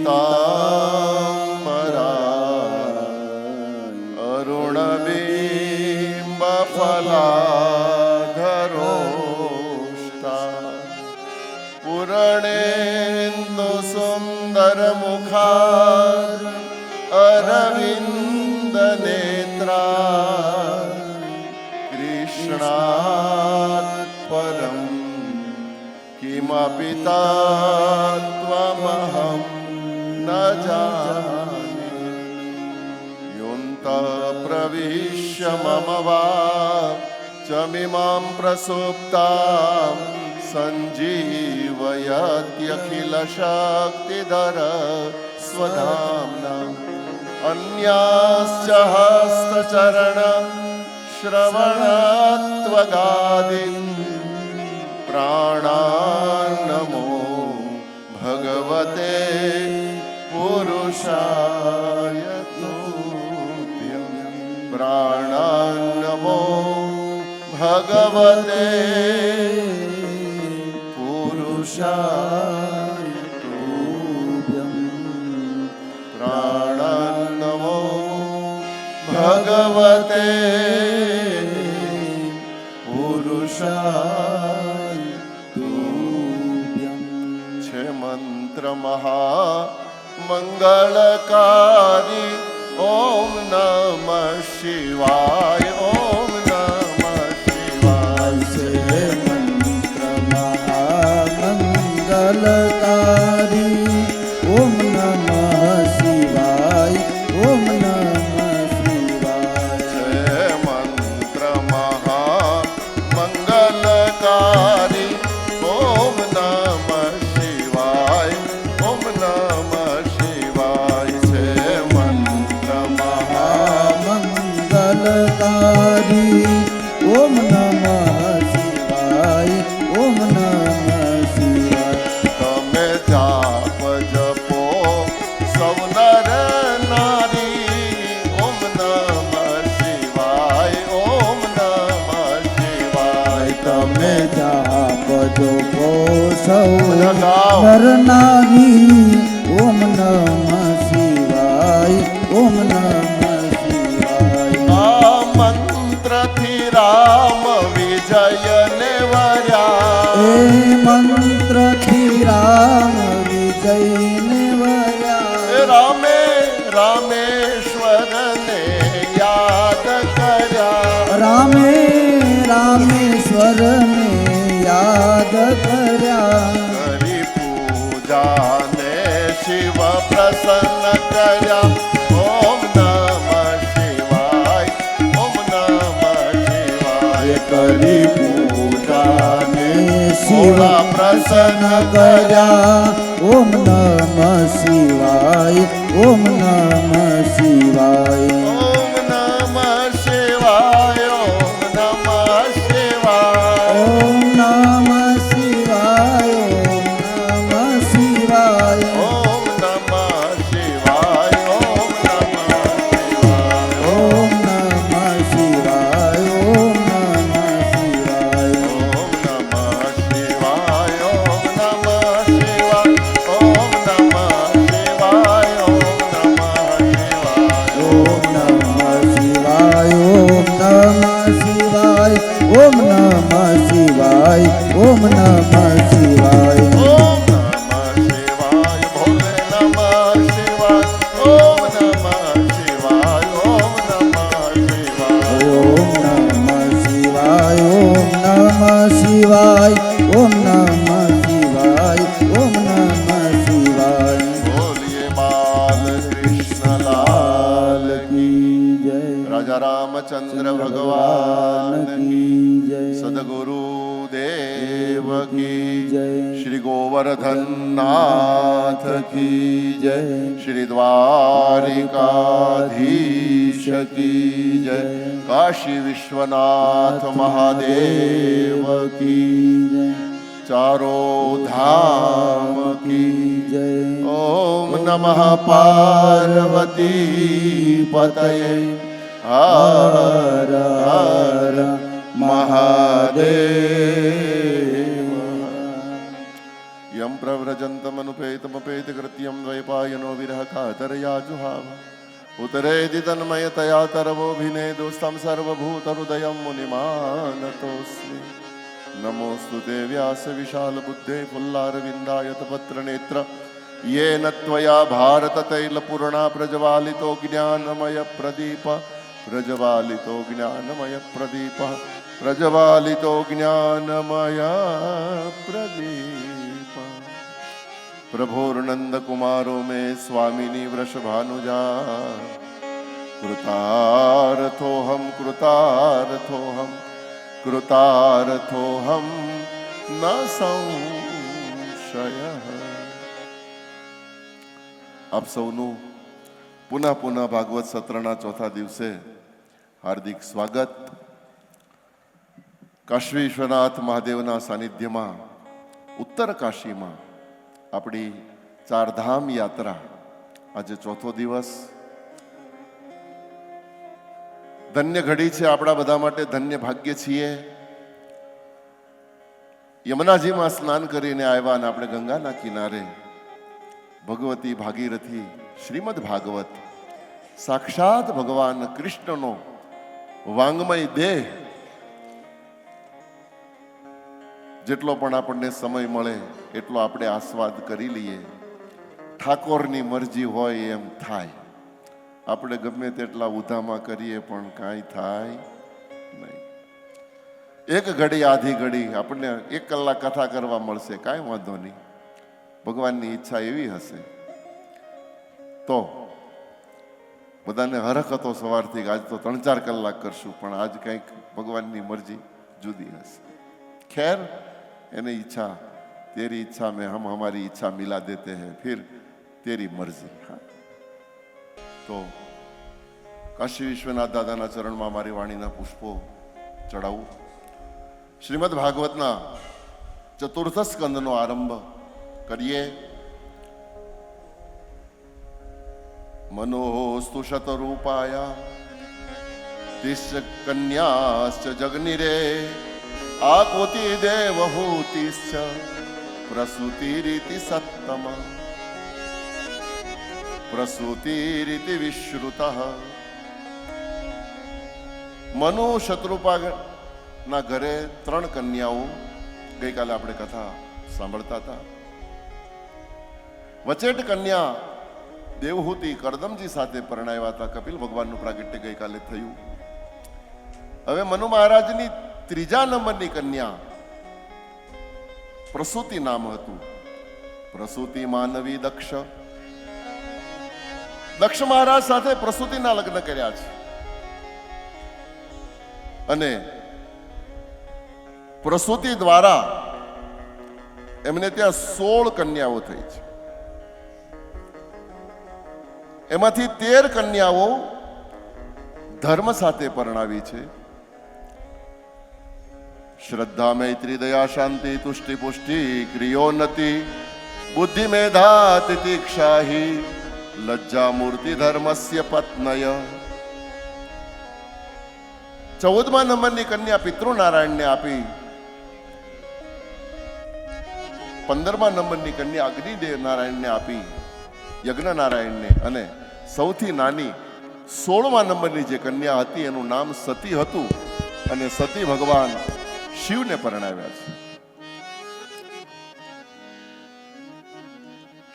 पीताम्बरा अरुणबिम्बफलाधरोष्टा पूर्णेन्दु सुन्दरमुखा अरविन्द नेत्रा कृष्णात् परं किमपि तत्त्वमहं न जाने योऽन्तः प्रविश्य मम वाचमिमां प्रसुप्तां सञ्जीवयत्यखिलशक्तिधर स्वधाम्ना अन्याश्च हस्तचरण श्रवणत्वगादीन् प्राणान्नमो भगवते पुरुषाय तुभ्यं प्राणान्नमो भगवते पुरुषाय तुभ्यं प्राणान्नमो भगवते पुरुषाय तुभ्यं छे मंत्र महामंगलकारी ओम नमः शिवाय ओम नमः शिवाय छे मंत्र महामंगलकारी ओम नमः शिवाय ओम नमः शिवाय छे मंत्र महामंगलकारी ओम नमः शिवाय ओम नमः शिवाय छे मंत्र महामंगलकारी ओम नमः शिवाय ओम नमः शिवाय તમે જાપ જપો સૌ નર નારી ઓમ નમઃ શિવાય ઓમ નમઃ શિવાય તમે જાપ જોપો સૌ ગાઓ. નર નારી ઓમ નમઃ શિવાય ઓમ નમઃ શિવાય આ મંત્રથી રામ વિજયને વર્યા એ મંત્રથી રામ વિજયને વર્યા રામે રામેશ્વરને યાદ કર્યા રામે રામેશ્વરને યાદ કર્યા કરી પૂજાને શિવ પ્રસન્ન કર્યા ઓમ નમઃ શિવાય ઓમ નમઃ શિવાય કરી પૂજાને શિવ પ્રસન્ન કર્યા ઓમ નમઃ શિવાય ઓમ નમઃ શિવાય ઓમ નમઃ શિવાય ઓમ નમઃ શિવાય ઓમ નમઃ શિવાય ઓમ નમઃ શિવાય ઓમ નમઃ શિવાય ઓમ નમઃ શિવાય ઓમ નમઃ શિવાય ઓમ નમઃ શિવાય ઓમ નમઃ શિવાય ઓમ નમઃ શિવાય ઓમ નમઃ શિવાય ઓમ નમઃ શિવાય ઓમ નમઃ શિવાય ઓમ નમઃ શિવાય ઓમ નમઃ શિવાય ઓમ નમઃ શિવાય ભોલે નમઃ શિવાય ઓમ નમઃ શિવાય ઓમ નમઃ શિવાય ઓમ નમઃ શિવાય ઓમ નમઃ શિવાય ઓમ નમઃ શિવાય ઓમ નમઃ શિવાય બોલીએ બાલ કૃષ્ણલાલ કી જય રાજા રામચંદ્ર ભગવાન કી જય સદગુરુ દેવ કી જય શ્રી ગોવર્ધનનાથ કી જય શ્રી દ્વારિકાધીશ કી જય કાશી વિશ્વનાથ મહાદેવ કી ચારો ધામ કી જય ઓમ નમઃ પાર્વતી પતયે હર હર મહાદેવ યમ प्रव्रजन्तमनुपेतमपेतकृत्यं द्वैपायनो विरह कातरया जुहाव उतरेदि तन्मयतया तरवोऽभिनेदुस्तं सर्वभूतहृदयं मुनिमानतोऽस्मि नमोऽस्तु ते व्यासविशालबुद्धे फुल्लारविन्दायतपत्रनेत्र येन त्वया भारततैलपूर्णा प्रज्वालितो ज्ञानमयप्रदीप प्रज्वालितो ज्ञानमयप्रदीपः प्रज्वालितो ज्ञानमयप्रदीप प्रभोर्नन्दकुमारो मे स्वामिनी वृषभानुजा कृतार्थोऽहं कृतार्थोऽहं कृतार्थोऽहं न संशयः। આપ સૌનું પુનઃ ભાગવત સત્રના ચોથા દિવસે હાર્દિક સ્વાગત. કાશી વિશ્વનાથ મહાદેવના સાનિધ્યમાં ઉત્તર કાશીમાં આપણી ચારધામ યાત્રા આજે ચોથો દિવસ. ધન્ય ઘડી છે આપણા બધા માટે, ધન્ય ભાગ્ય છીએ. યમુનાજીમાં સ્નાન કરીને આવ્યા અને આપણે ગંગાના કિનારે ભગવતી ભાગીરથી શ્રીમદ ભાગવત સાક્ષાત ભગવાન કૃષ્ણનો વાંગમય દેહ જેટલો પણ આપણને સમય મળે એટલો આપણે આસ્વાદ કરી લઈએ. ઠાકોરની મરજી હોય એમ થાય. આપણે ગમે તેટલા ઉધામાં કરીએ પણ કાંઈ થાય નહીં. એક ઘડી આધી ઘડી આપણને 1 કલાક કથા કરવા મળશે, કાંઈ વાંધો નહીં. ભગવાનની ઈચ્છા એવી હશે તો બધાને હરખ હતો સવારથી આજ તો 3-4 કલાક કરશું, પણ આજ કંઈક ભગવાનની મરજી જુદી હશે. ખેર, એની ઈચ્છા, તેરી ઈચ્છા में हम हमारी इच्छा मिला देते हैं, फिर तेरी मर्जी. हाँ, તો કાશી વિશ્વનાથ દાદાના ચરણમાં મારી વાણીના પુષ્પો ચડાવું. શ્રીમદ ભાગવતના ચતુર્થ સ્કંદનો આરંભ કરીએ. મનોસ્તુ શતરૂપાયા તિશ્ચ કન્યાશ્ચ જગનિરે આકોતિ દેવહૂતિશ્ચ પ્રસૂતિરીતિ સત્તમ પ્રસૂતિરીતિ વિશ્રુતઃ. મનુ શતરૂપાના ઘરે 3 કન્યાઓ, ગઈકાલે આપણે કથા સાંભળતા હતા. વચેટ કન્યા દેવહૂતિ કરદમજી સાથે પરણાવ્યા હતા. કપિલ ભગવાનનું પ્રાગટ્ય ગઈકાલે થયું. હવે મનુ મહારાજની 3જા નંબરની કન્યા પ્રસૂતિ નામ હતું. પ્રસૂતિ માનવી દક્ષ. દક્ષ મહારાજ સાથે પ્રસૂતિના લગ્ન કર્યા છે અને પ્રસૂતિ દ્વારા એમને ત્યાં 16 કન્યાઓ થઈ છે. એમાંથી 13 કન્યાઓ ધર્મ સાથે પરણાવી છે. શ્રદ્ધા મૈત્રી દયા શાંતિ તુષ્ટિ પુષ્ટિ ક્રિયોન્નતિ બુદ્ધિ મેધા તિતિક્ષાહિ લજ્જા મૂર્તિ ધર્મસ્ય પત્નય. 14મા નંબરની કન્યા પિતૃનારાયણને આપી. 15મા નંબરની કન્યા અગ્નિદેવ નારાયણને આપી, યજ્ઞ નારાયણને. અને સૌથી નાની 16મા નંબરની જે કન્યા હતી એનું નામ સતી હતું અને સતી ભગવાન શિવને પરણાવ્યા છે.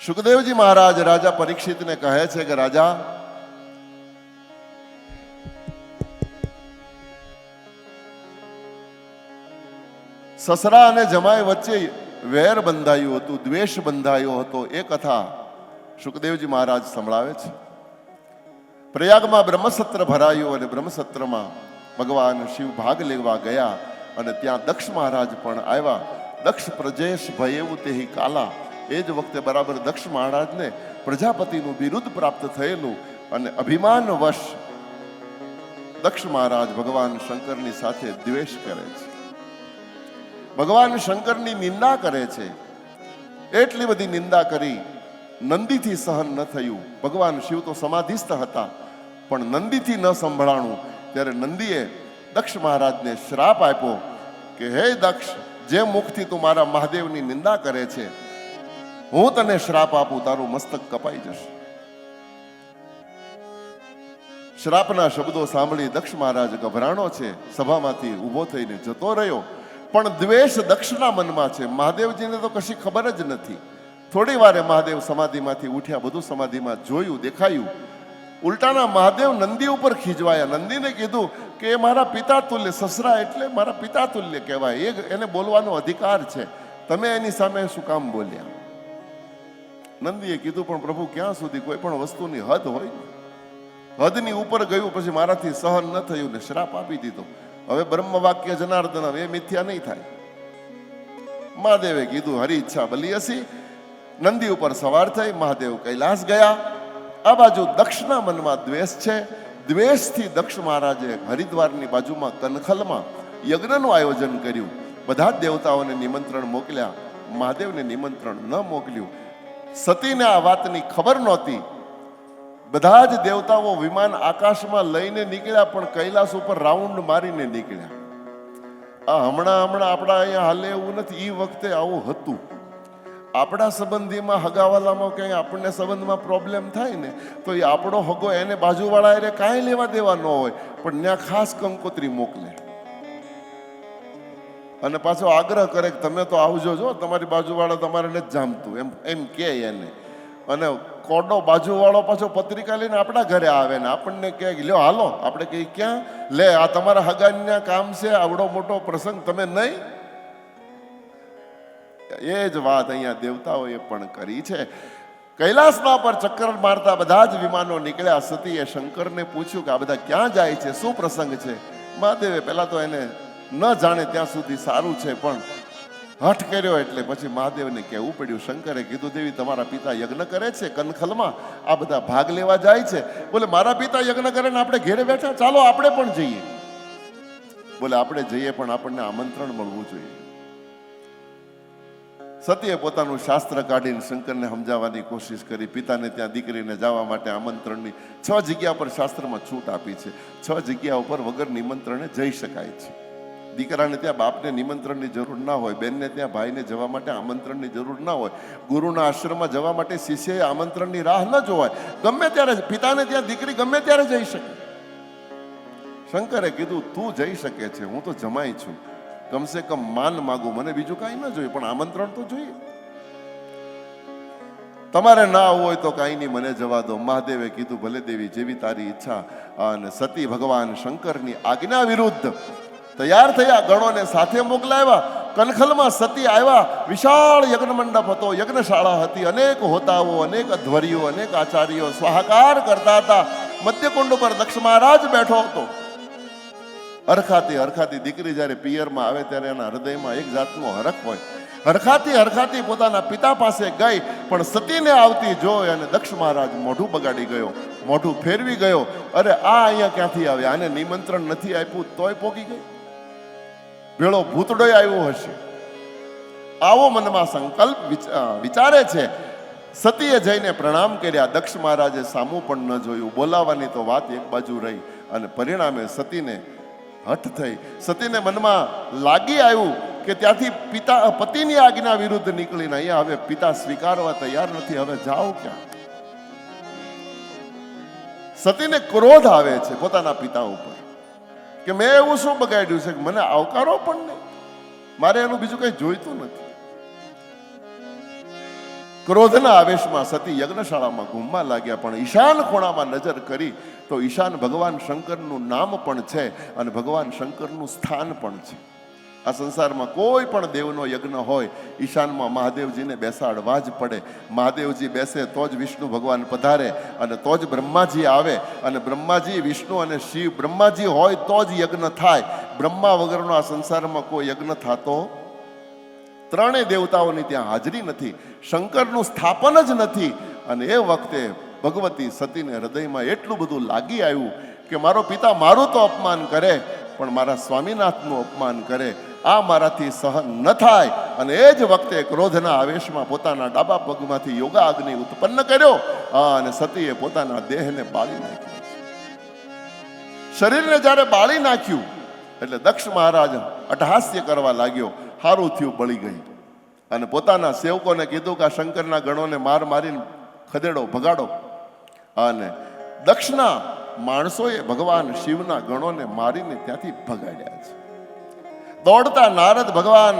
સુખદેવજી મહારાજ રાજા પરીક્ષિતને કહે છે કે રાજા, સસરા અને જમાઈ વચ્ચે વેર બંધાયું હતું, દ્વેષ બંધાયો હતો. એ કથા સુખદેવજી મહારાજ સંભળાવે છે. પ્રયાગમાં બ્રહ્મસત્ર ભરાયું અને બ્રહ્મસત્રમાં ભગવાન શિવ ભાગ લેવા ગયા અને ત્યાં દક્ષ મહારાજ પણ આવ્યા. દક્ષ પ્રજેશ ભયેવું તેહી કાલા. એ જ વખતે બરાબર દક્ષ મહારાજને પ્રજાપતિનું બિરુદ પ્રાપ્ત થયેલું અને અભિમાનવશ દક્ષ મહારાજ ભગવાન શંકરની સાથે દ્વેષ કરે છે, ભગવાન શંકરની નિંદા કરે છે. એટલી બધી નિંદા કરી નંદીથી સહન ન થયું. ભગવાન શિવ તો સમાધિસ્થ હતા પણ નંદીથી ન સંભળાણું. ત્યારે નંદીએ દક્ષ મહારાજને શ્રાપ આપ્યો કે હે દક્ષ, જે મુખથી તું મારા મહાદેવની નિંદા કરે છે હું તને શ્રાપ આપું, તારું મસ્તક કપાઈ જશે. શ્રાપના શબ્દો સાંભળી દક્ષ મહારાજ ગભરાણો છે, સભામાંથી ઊભો થઈને જતો રહ્યો. પણ દ્વેષ દક્ષના મનમાં છે. મહાદેવજીને તો કશી ખબર જ નથી. થોડી વારે મહાદેવ સમાધિમાંથી ઉઠ્યા, બધું સમાધિમાં જોયું, દેખાયું. ઉલટાના મહાદેવ નંદી ઉપર ખીજવાયા. નંદીને કીધું કે એ મારા પિતા તુલ્ય, સસરા એટલે મારા પિતા તુલ્ય કહેવાય, એને બોલવાનો અધિકાર છે, તમે એની સામે શું કામ બોલ્યા? નંદીએ કીધું પણ પ્રભુ ક્યાં સુધી, કોઈ પણ વસ્તુની હદ હોય ને, હદની ઉપર ગયું પછી મારાથી સહન ન થયું ને શ્રાપ આપી દીધો. હવે બ્રહ્મ વાક્ય જનાર્દન, એ મિથ્યા નહીં થાય. મહાદેવે કીધું હરી ઈચ્છા બલી હસી. નંદી ઉપર સવાર થઈ મહાદેવ કૈલાસ ગયા. આ બાજુ દક્ષના મનમાં દ્વેષ છે. દ્વેષથી દક્ષ મહારાજે હરિદ્વારની બાજુમાં કનખલમાં યજ્ઞનું આયોજન કર્યું. બધા જ દેવતાઓને નિમંત્રણ મોકલ્યા, મહાદેવને નિમંત્રણ ન મોકલ્યું. સતીને આ વાતની ખબર નહોતી. બધા જ દેવતાઓ વિમાન આકાશમાં લઈને નીકળ્યા, પણ કૈલાસ ઉપર રાઉન્ડ મારીને નીકળ્યા. આ હમણાં આપણા અહીંયા હાલે એવું નથી. એ વખતે આવું હતું. આપણા સંબંધીમાં હગાવાલામાં કંઈ આપણને સંબંધમાં પ્રોબ્લેમ થાય ને, તો એ આપણો હગો એને બાજુવાળા એને કાંઈ લેવા દેવા ન હોય, પણ ત્યાં ખાસ કંકોત્રી મોકલે અને પાછો આગ્રહ કરે કે તમે તો આવજો, જો તમારી બાજુવાળા તમારે નથી જામતું, એમ કે એને. અને કોડો બાજુવાળો પાછો પત્રિકા લઈને આપણા ઘરે આવે ને આપણને કહે લ્યો હાલો. આપણે કહીએ ક્યાં? લે આ તમારા હગાના કામ છે, આવડો મોટો પ્રસંગ તમે નહીં. એ જ વાત અહીંયા દેવતાઓએ પણ કરી છે. કૈલાસના પર ચક્કર મારતા બધા જ વિમાનો નીકળ્યા. સતીએ શંકરને પૂછ્યું કે આ બધા ક્યાં જાય છે, શું પ્રસંગ છે? મહાદેવે પહેલા તો એને ન જાણે ત્યાં સુધી સારું છે, પણ હઠ કર્યો એટલે પછી મહાદેવને કહેવું પડ્યું. શંકરે કીધું દેવી તમારા પિતા યજ્ઞ કરે છે કનખલમાં, આ બધા ભાગ લેવા જાય છે. બોલે મારા પિતા યજ્ઞ કરે ને આપણે ઘેરે બેઠા, ચાલો આપણે પણ જઈએ. બોલે આપણે જઈએ પણ આપણને આમંત્રણ મળવું જોઈએ. સતીએ પોતાનું શાસ્ત્ર કાઢીને શંકરને સમજાવવાની કોશિશ કરી. પિતાને ત્યાં દીકરીને જવા માટે આમંત્રણની 6 જગ્યા પર શાસ્ત્રમાં છૂટ આપી છે. 6 જગ્યા ઉપર વગર નિમંત્રણે જઈ શકાય છે. દીકરાને ત્યાં બાપને નિમંત્રણની જરૂર ના હોય, બેનને ત્યાં ભાઈને જવા માટે આમંત્રણની જરૂર ના હોય, ગુરુના આશ્રમમાં જવા માટે શિષ્યએ આમંત્રણની રાહ ન જોવાય. ગમે ત્યારે પિતાને ત્યાં દીકરી ગમે ત્યારે જઈ શકે. શંકરે કીધું તું જઈ શકે છે, હું તો જમાઈ છું, કમસે કમ માન માગું, મને બીજું કાંઈ ન જોઈએ, પણ આમંત્રણ તો જોઈએ. તમારે ના આવવું હોય તો કાંઈ નહીં, મને જવા દો. મહાદેવે કીધું ભલે દેવી, જેવી તારી ઈચ્છા. અને સતી ભગવાન શંકરની આજ્ઞા વિરુદ્ધ તૈયાર થયા, ગણોને સાથે મોકલાવ્યા. કનખલમાં સતી આવ્યા. વિશાળ યજ્ઞ મંડપ હતો, યજ્ઞશાળા હતી, અનેક હોતાઓ, અનેક અધ્વરીઓ, અનેક આચાર્યો સ્વાહાકાર કરતા હતા. મધ્યકુંડ પર દક્ષ મહારાજ બેઠો હતો. હરખાતી દીકરી જ્યારે પિયરમાં આવે ત્યારે એના હૃદયમાં એક જાતનો હરખ હોય. હરખાતી પોતાના પિતા પાસે ગઈ, પણ સતીને આવતી જોઈ અને દક્ષ મહારાજ મોઢું બગાડી ગયો, મોઢું ફેરવી ગયો. અરે આ અહીંયા ક્યાંથી આવે, આને નિમંત્રણ નથી આપ્યું તોય પોગી ગઈ, ભેળો ભૂતડોય આવ્યો હશે, આવો મનમાં સંકલ્પ વિચારે છે. સતીએ જઈને પ્રણામ કર્યા. દક્ષ મહારાજે સામું પણ ન જોયું. બોલાવાની તો વાત એક બાજુ રહી, અને પરિણામે સતીને હઠ થઈ. સતીને મનમાં લાગી આવ્યું કે ત્યાંથી પતિની આજ્ઞા વિરુદ્ધ નીકળીને અહીંયા હવે પિતા સ્વીકારવા તૈયાર નથી, હવે જાઓ ક્યાં? સતીને ક્રોધ આવે છે પોતાના પિતા ઉપર કે મેં એવું શું બગાડ્યું છે કે મને આવકારો પણ નહીં, મારે એનું બીજું કઈ જોઈતું નથી. ક્રોધના આવેશમાં સતી યજ્ઞશાળામાં ઘૂમવા લાગ્યા. પણ ઈશાન ખૂણામાં નજર કરી તો ઈશાન ભગવાન શંકરનું નામ પણ છે અને ભગવાન શંકરનું સ્થાન પણ છે. આ સંસારમાં કોઈ પણ દેવનો યજ્ઞ હોય, ઈશાનમાં મહાદેવજીને બેસાડવા જ પડે. મહાદેવજી બેસે તો જ વિષ્ણુ ભગવાન પધારે, અને તો જ બ્રહ્માજી આવે, અને બ્રહ્માજી, વિષ્ણુ અને શિવ, બ્રહ્માજી હોય તો જ યજ્ઞ થાય. બ્રહ્મા વગરનો આ સંસારમાં કોઈ યજ્ઞ થતો, ત્રણેય દેવતાઓની ત્યાં હાજરી નથી, શંકરનું સ્થાપન જ નથી. અને એ વખતે ભગવતી સતીને હૃદયમાં એટલું બધું લાગી આવ્યું કે મારો પિતા મારું તો અપમાન કરે, પણ મારા સ્વામીનાથનું અપમાન કરે, આ મારાથી સહન ન થાય. અને એ જ વખતે ક્રોધના આવેશમાં પોતાના ડાબા પગમાંથી યોગા અગ્નિ ઉત્પન્ન કર્યો અને સતીએ પોતાના દેહને બાળી નાખ્યો. શરીરને જ્યારે બાળી નાખ્યું એટલે દક્ષ મહારાજ અટહાસ્ય કરવા લાગ્યો. હારું થયું બળી ગઈ. અને પોતાના સેવકોને કીધું કે આ શંકરના ગણોને માર મારીને ખદેડો, ભગાડો. અને દક્ષના માણસોએ ભગવાન શિવના ગણોને મારીને ત્યાંથી ભગાડ્યા છે. દોડતા નારદ ભગવાન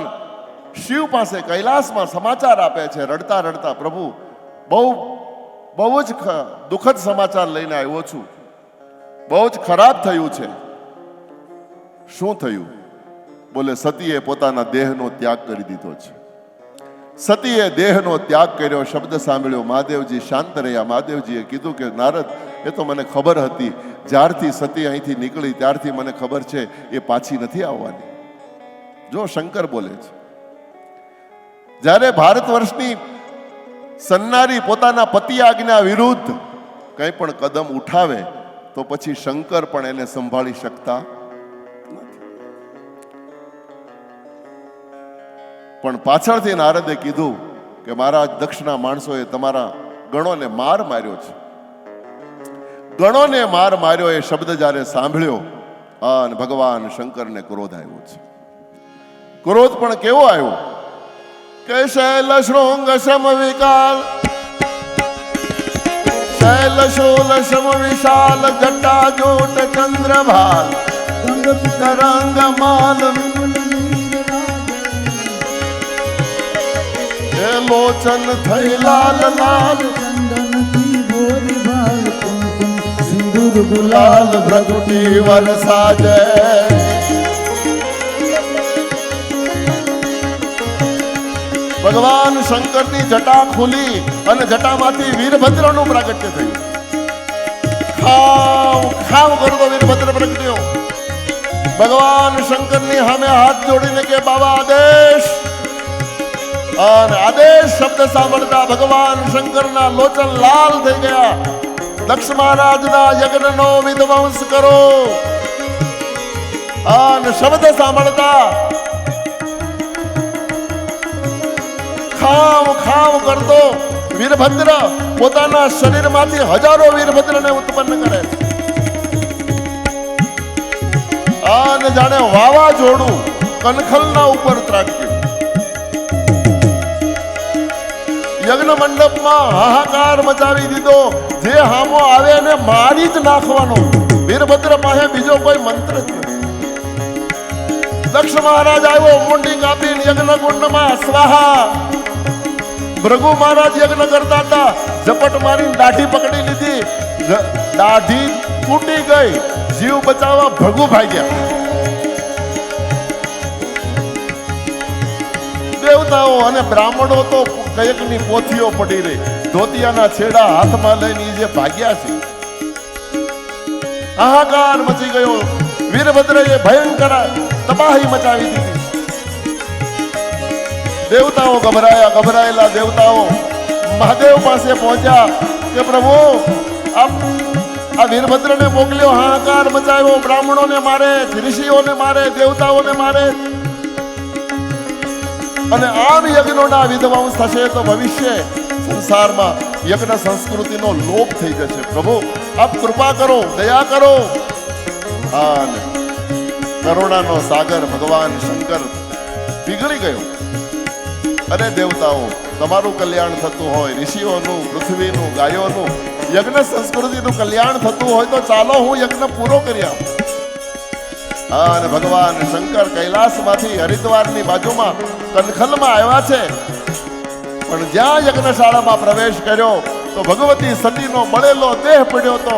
શિવ પાસે કૈલાસમાં સમાચાર આપે છે. રડતા રડતા, પ્રભુ બહુ જ દુઃખદ સમાચાર લઈને આવ્યો છું. બહુ જ ખરાબ થયું છે. શું થયું? બોલે, સતીએ પોતાના દેહનો ત્યાગ કરી દીધો છે. સતીએ દેહનો ત્યાગ કર્યો. શબ્દ સાંભળ્યો, મહાદેવજી શાંત રહ્યા. મહાદેવજીએ કીધું કે નારદ, એ તો મને ખબર હતી. જ્યારથી સતી અહીંથી નીકળી ત્યારથી મને ખબર છે એ પાછી નથી આવવાની. જો શંકર બોલે છે. જ્યારે ભારત વર્ષની સન્નારી પોતાના પતિ આજ્ઞા વિરુદ્ધ કંઈ પણ કદમ ઉઠાવે તો પછી શંકર પણ એને સંભાળી શકતા નથી. પણ પાછળથી નારદે કીધું કે મારા દક્ષના માણસોએ તમારા ગણોને માર માર્યો છે. ગણોને માર માર્યો એ શબ્દ જ્યારે સાંભળ્યો અને ભગવાન શંકરને ક્રોધ આવ્યો છે. ક્રોધ પણ કેવો આવ્યો કે શૈલ શૃંગ સમ વિકાલ, શૈલ શૂલ સમ વિશાલ, જટા જોટ ચંદ્રભાલ, તરંગ માલ, એ લોચન થઈ લાલ લાલ, સિંદૂર ગુલાલ ભ્રગુટી વરસાજે. ભગવાન શંકરની જટા ખુલી અને જટામાંથી વીરભદ્રનું પ્રાગટ્ય થયું. ખાવ ખાવ કરતો વીરભદ્ર પ્રગટ્યો. ભગવાન શંકરની સામે હાથ જોડીને કે બાબા આદેશ. અને આદેશ શબ્દ સાંભળતા ભગવાન શંકરના લોચન લાલ થઈ ગયા. દક્ષ મહારાજના યજ્ઞનો વિધ્વંસ કરો. અને શબ્દ સાંભળતા ખાવ ખાવ કરતો વીરભદ્ર પોતાના શરીરમાંથી હજારો વીરભદ્રને ઉત્પન્ન કરે છે. અને જાણે વાવાઝોડું કનખલના ઉપર ત્રાટક્યું. યજ્ઞ મંડપમાં હાહાકાર મચાવી દીધો. જે હામો આવે એને મારી જ નાખવાનો. વીરભદ્ર પાસે બીજો કોઈ મંત્ર જ નથી. દક્ષ મહારાજ આવ્યો, મુંડી કાપીને યજ્ઞ કુંડમાં સ્વાહા. ભૃગુ મહારાજ યજ્ઞ કરતા હતા, ઝપટ મારીને દાઢી પકડી લીધી. દાઢી તૂટી ગઈ. જીવ બચાવવા ભૃગુ ભાગ્યા. દેવતાઓ અને બ્રાહ્મણો તો કયકની પોથીઓ પડી રહી. ધોતિયાના છેડા હાથમાં લઈને જે ભાગ્યા છે. હાહાકાર મચી ગયો. વીરભદ્રએ ભયંકર તબાહી મચાવી દીધી. દેવતાઓ ગભરાયેલા દેવતાઓ મહાદેવ પાસે પહોંચ્યા કે પ્રભુ આ વીરભદ્રને મોકલ્યો, હાહાકાર મચાવ્યો, બ્રાહ્મણોને મારે, ઋષિઓને મારે, દેવતાઓને મારે. અને આમ યજ્ઞોના વિધ્વંસ થશે તો ભવિષ્ય સંસારમાં યજ્ઞ સંસ્કૃતિનો લોપ થઈ જશે. પ્રભુ આપ કૃપા કરો, દયા કરો. અને કરુણાનો સાગર ભગવાન શંકર પીગળી ગયો. અરે દેવતાઓ, તમારું કલ્યાણ થતું હોય, ઋષિઓનું, પૃથ્વીનું, ગાયોનું, યજ્ઞ સંસ્કૃતિનું કલ્યાણ થતું હોય તો ચાલો હું યજ્ઞ પૂરો કરી આપું. અને ભગવાન શંકર કૈલાસમાંથી હરિદ્વારની બાજુમાં કનખલમાં આવ્યા છે. પણ જ્યાં યજ્ઞશાળામાં પ્રવેશ કર્યો તો ભગવતી સતીનો બળેલો દેહ પડ્યો હતો.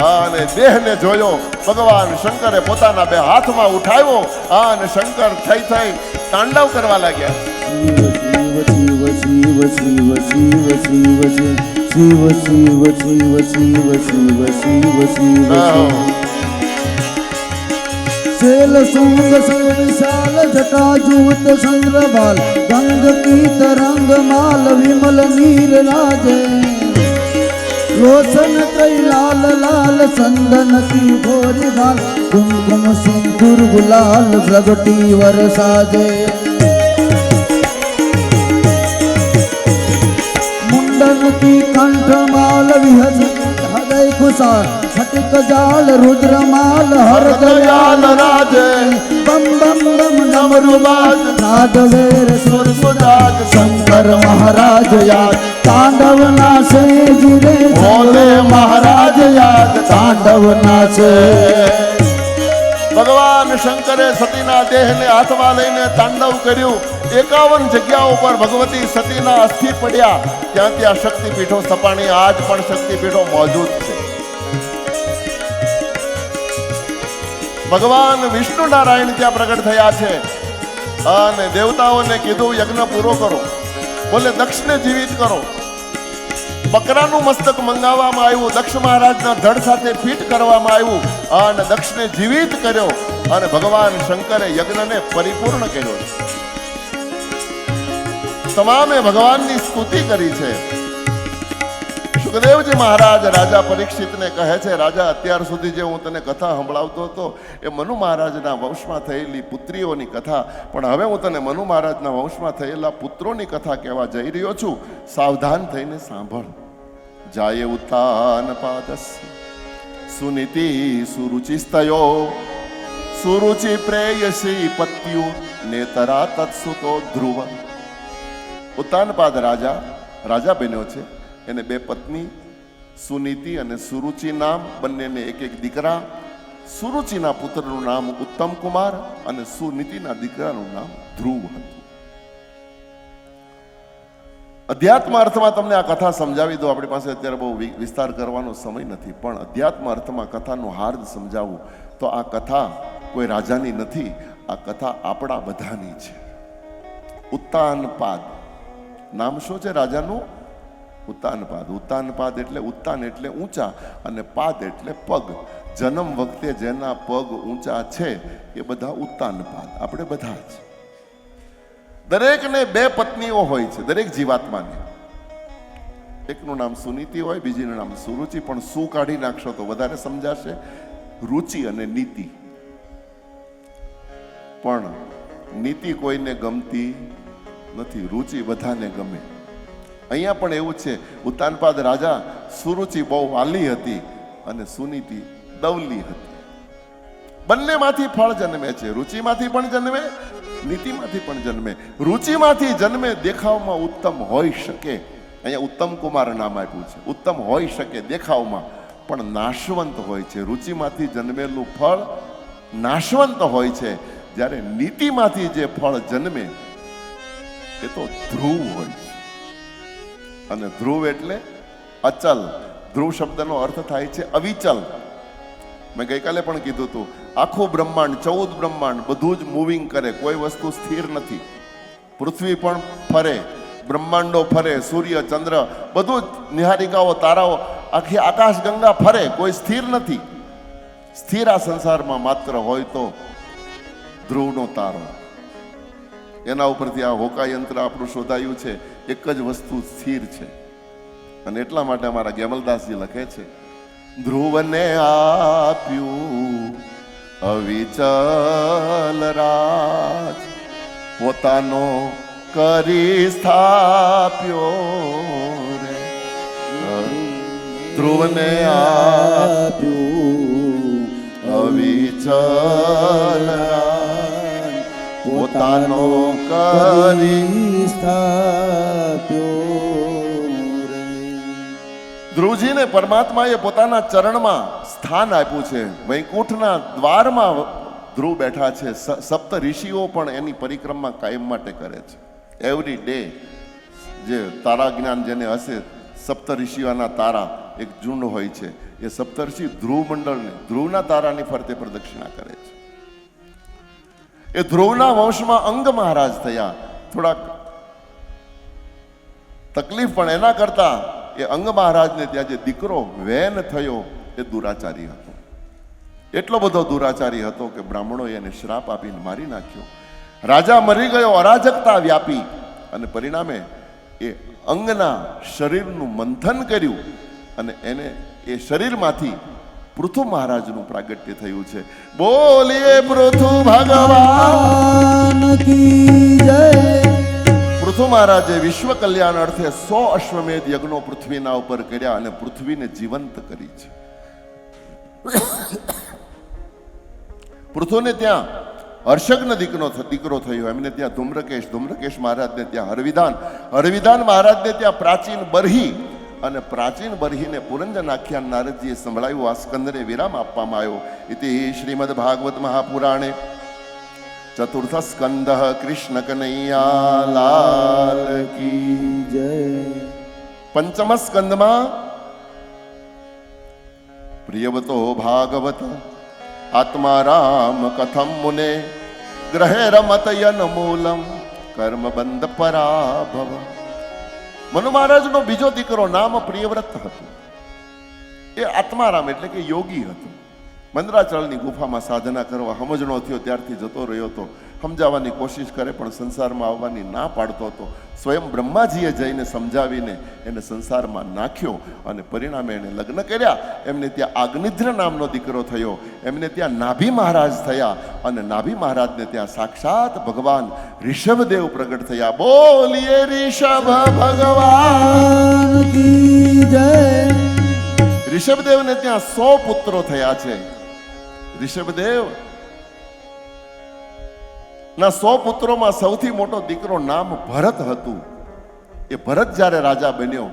અને દેહને જોયો. ભગવાન શંકરે પોતાના બે હાથમાં ઉઠાવ્યો અને શંકર થઈ તાંડવ કરવા લાગ્યા. શિવ શિવ શિવ શિવ શિવ શિવ શિવ શિવ શિવ શિવ શિવ શિવ શિવ શૈલ શુંગ વિશાલ જટા જૂત ચંદ્રભાલ ગંગ કી તરંગ માલ વિમલ નીર રાજે लोचन कई लाल लाल चंदन की भोरी भाल कुमकुम सिंदूर गुलाल प्रगटी वरसाजे मुंडन की कंठ माल विहज हृदय खुशाल फटिक जाल रुद्र माल हर दयाल राजे બમ બમ બમ ડમરુબાજ નાદ વેર સુર સુજાગ શંકર મહારાજ યાદ તાંડવ નાશે જીરે ભોલે મહારાજ યાદ તાંડવ નાશે ભગવાન શંકરે સતીના દેહને હાથમાં લઈને તાંડવ કર્યું 51 જગ્યાઓ પર ભગવતી સતીના અસ્થિ પડ્યા ત્યાં ત્યાં શક્તિપીઠો સ્થપાણી આજ પણ શક્તિપીઠો મોજૂદ છે ભગવાન વિષ્ણુ નારાયણ ત્યાં પ્રગટ થયા છે અને દેવતાઓને કીધું યજ્ઞ પૂરો કરો બોલે દક્ષને જીવિત કરો બકરાનું મસ્તક મંગાવવામાં આવ્યું દક્ષ મહારાજના ધડ સાથે ફિટ કરવામાં આવ્યું અને દક્ષને જીવિત કર્યો અને ભગવાન શંકરે યજ્ઞને પરિપૂર્ણ કર્યો તમામે ભગવાનની સ્તુતિ કરી છે સુખદેવજી મહારાજ રાજા પરીક્ષિતને કહે છે રાજા અત્યાર સુધી જે હું તને કથા સંભળાવતો હતો એ મનુ મહારાજના વંશમાં થયેલી પુત્રીઓની કથા પણ હવે હું તને મનુ મહારાજના વંશમાં થયેલા પુત્રોની કથા કહેવા જઈ રહ્યો છું સાવધાન થઈને સાંભળ જાય ઉત્તાન પાદસ્ય સુનીતિ સુરુચિસ્તયો સુરુચિ પ્રેયસી પત્યુ નેતરા તત્સુતો ધ્રુવ ઉત્તાનપાદ રાજા બન્યો છે એને 2 પત્ની સુનીતિ અને સુરુચિ નામ બંનેને એક દીકરા સુરુચિના પુત્રનું નામ ઉત્તમ કુમાર અને સુનીતિના દીકરાનું નામ ધ્રુવ હતું અધ્યાત્મ અર્થમાં તમને આ કથા સમજાવી દો આપણી પાસે અત્યારે બહુ વિસ્તાર કરવાનો સમય નથી પણ અધ્યાત્મ અર્થમાં કથાનું હાર્દ સમજાવવું તો આ કથા કોઈ રાજાની નથી આ કથા આપણા બધાની છે ઉત્તાનપાદ નામ શું છે રાજાનું ઉત્તાનપાદ એટલે ઉત્તાન એટલે ઊંચા અને પાદ એટલે પગ જન્મ વખતે જેના પગ ઊંચા છે એ બધા ઉત્તાનપાદ આપણે બધા જ દરેકને 2 પત્નીઓ હોય છે દરેક જીવાત્માને એકનું નામ સુનીતિ હોય બીજીનું નામ સુરુચિ પણ સુ કાઢી નાખશો તો વધારે સમજાશે રુચિ અને નીતિ પણ નીતિ કોઈને ગમતી નથી રુચિ બધાને ગમે અહીંયા પણ એવું છે ઉત્તાનપાદ રાજા સુરુચિ બહુ વાલી હતી અને સુનીતિ દવલી હતી બંનેમાંથી ફળ જન્મે છે રુચિમાંથી પણ જન્મે નીતિમાંથી પણ જન્મે રુચિમાંથી જન્મે દેખાવમાં ઉત્તમ હોઈ શકે અહીંયા ઉત્તમ કુમાર નામ આપ્યું છે ઉત્તમ હોઈ શકે દેખાવમાં પણ નાશવંત હોય છે રુચિમાંથી જન્મેલું ફળ નાશવંત હોય છે જ્યારે નીતિમાંથી જે ફળ જન્મે એ તો ધ્રુવ હોય છે અને ધ્રુવ એટલે અચલ ધ્રુવ શબ્દનો અર્થ થાય છે અવિચલ મેં ગઈકાલે પણ કીધું હતું આખું બ્રહ્માંડ 14 બ્રહ્માંડ બધું જ મૂવિંગ કરે કોઈ વસ્તુ સ્થિર નથી પૃથ્વી પણ ફરે બ્રહ્માંડો ફરે સૂર્ય ચંદ્ર બધું જ નિહારિકાઓ તારાઓ આખી આકાશ ગંગા ફરે કોઈ સ્થિર નથી સ્થિર આ સંસારમાં માત્ર હોય તો ધ્રુવનો તારો એના ઉપરથી આ હોકા યંત્ર આપણું શોધાયું છે એક જ વસ્તુ સ્થિર છે અને એટલા માટે અમારા ગેમલદાસજી લખે છે ધ્રુવને આપ્યું અવિચલ રાજ પોતાનો કરી સ્થાપ્યો રે ધ્રુવને આપ્યું અવિચલ રાજ પોતાનો કરી સ્થાપ્યો રે ધ્રુવજીને પરમાત્માએ પોતાના ચરણમાં સ્થાન આપ્યું છે વૈકુંઠના દ્વારમાં ધ્રુવ બેઠા છે સપ્ત ઋષિઓ પણ એની પરિક્રમા કાયમ માટે કરે છે એવરી ડે જે તારા જ્ઞાન જેને હશે સપ્ત ઋષિઓના તારા એક ઝુંડ હોય છે એ સપ્તર્ષિ ધ્રુવ મંડળને ધ્રુવના તારાની ફરતે પ્રદક્ષિણા કરે છે એ ધ્રુવના વંશમાં અંગ મહારાજ થયા થોડાક તકલીફ પણ એના કરતા એ અંગ મહારાજને ત્યાં જે દીકરો વેન થયો એ દુરાચારી હતો એટલો બધો દુરાચારી હતો કે બ્રાહ્મણોએ એને શ્રાપ આપીને મારી નાખ્યો રાજા મરી ગયો અરાજકતા વ્યાપી અને પરિણામે એ અંગના શરીરનું મંથન કર્યું અને એને એ શરીરમાંથી પૃથુ મહારાજનું પ્રાગટ્ય થયું છે બોલીએ પૃથુ ભગવાન કી જય પૃથુ મહારાજે વિશ્વ કલ્યાણ અર્થે 100 અશ્વમેધ યજ્ઞો પૃથ્વીના ઉપર કર્યા અને પૃથ્વીને જીવંત કરી છે પૃથુને ત્યાં હર્ષજ્ઞ દીકરો થયો, એમને ત્યાં ધૂમ્રકેશ મહારાજને ત્યાં હરવિધાન મહારાજને ત્યાં પ્રાચીન બરહી, અને પ્રાચીન બરહીને પુરંજન આખ્યાન નારદજીએ સંભળાયું. આ સ્કંદને વિરામ આપવામાં આવ્યો. ઇતિ શ્રીમદ ભાગવત મહાપુરાણે ચતુર્થ સ્કંદ કૃષ્ણ કનૈયા લાલ કી જય. પંચમ સ્કંદમાં પ્રિયવતો ભાગવત આત્મારામ કથમ મુને ગ્રહે રમત યન મૂલમ કર્મ બંધ પરાભવ. મનુ મહારાજનો બીજો દીકરો નામ પ્રિયવ્રત હતું. એ આત્મારામ એટલે કે યોગી હતો. મંદરાચળની ગુફામાં સાધના કરવા સમજણો થયો ત્યારથી જતો રહ્યો હતો. સમજાવવાની કોશિશ કરે પણ સંસારમાં આવવાની ના પાડતો હતો. સ્વયં બ્રહ્માજીએ જઈને સમજાવીને એને સંસારમાં નાખ્યો અને પરિણામે એને લગ્ન કર્યા. એમને ત્યાં આગનિદ્ર નામનો દીકરો થયો. એમને ત્યાં નાભી મહારાજ થયા અને નાભી મહારાજને ત્યાં સાક્ષાત ભગવાન ઋષભદેવ પ્રગટ થયા. બોલીએ ઋષભ ભગવાન કી જય. ઋષભદેવને ત્યાં 100 પુત્રો થયા છે. ઋષભદેવ ના 100 પુત્રોમાં સૌથી મોટો દીકરો નામ ભરત હતું. એ ભરત જ્યારે રાજા બન્યો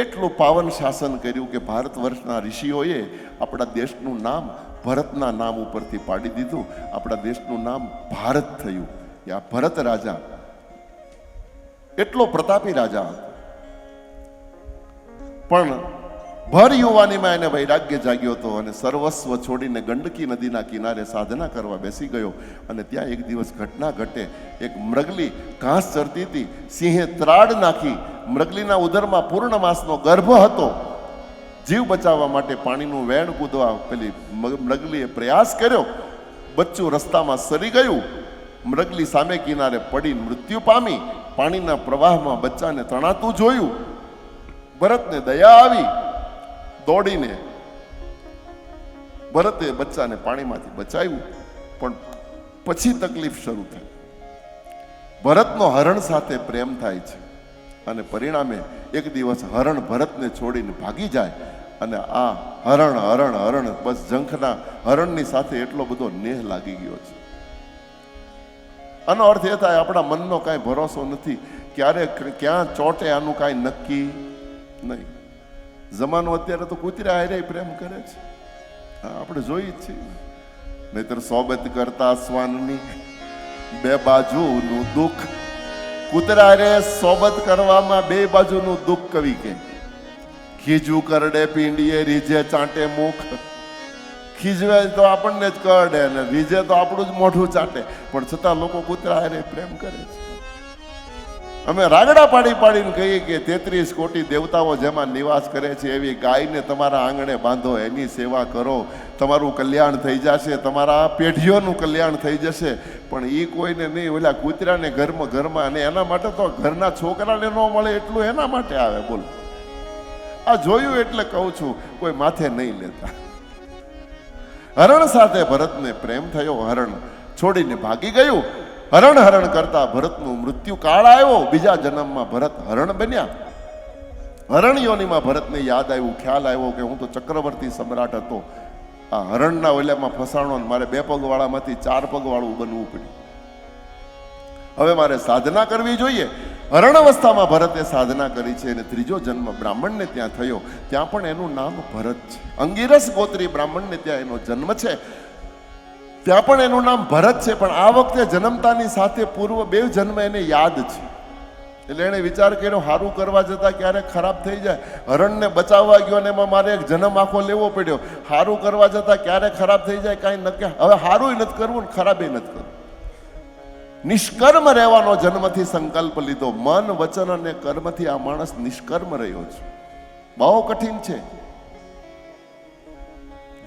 એટલું પાવન શાસન કર્યું કે ભારત વર્ષના ઋષિઓએ આપણા દેશનું નામ ભરતના નામ ઉપરથી પાડી દીધું. આપણા દેશનું નામ ભારત થયું. એ આ ભરત રાજા એટલો પ્રતાપી રાજા હતો. પણ ભર યુવાનીમાં એને વૈરાગ્ય જાગ્યો હતો અને સર્વસ્વ છોડીને ગંડકી નદીના કિનારે સાધના કરવા બેસી ગયો. અને ત્યાં એક દિવસ ઘટના ઘટે. એક મૃગલી ઘાસ ચરતી હતી. સિંહે ત્રાડ નાખી. મૃગલીના ઉદરમાં પૂર્ણમાસનો ગર્ભ હતો. જીવ બચાવવા માટે પાણીનું વેણ કૂદવા પેલી મૃગલીએ પ્રયાસ કર્યો. બચ્ચું રસ્તામાં સરી ગયું. મૃગલી સામે કિનારે પડી મૃત્યુ પામી. પાણીના પ્રવાહમાં બચ્ચાને તણાતું જોયું. ભરતને દયા આવી. દોડીને ભરતે બચ્ચાને પાણીમાંથી બચાવ્યું. પણ પછી તકલીફ શરૂ થઈ. ભરતનો હરણ સાથે પ્રેમ થાય છે અને પરિણામે એક દિવસ હરણ ભરતને છોડીને ભાગી જાય. અને આ હરણ બસ જંખના હરણની સાથે એટલો બધો નેહ લાગી ગયો છે. આનો અર્થ એ થાય આપણા મનનો કાંઈ ભરોસો નથી. ક્યારે ક્યાં ચોટે આનું કાંઈ નક્કી નહીં. જમાનો અત્યારે તો કૂતરા હારે પ્રેમ કરે છે. આપણે જોઈ જ છીએ. નહીતર સોબત કરતા શ્વાનની 2 બાજુનું દુઃખ. કૂતરા હારે સોબત કરવામાં 2 બાજુનું દુઃખ કવિ કે. ખીજવું કરડે પીંડીએ રીજે ચાંટે મુખ. ખીજવે તો આપણને જ કરડે અને રીજે તો આપણું જ મોઢું ચાટે. પણ છતાં લોકો કૂતરા હારે પ્રેમ કરે છે. અમે રાગડા પાડીને કહીએ કે 33 કોટી દેવતાઓ જેમાં નિવાસ કરે છે એવી ગાયને તમારા આંગણે બાંધો, એની સેવા કરો, તમારું કલ્યાણ થઈ જશે, તમારા પેઢીઓનું કલ્યાણ થઈ જશે. પણ એ કોઈને નહીં, ઓલા કૂતરાને ઘરમાં અને એના માટે તો ઘરના છોકરાને ન મળે એટલું એના માટે આવે. બોલ, આ જોયું એટલે કહું છું, કોઈ માથે નહીં લેતા. હરણ સાથે ભરતને પ્રેમ થયો. હરણ છોડીને ભાગી ગયું. હરણ કરતા ભરતનું મૃત્યુ કાળ આવ્યો. બીજા જન્મમાં ભરત હરણ બન્યા. હરણ યોનિમાં ભરતને યાદ આવ્યું, ખ્યાલ આવ્યો કે હું તો ચક્રવર્તી સમ્રાટ હતો. આ હરણના ઓલામાં ફસાણો, મારે 2 પગવાળામાંથી 4 પગવાળું બનવું પડ્યું. હવે મારે સાધના કરવી જોઈએ. હરણ અવસ્થામાં ભરતે સાધના કરી છે અને ત્રીજો જન્મ બ્રાહ્મણને ત્યાં થયો. ત્યાં પણ એનું નામ ભરત છે. અંગિરસ ગોત્રી બ્રાહ્મણને ત્યાં એનો જન્મ છે. ત્યાં પણ એનું નામ ભરત છે. પણ આ વખતે જન્મતાની સાથે પૂર્વ 2 જન્મ એને યાદ છે. એટલે એને વિચાર કર્યો સારું કરવા જતા ક્યારેક ખરાબ થઈ જાય. હરણને બચાવવા ગયો ને એમાં મારે એક જન્મ આખો લેવો પડ્યો. સારું કરવા જતા ક્યારેક ખરાબ થઈ જાય, કાંઈ નક્કી. હવે સારું નથી કરવું ને ખરાબ નથી કરવું. નિષ્કર્મ રહેવાનો જન્મથી સંકલ્પ લીધો. મન, વચન અને કર્મથી આ માણસ નિષ્કર્મ રહ્યો છે. બહુ કઠિન છે.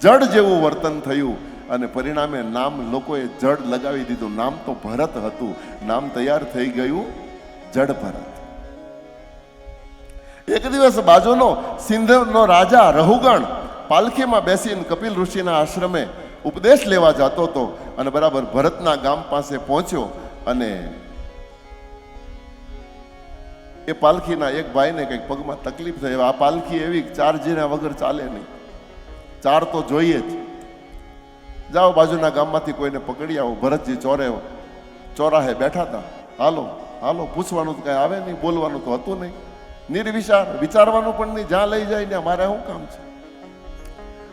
જડ જેવું વર્તન થયું અને પરિણામે નામ લોકોએ જડ લગાવી દીધું. નામ તો ભરત હતું. નામ તૈયાર થઈ ગયું જડ ભરત. એક દિવસ બાજુનો સિંધનો રાજા રહુગણ પાલખીમાં બેસીને કપિલ ઋષિના આશ્રમે ઉપદેશ લેવા જતો હતો અને બરાબર ભરતના ગામ પાસે પહોંચ્યો. અને એ પાલખીના એક ભાઈને કંઈક પગમાં તકલીફ થઈ. આ પાલખી એવી 4 જીના વગર ચાલે નહીં. 4 તો જોઈએ જ. જાઓ બાજુના ગામમાંથી કોઈને પકડી આવો. ભરતજી ચોરાહે બેઠા હતા. હાલો હાલો, પૂછવાનું તો કઈ આવે નહીં, બોલવાનું તો હતું નહીં, નિર્વિચાર, વિચારવાનું પણ નહીં, જ્યાં લઈ જાય ને મારે શું કામ છે.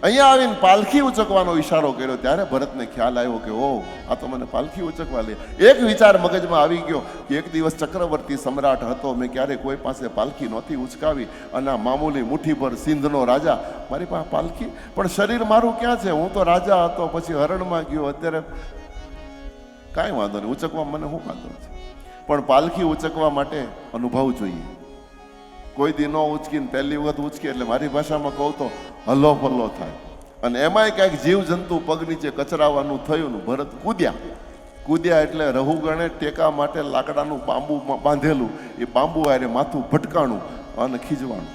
અહીંયા આવીને પાલખી ઉચકવાનો ઈશારો કર્યો ત્યારે ભરતને ખ્યાલ આવ્યો કે ઓ, આ તો મને પાલખી ઉચકવા લે. એક વિચાર મગજમાં આવી ગયો કે એક દિવસ ચક્રવર્તી સમ્રાટ હતો, મેં ક્યારે કોઈ પાસે પાલખી નહોતી ઉચકાવી, અને આ મામૂલી મુઠ્ઠીભર સિંધનો રાજા, મારી પાસે પાલખી, પણ શરીર મારું ક્યાં છે? હું તો રાજા હતો, પછી હરણમાં ગયો, અત્યારે કાંઈ વાંધો નહીં, ઉચકવા મને શું વાંધો છે. પણ પાલખી ઉચકવા માટે અનુભવ જોઈએ. કોઈ દી ન ઉચકીને પહેલી વખત ઉચકી એટલે મારી ભાષામાં કહું તો હલ્લો ફલ્લો થાય. અને એમાંય કાંઈક જીવજંતુ પગ નીચે કચરાવાનું થયું ને ભરત કૂદ્યા એટલે રહુગણે ટેકા માટે લાકડાનું બાંબુ બાંધેલું, એ બાંબુ આરે માથું ભટકાણું અને ખીજવાણું.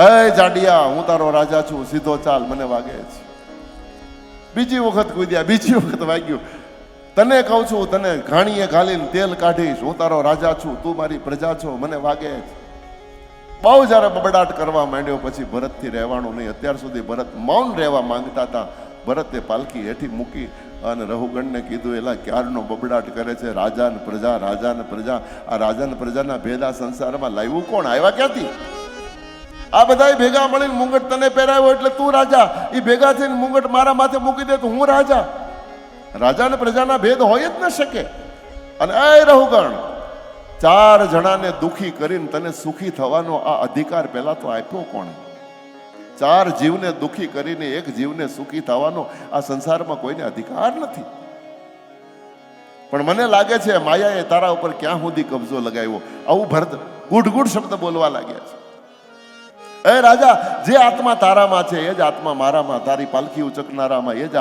એ જાડિયા, હું તારો રાજા છું, સીધો ચાલ, મને વાગે છે. બીજી વખત કૂદ્યા, બીજી વખત વાગ્યું. તને કહું છું, તને ઘાણીએ ઘાલીને તેલ કાઢીશ, હું તારો રાજા છું, તું મારી પ્રજા છો, મને વાગે છે. બહુ જ્યારે બબડાટ કરવા માંડ્યો પછી ભરતથી રહેવાનું નહીં. અત્યાર સુધી ભરત મૌન રહેવા માંગતા હતા. ભરતે પાલખી હેઠી મૂકી અને રહુગણને કીધું, એલા ક્યારનો બબડાટ કરે છે, રાજા ને પ્રજા, રાજા ને પ્રજા. આ રાજા ને પ્રજાના ભેદા સંસારમાં લાવ્યું કોણ? આવ્યા ક્યાંથી? આ બધાય ભેગા મળીને મુંગટ તને પહેરાવ્યો એટલે તું રાજા, એ ભેગા થઈને મુંગટ મારા માથે મૂકી દે તો હું રાજા. રાજા ને પ્રજાના ભેદ હોય જ ન શકે. અને એ રહુગણ, 4 જણાને દુખી કરીને તને સુખી થવાનો આ અધિકાર પહેલા તો આપ્યો કોણે? 4 જીવને દુખી કરીને 1 જીવને સુખી થવાનો આ સંસારમાં કોઈને અધિકાર નથી. પણ મને લાગે છે માયાએ તારા ઉપર ક્યાં સુધી કબજો લગાવ્યો. આવું ભરત ગુડ શબ્દ બોલવા લાગ્યા છે. એ રાજા, જે આત્મા તારામાં છે એ જ આત્મા મારામાં, તારી પાલખી ઉચકનારામાં એ જ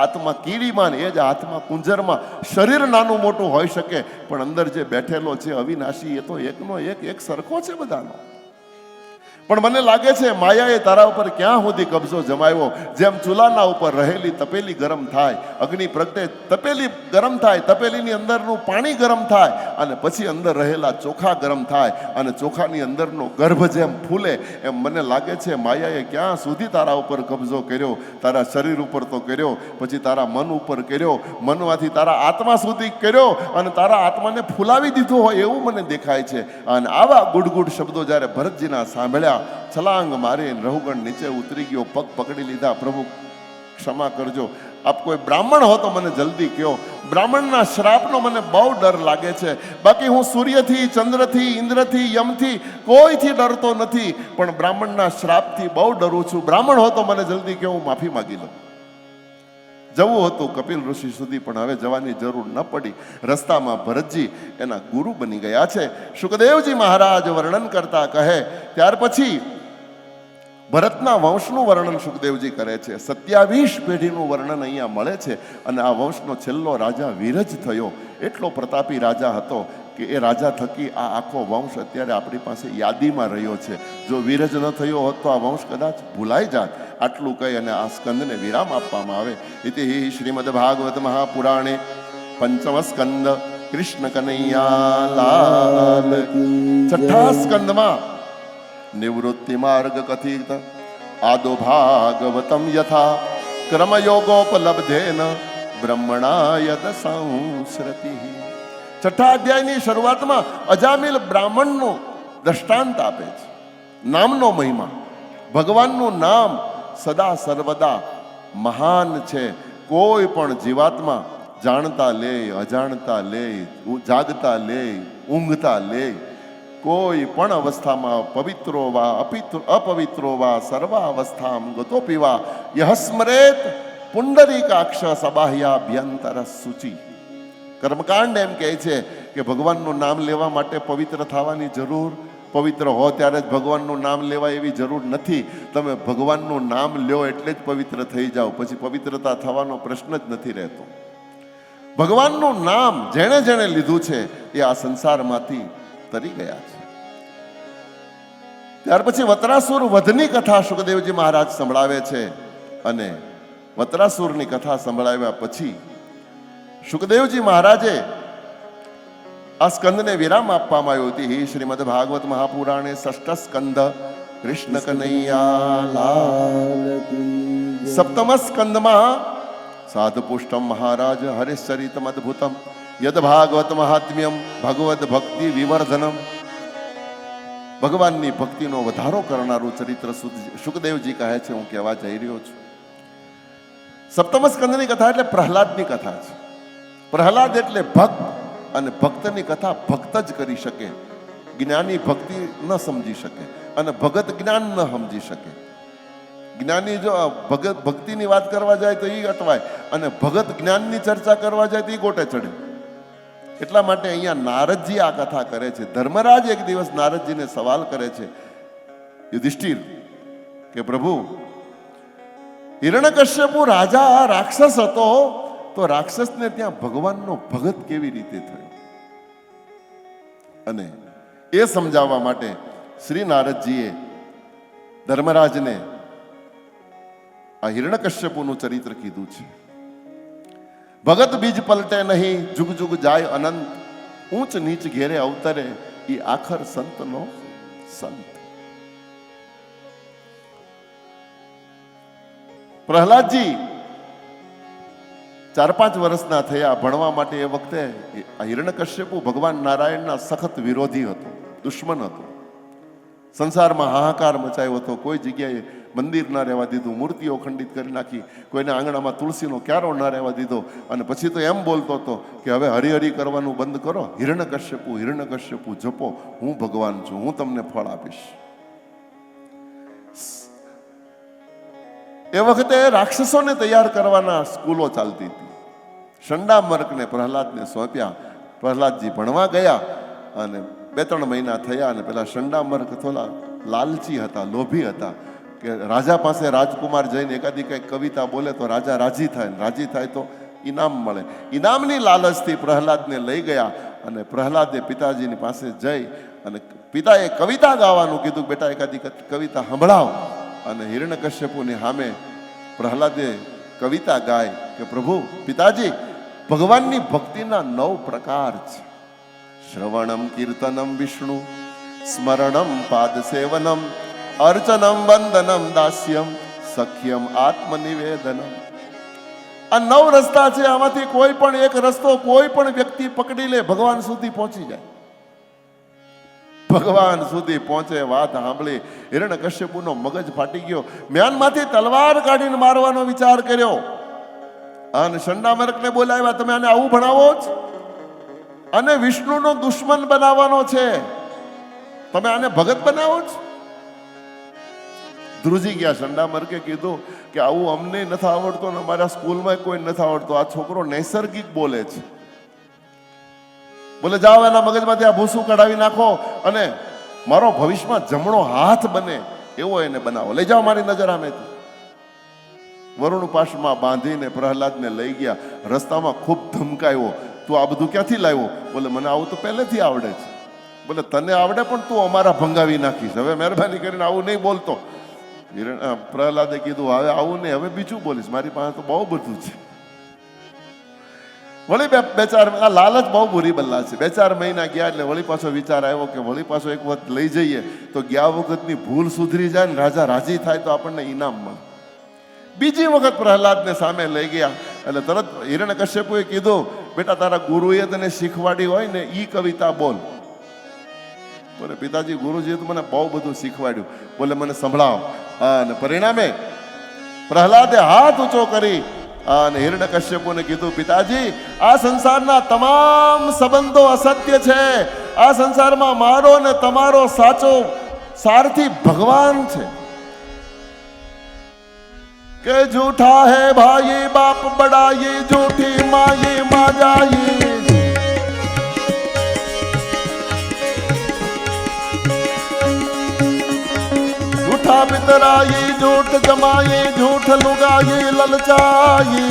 આત્મા કીડીમાં, એ જ આત્મા કુંજરમાં. શરીર નાનું મોટું હોઈ શકે પણ અંદર જે બેઠેલો છે અવિનાશી, એ તો એકનો એક સરખો છે બધાનો. પણ મને લાગે છે માયાએ તારા ઉપર ક્યાં સુધી કબજો જમાવ્યો. જેમ ચૂલાના ઉપર રહેલી તપેલી ગરમ થાય, અગ્નિ પ્રગટે, તપેલી ગરમ થાય, તપેલીની અંદરનું પાણી ગરમ થાય અને પછી અંદર રહેલા ચોખા ગરમ થાય અને ચોખાની અંદરનો ગર્ભ જેમ ફૂલે, એમ મને લાગે છે માયાએ ક્યાં સુધી તારા ઉપર કબજો કર્યો. તારા શરીર ઉપર તો કર્યો, પછી તારા મન ઉપર કર્યો, મનમાંથી તારા આત્મા સુધી કર્યો અને તારા આત્માને ફૂલાવી દીધો હોય એવું મને દેખાય છે. અને આવા ગુડ શબ્દો જ્યારે ભરતજીના સાંભળ્યા, છલાંગ મારીને રહુગણ નીચે ઉતરી ગયો, પગ પકડી લીધા. પ્રભુ ક્ષમા કરજો, આપ કોઈ બ્રાહ્મણ હો તો મને જલ્દી કહો. બ્રાહ્મણના શ્રાપનો મને બહુ ડર લાગે છે. બાકી હું સૂર્યથી, ચંદ્રથી, ઇન્દ્રથી, યમથી કોઈથી ડરતો નથી, પણ બ્રાહ્મણના શ્રાપથી બહુ ડરું છું. બ્રાહ્મણ હો તો મને જલ્દી કહો, હું માફી માગી લઉં. જવું હતું કપિલ ઋષિ સુધી, પણ હવે જવાની જરૂર ન પડી. રસ્તામાં ભરતજી એના ગુરુ બની ગયા છે. શુકદેવજી મહારાજ વર્ણન કરતા કહે, ત્યાર પછી ભરતના વંશનું વર્ણન શુકદેવજી કરે છે. 27 પેઢીનું વર્ણન અહીંયા મળે છે. અને આ વંશનો છેલ્લો રાજા વિરજ થયો. એટલો પ્રતાપી રાજા હતો કે એ રાજા થકી આ આખો વંશ અત્યારે આપણી પાસે યાદીમાં રહ્યો છે. જો વિરજ ન થયો હોત તો આ વંશ કદાચ ભૂલાઈ જાત. આટલું કહી અને આ સ્કંદને વિરામ આપવામાં આવે. ઇતિ શ્રીમદ ભાગવત મહાપુરાણે પંચમ સ્કંદ કૃષ્ણ કનૈયા લાલ કી. 6થા સ્કંદમાં નિવૃત્તિ માર્ગ કથિત આદો ભાગવતમ યથા ક્રમયોગોપલબ્ધેન બ્રહ્મણાય દસંસ્રતિ. 6થા અધ્યાયની શરૂઆતમાં અજામિલ બ્રાહ્મણનું દ્રષ્ટાંત આપે છે. નામનો મહિમા, ભગવાનનું નામ સદા સર્વદા મહાન છે. કોઈ પણ જીવાત્મા જાણતા લે, અજાણતા લે, જાગતા લે, ઊંઘતા લે, કોઈ પણ અવસ્થામાં પવિત્રો વા અપવિત્રો વા સર્વાવસ્થામ ગતો પીવા યહ સ્મરેત પુંડરીકાક્ષ સબાહ્યાભ્યંતર સૂચિ. કર્મકાંડ એમ કહે છે કે ભગવાનનું નામ લેવા માટે પવિત્ર થવાની જરૂર, પવિત્ર હો ત્યારે જ ભગવાનનું નામ લેવાય એવી જરૂર નથી. તમે ભગવાનનું નામ લ્યો એટલે જ પવિત્ર થઈ જાઓ, પછી પવિત્રતા થવાનો પ્રશ્ન જ નથી રહેતો. ભગવાનનું નામ જેણે જેણે લીધું છે એ આ સંસારમાંથી તરી ગયા છે. ત્યાર પછી વત્રાસુર વધની કથા શુકદેવજી મહારાજ સંભળાવે છે. અને વત્રાસુરની કથા સંભળાવ્યા પછી શુકદેવજી મહારાજે આ સ્કંદને વિરામ આપવામાં આવ્યો હતી. શ્રીમદ ભાગવત મહાપુરાણે 6ઠ સ્કંદ કૃષ્ણ કનૈયા લાલ કી. 7મા સ્કંદમાં સાધુપુષ્ટમ મહારાજ હરિશ્ચરિતમ અદ્ભુતમ યદ ભાગવત મહાત્મ્યમ ભગવદ ભક્તિ વિવર્ધનમ. ભગવાનની ભક્તિનો વધારો કરનારું ચરિત્ર સુખદેવજી કહે છે, હું કહેવા જઈ રહ્યો છું. સપ્તમ સ્કંદની કથા એટલે પ્રહલાદની કથા છે. પ્રહલાદ એટલે ભક્ત, અને ભક્તની કથા ભક્ત જ કરી શકે. જ્ઞાની ભક્તિ ન સમજી શકે અને ભગત જ્ઞાન ન સમજી શકે. જ્ઞાની જો ભક્તિની વાત કરવા જાય તો એ અટવાય, અને ભગત જ્ઞાનની ચર્ચા કરવા જાય તો એ ગોટે ચડે. એટલા માટે અહીંયા નારદજી આ કથા કરે છે. ધર્મરાજ એક દિવસ નારદજીને સવાલ કરે છે, યુધિષ્ઠિર, કે પ્રભુ, હિરણ્યકશ્યપુ રાજા રાક્ષસ હતો, તો રાક્ષસને ત્યાં ભગવાનનો ભગત કેવી રીતે થયો? અને એ સમજાવવા માટે શ્રી નારદજીએ ધર્મરાજને આ હિરણ્યકશ્યપુનું ચરિત્ર કીધું છે. ભગત બીજ પલટે નહીં, જુગ જુગ જાય અનંત, ઊંચ નીચ ઘેરે અવતરે, એ આખર સંતનો સંત. પ્રહલાદજી 4-5 વર્ષના થયા. ભણવા માટે એ વખતે આ હિરણ્યકશ્યપુ ભગવાન નારાયણના સખત વિરોધી હતો, દુશ્મન હતો. સંસારમાં હાહાકાર મચાયો હતો. કોઈ જગ્યાએ મંદિર ના રહેવા દીધું, મૂર્તિઓ ખંડિત કરી નાખી, કોઈને આંગણામાં તુલસીનો ક્યારો ના રહેવા દીધો. અને પછી તો એમ બોલતો હતો કે હવે હરિહરિ કરવાનું બંધ કરો, હિરણ્યકશ્યપુ હિરણ્યકશ્યપુ જપો, હું ભગવાન છું, હું તમને ફળ આપીશ. એ વખતે રાક્ષસોને તૈયાર કરવાના સ્કૂલો ચાલતી હતી. શંડામર્કને પ્રહલાદને સોંપ્યા. પ્રહલાદજી ભણવા ગયા અને 2-3 મહિના થયા અને પેલા શંડામર્ક થોડા લાલચી હતા, લોભી હતા, કે રાજા પાસે રાજકુમાર જઈને એકાદી કંઈક કવિતા બોલે તો રાજા રાજી થાય, રાજી થાય તો ઇનામ મળે. ઇનામની લાલચથી પ્રહલાદને લઈ ગયા અને પ્રહલાદે પિતાજીની પાસે જઈ અને પિતાએ કવિતા ગાવાનું કીધું, બેટા એકાદી કવિતા સંભળાવ. અને હિરણ્યકશ્યપુની સામે પ્રહલાદે કવિતા ગાય કે પ્રભુ પિતાજી, ભગવાનની ભક્તિના 9 પ્રકાર છે. શ્રવણમ કીર્તનમ વિષ્ણુ, સ્મરણમ પાદ સેવનમ, અર્ચનમ વંદનમ દાસ્યમ, સખ્યમ આત્મનિવેદનમ. આ 9 રસ્તા છે. આમાંથી કોઈ પણ એક રસ્તો કોઈ પણ વ્યક્તિ પકડી લે, ભગવાન સુધી પહોંચી જાય. ભગવાન સુધી પહોંચે. વાત સાંભળી હિરણ્યકશ્યપુનો મગજ ફાટી ગયો. મ્યાનમાંથી તલવાર કાઢીને મારવાનો વિચાર કર્યો. અને શંડામર્કને બોલાવ્યા, તમે આને આવું ભણાવો જ, અને વિષ્ણુનો દુશ્મન બનાવવાનો છે, તમે આને ભગત બનાવો જ. ધ્રુજી ગયા. શંડામર્કે કીધું કે આવું અમને નથી આવડતું ને અમારા સ્કૂલમાં કોઈ નથી આવડતું. આ છોકરો નૈસર્ગિક બોલે છે. બોલે જાઓ એના મગજમાંથી આ ભૂસું કઢાવી નાખો અને મારો ભવિષ્યમાં જમણો હાથ બને એવો એને બનાવો. લઈ જાઓ મારી નજર આમેથી. વરુણ પાશમાં બાંધીને પ્રહલાદને લઈ ગયા. રસ્તામાં ખૂબ ધમકાયો, તું આ બધું ક્યાંથી લાવ્યો? બોલે મને આવું તો પહેલેથી આવડે છે. બોલે તને આવડે પણ તું અમારા ભંગાવી નાખીશ, હવે મહેરબાની કરીને આવું નહીં બોલતો. પ્રહલાદે કીધું હવે આવું નહીં, હવે બીજું બોલીશ, મારી પાસે તો બહુ બધું છે. વળી 2-4 લાલચ બહુ બુરી બલ્લા છે. 2-4 મહિના ગયા એટલે વળી પાછો વિચાર આવ્યો કે વળી પાછો એક વખત લઈ જઈએ તો ગયા વખતની ભૂલ સુધરી જાય ને રાજા રાજી થાય તો આપણને ઇનામ મળે. બીજી વખત પ્રહલાદને સામે લઈ ગયા એટલે તરત હિરણ્યકશ્યપુએ કીધું, બેટા તારા ગુરુએ તને શીખવાડી હોય ને ઈ કવિતા બોલ. બોલે પિતાજી ગુરુજીએ તો મને બહુ બધું શીખવાડ્યું. બોલે મને સંભળાવો. અને પરિણામે પ્રહલાદે હાથ ઊંચો કરી અને હિરણ્યકશ્યપુને કીધું, પિતાજી આ સંસારના તમામ સંબંધો અસત્ય છે. આ સંસારમાં મારો ને તમારો સાચો સારથી ભગવાન છે. કે झूठा है भाई बाप बड़ा, ये झूठी माँ ये माजा ये. झूठा पितरा ये झूठ जमा ये झूठ लुगा ये ललचा ये.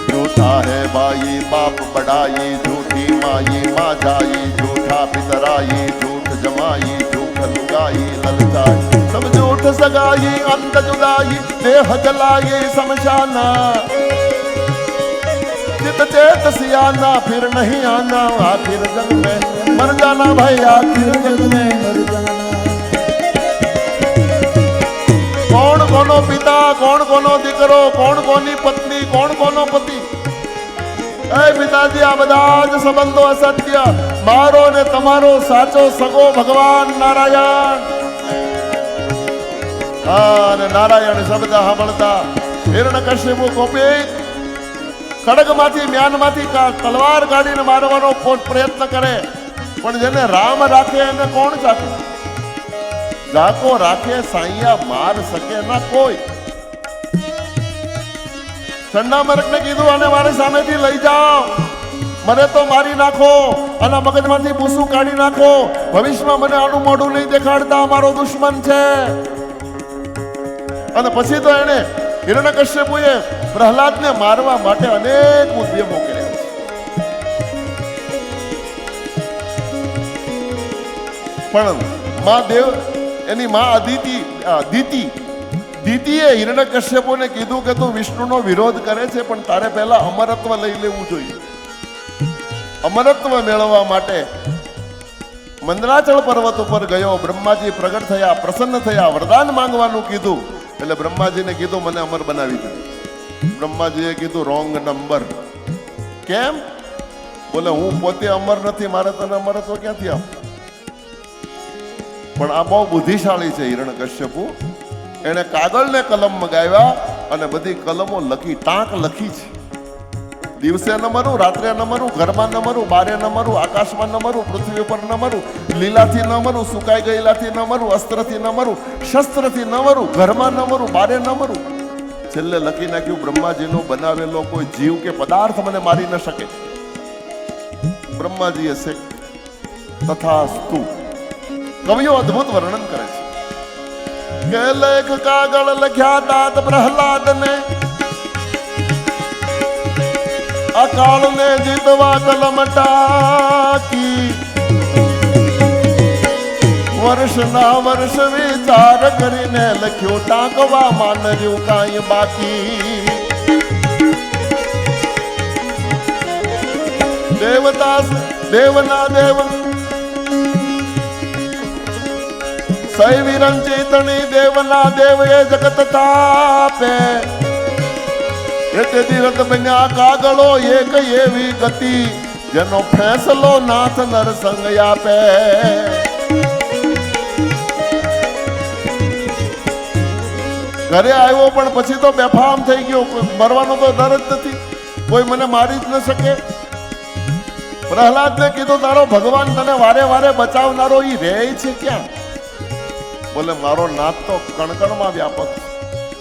झूठा है भाई बाप बड़ा ये झूठी माँ ये माजा ये. झूठा पितरा ये झूठ जमा ये झूठ लुगा ये ललचा. सब झूठ सगाई अंत जुदाई देह जलाए शमशाना. चित चेत सियाना फिर नहीं आना, आखिर जग में मर जाना भाई, आखिर जग में मर जाना. પિતા, કોણ કોનો દીકરો, કોણ કોની પત્ની, કોણ કોનો પતિ. એ પિતાજી, આ બધા જ સંબંધો અસત્ય. મારો ને તમારો સાચો સગો ભગવાન નારાયણ. અને નારાયણ શબ્દ સાંભળતા હિરણ્યકશ્યપુ કોપી ખડગમાંથી મ્યાનમાંથી તલવાર કાઢીને મારવાનો પ્રયત્ન કરે, પણ જેને રામ રાખે એને કોણ ચાકે? જાકો રાખે સાઈયા માર શકે ના કોઈ. ચંડામર્કને કીધું અને મારી સામેથી લઈ જાઓ, મને તો મારી નાખો, આના મગજમાંથી ભૂસું કાઢી નાખો, ભવિષ્યમાં મને આનું મોઢું નહીં દેખાડતા, મારો દુશ્મન છે. અને પછી તો એને હિરણ્યકશ્યપુએ પ્રહલાદને મારવા માટે અનેક ઉદ્યમો કર્યા છે. પણ માં દેવ એની માં દીતીએ હિરણ્યકશ્યપુને કીધું કે તું વિષ્ણુનો વિરોધ કરે છે, પણ તારે પહેલા અમરત્વ લઈ લેવું જોઈએ. અમરત્વ મેળવવા માટે મંદરાચલ પર્વત ઉપર ગયો. બ્રહ્માજી પ્રગટ થયા, પ્રસન્ન થયા, વરદાન માંગવાનું કીધું. એટલે બ્રહ્માજીને કીધું મને અમર બનાવી દે. બ્રહ્માજીએ કીધું રોંગ નંબર. કેમ? બોલે હું પોતે અમર નથી, મારે તને અમરત્વ ક્યાંથી આપ? પણ આ બહુ બુદ્ધિશાળી છે હિરણ્યકશ્યપુ. એને કાગળ ને કલમ મગાવ્યા અને બધી કલમો લખી, ટાંક લખી છે. દિવસે ન મરું, રાત્રે ન મરું, ઘરમાં ન મરું, બારે ન મરું, આકાશમાં ન મરું, પૃથ્વી ઉપર ન મરું, લીલાથી ન મરું, સુકાઈ ગયેલાથી ન મરું, અસ્ત્રથી ન મરું, શસ્ત્રથી ન મરું, ઘરમાં ન મરું, બારે ન મરું. છેલ્લે લખી નાખ્યું બ્રહ્માજીનો બનાવેલો કોઈ જીવ કે પદાર્થ મને મારી ન શકે. બ્રહ્માજીએ તથાસ્તુ. કવિઓ અદ્ભુત વર્ણન કરે છે કે લેખ કાગળ લખ્યા દાત પ્રહલાદને, અકાળ ને જીતવા કલમ ટાકી. વર્ષના વર્ષ વિચાર કરીને લખ્યો, ટાંકવા માં ન રહ્યું કાંઈ બાકી. દેવતા દેવના દેવ સૈ વિરંચિતણી, દેવના દેવ એ જગત તાપે. એટલે દિવસ બન્યા કાગળો એક એવી ગતિ, જેનો ફેસલો નાથ નરસંગ આપે. ઘરે આવ્યો પણ પછી તો બેફામ થઈ ગયો. મરવાનો તો ડર જ નથી, કોઈ મને મારી જ ન શકે. પ્રહલાદને કીધું તારો ભગવાન તને વારે વારે બચાવનારો ઈ રહે છે ક્યાં? બોલે મારો નાથ તો કણકણમાં વ્યાપક છે.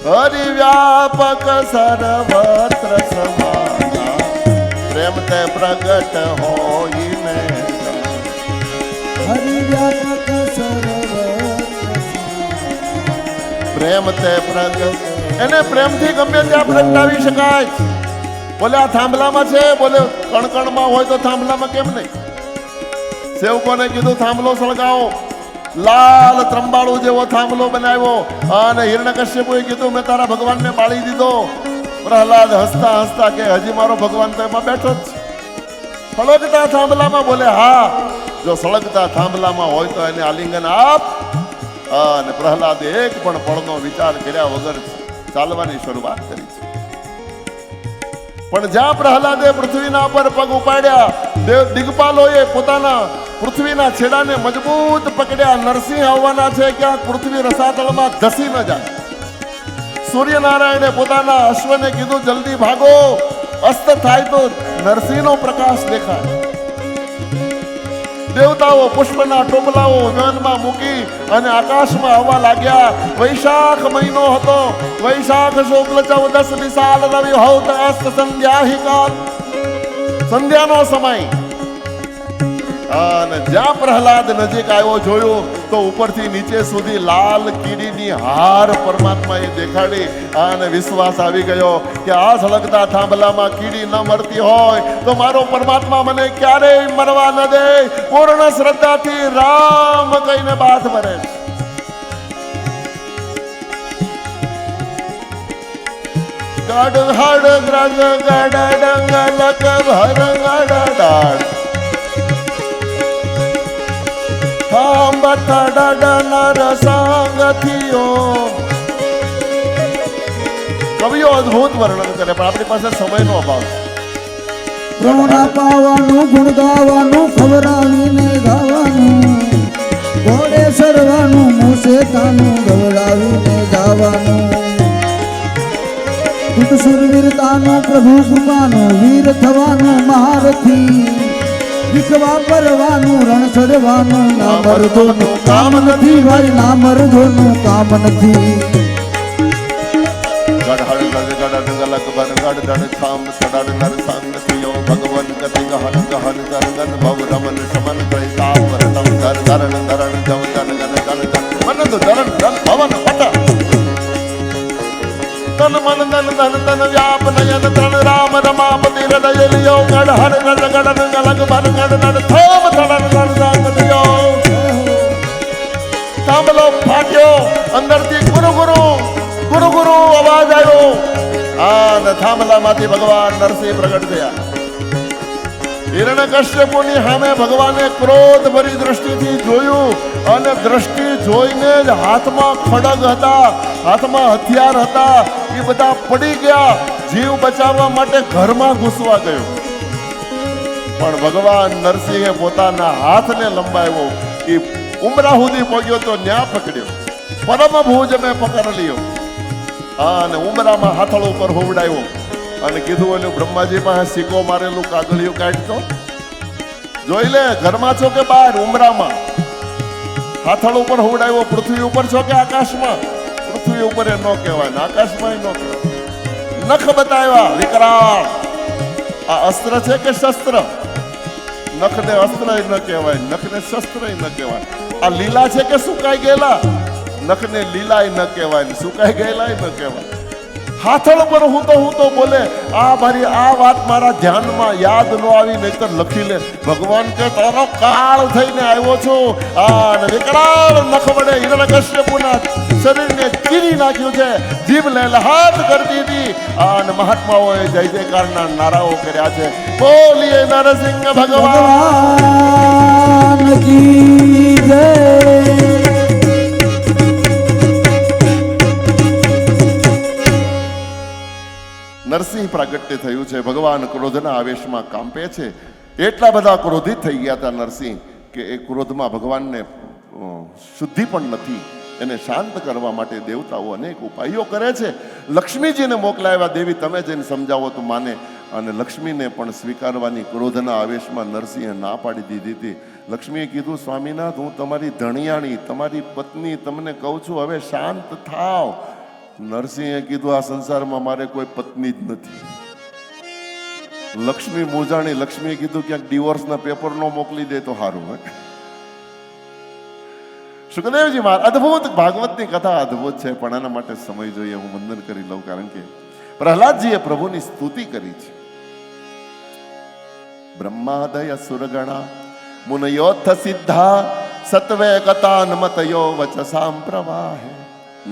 હરિ વ્યાપક સર્વત્ર સમાના, પ્રેમ તે પ્રગટ હોઈને. હરિ વ્યાપક સર્વત્ર પ્રેમ તે પ્રગટ, એને પ્રેમથી ગમે ત્યાં પ્રગટાવી શકાય. બોલે આ થાંભલામાં છે, બોલે કણકણમાં હોય તો થાંભલામાં કેમ નહીં? સેવકોને કીધું થાંભલો સળગાવો. લાલ ત્રંબાળુ જેવો થાંભલો બનાવ્યો. અને હિરણ્યકશ્યપુએ કીધું મેં તારા ભગવાનને બાળી દીધો. પ્રહલાદ હસતા હસતા કે હજી મારો ભગવાન તો એમાં બેઠો જ છે. સળગતા થાંભલામાં? બોલે હા, જો સળગતા થાંભલામાં હોય તો એને આલિંગન આપ. અને પ્રહલાદે એક પણ પળનો વિચાર કર્યા વગર ચાલવાની શરૂઆત કરી છે. પણ જ્યાં પ્રહલાદે પૃથ્વીના પર પગ ઉપાડ્યા, દિગ્પાલોએ પોતાના પૃથ્વીના છેડાને મજબૂત પકડ્યા. નરસિંહ આવવાના છે, ક્યાંક પૃથ્વી રસાતળમાં ધસી ન જાય. સૂર્યનારાયણે પોતાના અશ્વને કીધું જલ્દી ભાગો, અસ્ત થાય તો નરસિંહનો પ્રકાશ દેખાય. દેવતાઓ પુષ્પના ટોપલાઓ વનમાં મૂકી અને આકાશમાં આવવા લાગ્યા. વૈશાખ મહિનો હતો. વૈશાખ શુક્લ 14 વિશાલ રવિ હૌત અસ્ત સંધ્યાહી કાલ, સંધ્યાનો સમય. અને જ્યાં પ્રહલાદ નજીક આવ્યો જોયું તો ઉપરથી નીચે સુધી લાલ કીડીની હાર પરમાત્માએ દેખાડી. અને વિશ્વાસ આવી ગયો કે આ સળગતા થાંભલામાં કીડી ન મરતી હોય તો મારો પરમાત્મા મને ક્યારેય મરવા ન દે. પૂર્ણ શ્રદ્ધાથી રામ કહીને બાથ ભરે. ગડ હડ ગ્રગ ગડ ડંગલક ભર ગડ ડાળ, થાંભ થડ નર સાંગ થયો. કવિઓ અદ્ભુત વર્ણન કરે, પણ આપણી પાસે સમયનો અભાવ છે. પ્રોણા પાવાનું ગુણ ગાવાનું ખવડાવીને ગાવાનું ઘોડે સરવાનું મુસેતાનું ગવડાવીને ગાવાનું તુત સુરવીરતાનું પ્રભુ કૃપાનું વીર થવાનું મહારથી વિખવા પરવાનું રણ સડવાનું ના મરદોનું કામ નથી ભાઈ ના મરદોનું કામ નથી ગઢ ગઢ ગલક બન ગઢ દડ થામ સડડ નર સંગ થયો ભગવન ગતિ ગહન ગહન ગન ભવ રમન સમન થઈ તાપ રતમ ધર ધરણ ધરણ જવ ધન ગન ધન ધન મન તો ધરણ ધન ભવન પટ તન મન ધન ધન ધન વ્યાપ નયન ત્રણ રામ રમાપતિ હૃદય લિયો ગઢ હર ગઢ ગઢ ગલક બન ગઢ દડ થામ સડડ નર સંગ થયો થાંભલો ફાટ્યો અંદરથી ગુરુ ગુરુ ગુરુ ગુરુ અવાજ આવ્યો. આ થાંભલામાંથી ભગવાન નરસિંહ પ્રગટ થયા. હિરણ્યકશ્યપુની સામે ભગવાને ક્રોધ ભરી દ્રષ્ટિથી જોયું અને દ્રષ્ટિ જોઈને જ હાથમાં ખડગ હતા, હાથમાં હથિયાર હતા, એ બધા પડી ગયા. જીવ બચાવવા માટે ઘરમાં ઘૂસવા ગયો, પણ ભગવાન નરસિંહે પોતાના હાથને લંબાવ્યો, એ ઉમરા સુધી પહોંચ્યો તો ન્યા પકડ્યો, પરમ ભુજ મેં પકડ લ્યો અને ઉમરામાં હાથળ ઉપર હોવડાવ્યો અને કીધું ઓલું બ્રહ્માજી પાસે સિક્કો મારેલું કાગળિયું કાઢતો જોઈ લે, ઘરમાં છો કે બહાર? ઉમરામાં હાથળ ઉપર હોવડાવ્યો. પૃથ્વી ઉપર છો કે આકાશમાં? પૃથ્વી ઉપર એ ન કહેવાય ને આકાશમાં ન કહેવાય. નખ બતાવ્યા વિકરાળ. આ અસ્ત્ર છે કે શસ્ત્ર? નખને અસ્ત્ર ન કહેવાય, નખને શસ્ત્ર ન કહેવાય. આ લીલા છે કે સુકાઈ ગયેલા? નખને લીલાય ન કહેવાય, સુકાઈ ગયેલાય ન કહેવાય. હાથળ પર હું તો બોલે, આ મારી આ વાત મારા ધ્યાનમાં યાદ ન આવી, નહીતર લખી લે. ભગવાન કે તારો કાળ થઈને આવ્યો છું. આ વિકરાળ નખ વડે હિરણ્યકશ્યપુના શરીરને ચીરી નાખ્યું છે, જીભ લહેલહાટ કરતી હતી. અને મહાત્માઓએ જય જયકારના નારાઓ કર્યા છે. બોલીએ નરસિંહ ભગવાન કી જય. નરસિંહ પ્રાગટ્ય થયું છે. ભગવાન ક્રોધના આવેશમાં કાંપે છે. એટલા બધા ક્રોધિત થઈ ગયા હતા નરસિંહ કે એ ક્રોધમાં ભગવાનને શુદ્ધિ પણ નથી. એને શાંત કરવા માટે દેવતાઓ અનેક ઉપાયો કરે છે. લક્ષ્મીજીને મોકલાવ્યા, દેવી તમે જઈને સમજાવો તો માને. અને લક્ષ્મીને પણ સ્વીકારવાની ક્રોધના આવેશમાં નરસિંહે ના પાડી દીધી હતી. લક્ષ્મીએ કીધું, સ્વામીનાથ, હું તમારી ધણિયાણી, તમારી પત્ની, તમને કહું છું હવે શાંત થાવ. નરસિંહે કીધું, આ સંસારમાં મારે કોઈ પત્ની જ નથી. લક્ષ્મી મૂંઝાણી. લક્ષ્મીએ કીધું, ક્યાંક ડિવોર્સના પેપર નો મોકલી દે તો સારું. સુખદેવજી મહારાજ, અદ્ભુત ભાગવતની કથા અદ્ભુત છે, પણ આના માટે સમય જોઈએ. હું વંદન કરી લઉં, કારણ કે પ્રહલાદજીએ પ્રભુની સ્તુતિ કરી છે. બ્રહ્માદય સુરગણા મુનયોત્થ સિદ્ધા સત્વે ગતાન્મતયો વચસામ પ્રવાહે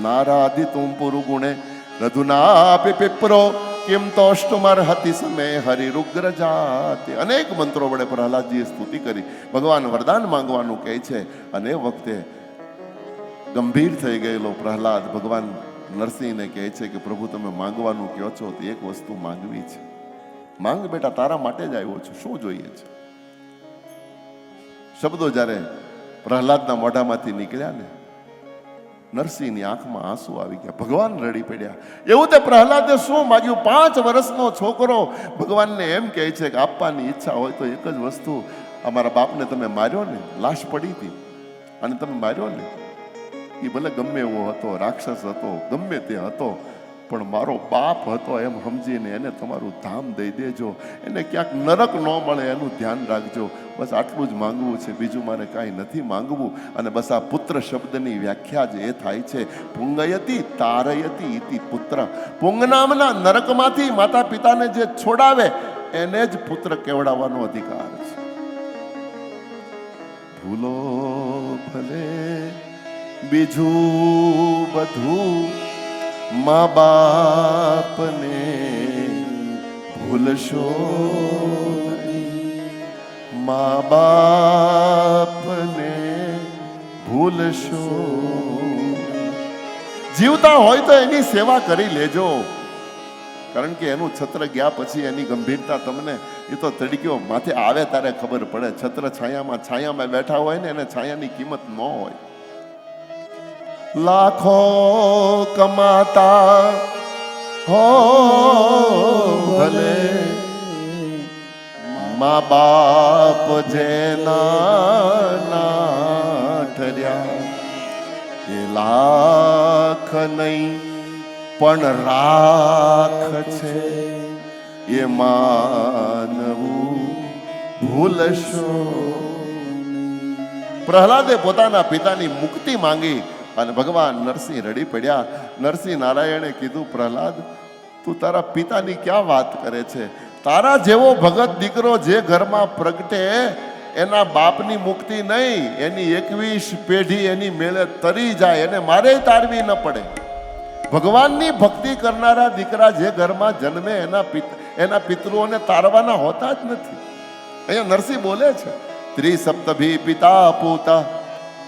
નારાધિતુમ પુરુગુણે રઘુનાપી પિપ્રો કિમ તોષ્ટુમર્હતિ સમે હરિરુગ્ર જાતે. અનેક મંત્રો વડે પ્રહલાદજીએ સ્તુતિ કરી. ભગવાન વરદાન માંગવાનું કહે છે, અને એ વખતે ગંભીર થઈ ગયેલો પ્રહલાદ ભગવાન નરસિંહને કહે છે કે પ્રભુ તમે માંગવાનું કહો છો તો એક વસ્તુ માંગવી છે. માંગ બેટા, તારા માટે જ આવ્યો છું, શું જોઈએ છે? શબ્દો જ્યારે પ્રહલાદના મોઢામાંથી નીકળ્યા ને, નરસિંહની આંખમાં આંસુ આવી ગયા. ભગવાન રડી પડ્યા. એવું તે પ્રહલાદે શું માગ્યું? 5 વર્ષનો છોકરો ભગવાનને એમ કહે છે કે આપવાની ઈચ્છા હોય તો એક જ વસ્તુ, અમારા બાપને તમે માર્યો ને, લાશ પડી હતી અને તમે માર્યો ને, એ ભલે ગમે એવો હતો, રાક્ષસ હતો, ગમે તે હતો, પણ મારો બાપ હતો એમ સમજીને એને તમારું ધામ દઈ દેજો. એને ક્યાંક નરક ન મળે એનું ધ્યાન રાખજો. બસ આટલું જ માંગવું છે, બીજું મારે કાંઈ નથી માંગવું. અને બસ આ પુત્ર શબ્દની વ્યાખ્યા જ એ થાય છે, પુંગયતી તારયતી ઇતિ પુત્ર. પુંગ નામના નરકમાંથી માતા પિતાને જે છોડાવે એને જ પુત્ર કેવડાવવાનો અધિકાર છે. ભૂલો ભલે બીજું બધું, મા બાપને ભૂલશો, મા બાપને ભૂલશો. જીવતા હોય તો એની સેવા કરી લેજો. કારણ કે એનું છત્ર ગયા પછી એની ગંભીરતા તમને એ તો તડક્યો માથે આવે ત્યારે ખબર પડે. છત્ર છાયામાં બેઠા હોય ને એને છાયાની કિંમત ન હોય. લાખો કમાતા હો ભલે મા બાપ જેના ના ઠર્યા એ લાખ નહીં પણ રાખ છે એ માનવું ભૂલશો. પ્રહલાદે પોતાના પિતાની મુક્તિ માંગી અને ભગવાન નરસિંહ રડી પડ્યા. નરસિંહ નારાયણે કીધું, પ્રહલાદ તું તારા પિતાની ક્યાં વાત કરે છે? તારા જેવો ભગત દીકરો જે ઘરમાં પ્રગટે એના બાપની મુક્તિ નહીં, એની 21 પેઢી એની મેળે તરી જાય, એને મારે તારવી ન પડે. ભગવાનની ભક્તિ કરનારા દીકરા જે ઘરમાં જન્મે એના પિતૃઓને તારવાના હોતા જ નથી. અહીંયા નરસિંહ બોલે છે, ત્રિસપ્તભી પિતા પૂતા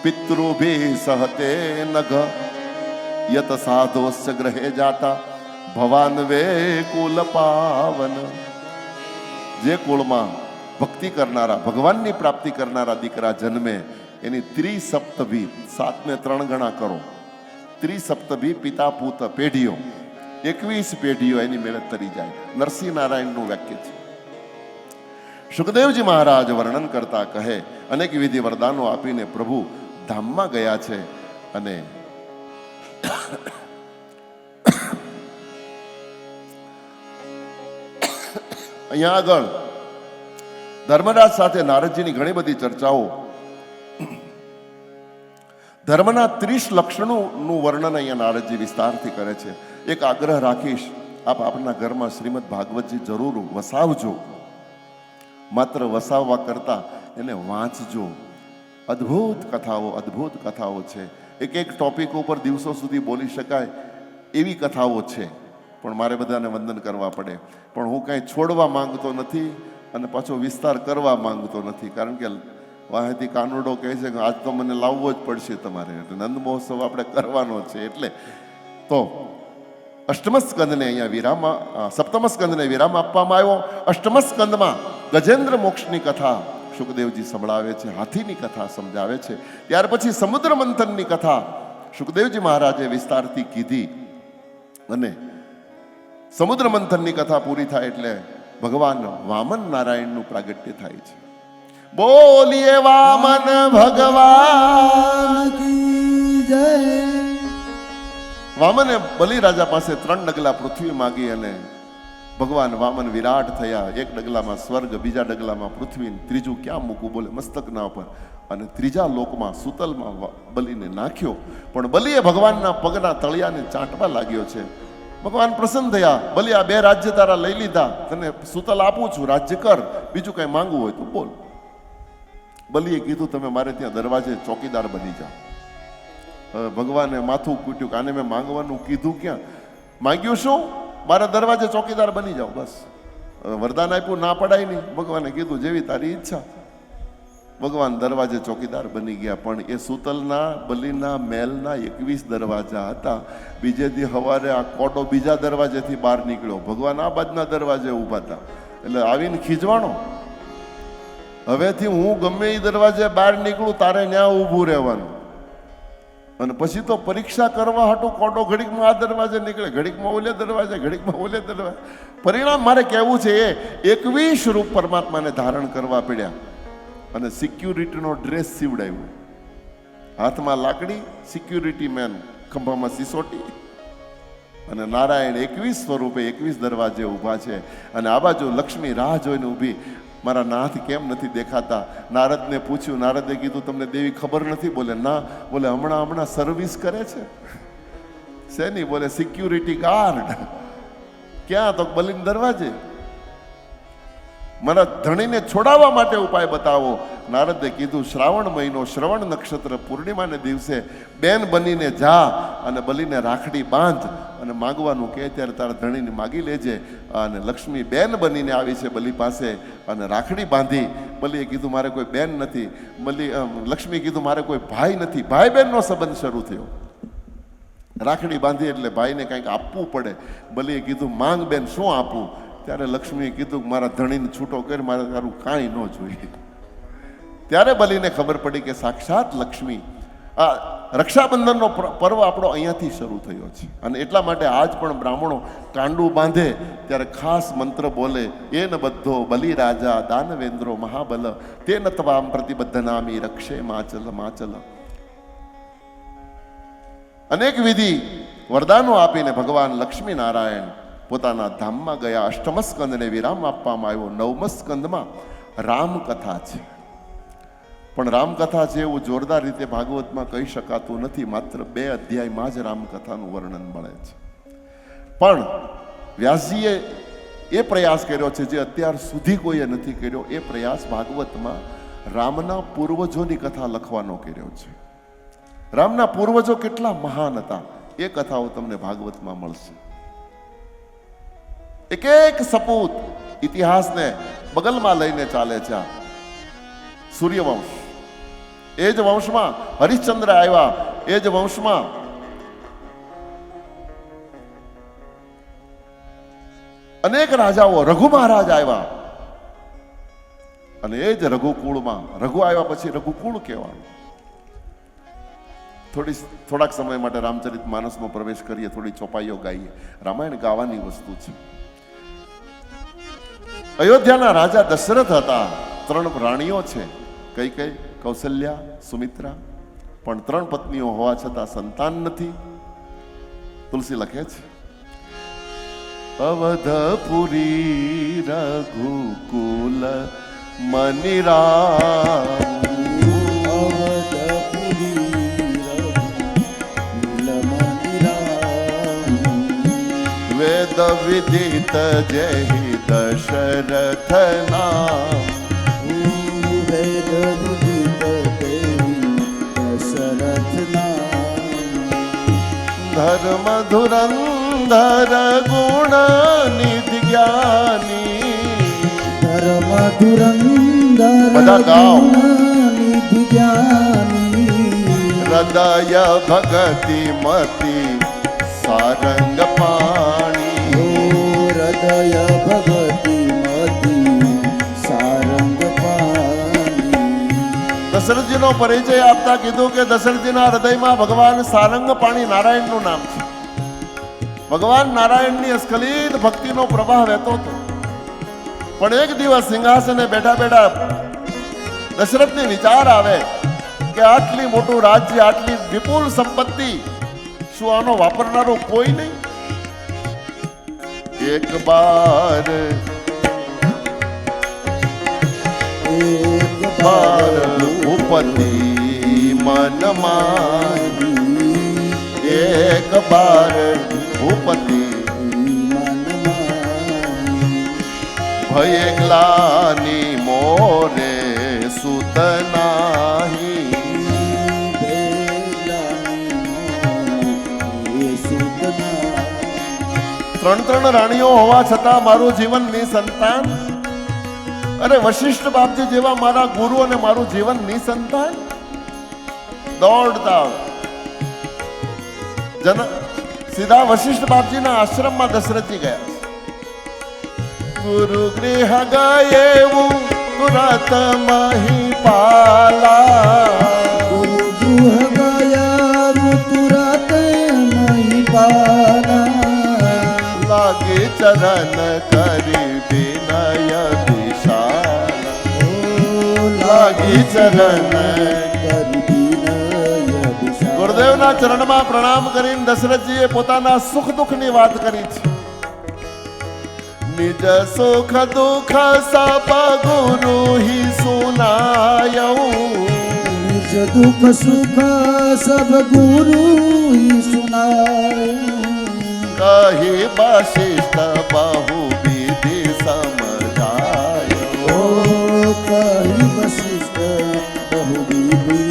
પિતૃભી સહતે નઘ યત સાધોસ્ચ ગ્રહે જાતા ભવાન વે કુલ પાવન. જે કુળમાં ભક્તિ કરનારા, ભગવાનની પ્રાપ્તિ કરનારા દીકરા જન્મે એની ત્રિસપ્તભી, 7 ને 3 ગણા કરો, ત્રિસપ્તભી પિતા પૂત પેઢીઓ, 21 પેઢીઓ એની મેળે તરી જાય. નરસિંહ નારાયણનું વાક્ય છે. સુખદેવજી મહારાજ વર્ણન કરતા કહે, અનેક વિધિ વરદાનો આપીને પ્રભુ ધામમાં ગયા છે. અને અહીંયા આગળ ધર્મરાજ સાથે નારદજીની ઘણી બધી ચર્ચાઓ, ધર્મના 30 લક્ષણોનું વર્ણન અહીંયા નારદજી વિસ્તારથી કરે છે. એક આગ્રહ રાખીશ, આપ આપના ઘરમાં શ્રીમદ ભાગવતજી જરૂર વસાવજો. માત્ર વસાવવા કરતા એને વાંચજો. અદ્ભુત કથાઓ છે. એક ટોપિક ઉપર દિવસો સુધી બોલી શકાય એવી કથાઓ છે. પણ મારે બધાને વંદન કરવા પડે. પણ હું કાંઈ છોડવા માંગતો નથી અને પાછો વિસ્તાર કરવા માંગતો નથી, કારણ કે વાહેથી કાનુડો કહે છે કે આજ તો મને લાવવો જ પડશે તમારે, એટલે નંદ મહોત્સવ આપણે કરવાનો છે. એટલે તો અષ્ટમ સ્કંદને અહીંયા વિરામ, સપ્તમ સ્કંદને વિરામ આપવામાં આવ્યો. અષ્ટમ સ્કંદમાં ગજેન્દ્ર મોક્ષની કથા સુખદેવજી સંભળાવે છે, હાથીની કથા સમજાવે છે. ત્યાર પછી સમુદ્ર મંથનની કથા સુખદેવજી મહારાજે વિસ્તારથી કીધી. અને સમુદ્ર મંથનની કથા પૂરી થાય એટલે ભગવાન વામન નારાયણનું પ્રાગટ્ય થાય છે. બોલીએ વામન ભગવાન કી જય. વામને બલિ રાજા પાસે 3 ડગલા પૃથ્વી માગી અને ભગવાન વામન વિરાટ થયા. એક ડગલામાં સ્વર્ગ, બીજા ડગલામાં પૃથ્વી, ત્રીજું ક્યાં મૂકવું બોલે મસ્તકના ઉપર, અને ત્રીજા લોકમાં સુતલમાં બલિને નાખ્યો. પણ બલિએ ભગવાનના પગના તળિયાને ચાંટવા લાગ્યો છે. ભગવાન પ્રસન્ન થયા, બલિ આ 2 રાજ્ય તારા લઈ લીધા, તને સુતલ આપું છું, રાજ્ય કર, બીજું કઈ માંગવું હોય તો બોલ. બલિએ કીધું, તમે મારે ત્યાં દરવાજે ચોકીદાર બની જાઓ. ભગવાને માથું કૂટ્યું કે આને મેં માંગવાનું કીધું ક્યાં, માંગ્યું શું? મારા દરવાજે ચોકીદાર બની જાઓ, બસ. વરદાન આપ્યું, ના પડાય નહીં. ભગવાને કીધું જેવી તારી ઈચ્છા. ભગવાન દરવાજે ચોકીદાર બની ગયા. પણ એ સુતલના બલિના મહેલના 21 દરવાજા હતા. બીજે દી સવારે આ કોટો બીજા દરવાજેથી બહાર નીકળ્યો, ભગવાન આ બાજના દરવાજે ઊભા હતા. એટલે આવીને ખીજવાણો, હવેથી હું ગમે એ દરવાજે બહાર નીકળું તારે ત્યાં ઊભું રહેવાનું. અને પછી તો પરીક્ષા કરવા હાટું કોટો ઘડીકમાં આ દરવાજે નીકળે, ઘડીકમાં ઓલે દરવાજે, ઘડીકમાં ઓલે દરવાજે. પરિણામ મારે કહેવું છે એ 21 રૂપ પરમાત્માને ધારણ કરવા પડ્યા. અને સિક્યુરિટીનો ડ્રેસ સીવડાવ્યો, હાથમાં લાકડી, સિક્યુરિટી મેન, ખંભામાં સિસોટી. અને નારાયણ 21 સ્વરૂપે 21 દરવાજે ઊભા છે. અને આ બાજુ લક્ષ્મી રાહ જોઈને ઊભી, મારા નાથ કેમ નથી દેખાતા? નારદને પૂછ્યું, નારદે કીધું તમને દેવી ખબર નથી? બોલે ના. બોલે હમણાં સર્વિસ કરે છે. શેની? બોલે સિક્યુરિટી ગાર્ડ. ક્યાં? તો બલિન દરવાજે. મારા ધણીને છોડાવવા માટે ઉપાય બતાવો. નારદે કીધું, શ્રાવણ મહિનો, શ્રવણ નક્ષત્ર, પૂર્ણિમાને દિવસે બેન બનીને જા અને બલિને રાખડી બાંધ અને માગવાનું કે ત્યારે તારા ધણીને માગી લેજે. અને લક્ષ્મી બેન બનીને આવી છે બલિ પાસે અને રાખડી બાંધી. બલિએ કીધું મારે કોઈ બેન નથી. લક્ષ્મી કીધું મારે કોઈ ભાઈ નથી. ભાઈ બહેનનો સંબંધ શરૂ થયો. રાખડી બાંધી એટલે ભાઈને કંઈક આપવું પડે. બલીએ કીધું માંગ બેન શું આપું? ત્યારે લક્ષ્મીએ કીધું કે મારા ધણીને છૂટો કરી, મારે તારું કાંઈ ન જોઈએ. ત્યારે બલીને ખબર પડી કે સાક્ષાત લક્ષ્મી. આ રક્ષાબંધનનો પર્વ આપણો અહીંયાથી શરૂ થયો છે. અને એટલા માટે આજ પણ બ્રાહ્મણો કાંડું બાંધે ત્યારે ખાસ મંત્ર બોલે, એન બધો બલિ રાજા દાનવેન્દ્રો મહાબલ તેન ત્વામ પ્રતિબદ્ધનામી રક્ષે માચલ માચલ. અનેક વિધિ વરદાનો આપીને ભગવાન લક્ષ્મી નારાયણ પોતાના ધામમાં ગયા. અષ્ટમ સ્કંદને વિરામ આપવામાં આવ્યો. નવમ સ્કંદમાં રામકથા છે. પણ રામકથા છે એવું જોરદાર રીતે ભાગવતમાં કહી શકાતું નથી. માત્ર 2 અધ્યાયમાં જ રામકથાનું વર્ણન મળે છે. પણ વ્યાસજીએ એ પ્રયાસ કર્યો છે જે અત્યાર સુધી કોઈએ નથી કર્યો. એ પ્રયાસ ભાગવતમાં રામના પૂર્વજોની કથા લખવાનો કર્યો છે. રામના પૂર્વજો કેટલા મહાન હતા એ કથાઓ તમને ભાગવતમાં મળશે. એક એક સપૂત ઇતિહાસને બગલમાં લઈને ચાલે છે. સૂર્યવંશ, એ જ વંશમાં હરિશ્ચંદ્ર આવ્યા. એ જ વંશમાં અનેક રાજાઓ, રઘુ મહારાજ આવ્યા. અને એ જ રઘુકુળમાં રઘુ આવ્યા પછી રઘુકુળ કહેવાનું. થોડાક સમય માટે રામચરિત માનસમાં પ્રવેશ કરીએ, થોડી ચોપાઈઓ ગાઈએ. રામાયણ ગાવાની વસ્તુ છે. અયોધ્યાના રાજા દશરથ હતા. 3 રાણીઓ છે, કઈ કઈ? કૌશલ્યા, સુમિત્રા. પણ 3 પત્નીઓ હોવા છતાં સંતાન નથી. તુલસી લખે છે, અવધપુરી રઘુકુલ મનિરામ, વેદ વિદિત જય દશરથ નામ, વેદ વિદિત દશરથ નામ, ધર્મ ધુરંધર ગુણ નિધિ જ્ઞાની, ધર્મ ધુરંધર ગુણ નિધિ જ્ઞાની, હૃદય ભગતિ મતી સારંગ પાણી, હૃદય ભગતિ મતી સારંગ પાણી. દશરથજીનો પરિચય આપતા કીધું કે દશરથજીના હૃદયમાં ભગવાન સારંગ પાણી નારાયણનું નામ છે. ભગવાન નારાયણની અસ્ખલિત ભક્તિનો પ્રવાહ વહેતો હતો. પણ એક દિવસ સિંહાસને બેઠા બેઠા દશરથને વિચાર આવે કે આટલી મોટું રાજ્ય, આટલી વિપુલ સંપત્તિ, શું આનો વાપરનારો કોઈ નહીં? એક બાર ભૂપતિ મન મારી, એક બાર ભૂપતિ મન મારી, ભય ગ્લાની મોરે સુત નાહી, ત્રણ રાણીઓ હોવા છતાં મારું જીવન નિસંતાન. અરે વશિષ્ઠ બાપજી જેવા મારા ગુરુ અને મારું જીવન નિસંતાન. દોડતા સીધા વશિષ્ઠ બાપજીના આશ્રમમાં દશરથજી ગયા. ગુરુ ગૃહ ગયેવું તુરત મહીપાલા, ગુરુ ગૃહ ગયા તુરત મહીપાલા, લાગે ચરણ કરી વિનય વિશાલ, લાગી ચરણ કરી વિનય વિશાલ. ગુરુદેવના ચરણમાં પ્રણામ કરીને દશરથજીએ પોતાના સુખ દુઃખની વાત કરી છે. નિજ સુખ દુઃખ સબ ગુરુ હિ સુનાયઉ, નિજ દુઃખ સુખ સબ ગુરુ હિ સુનાયઉ, કહી વશિષ્ઠ બહુ વિધિ સમજાયો, કહી વશિષ્ઠ બહુ વિધિ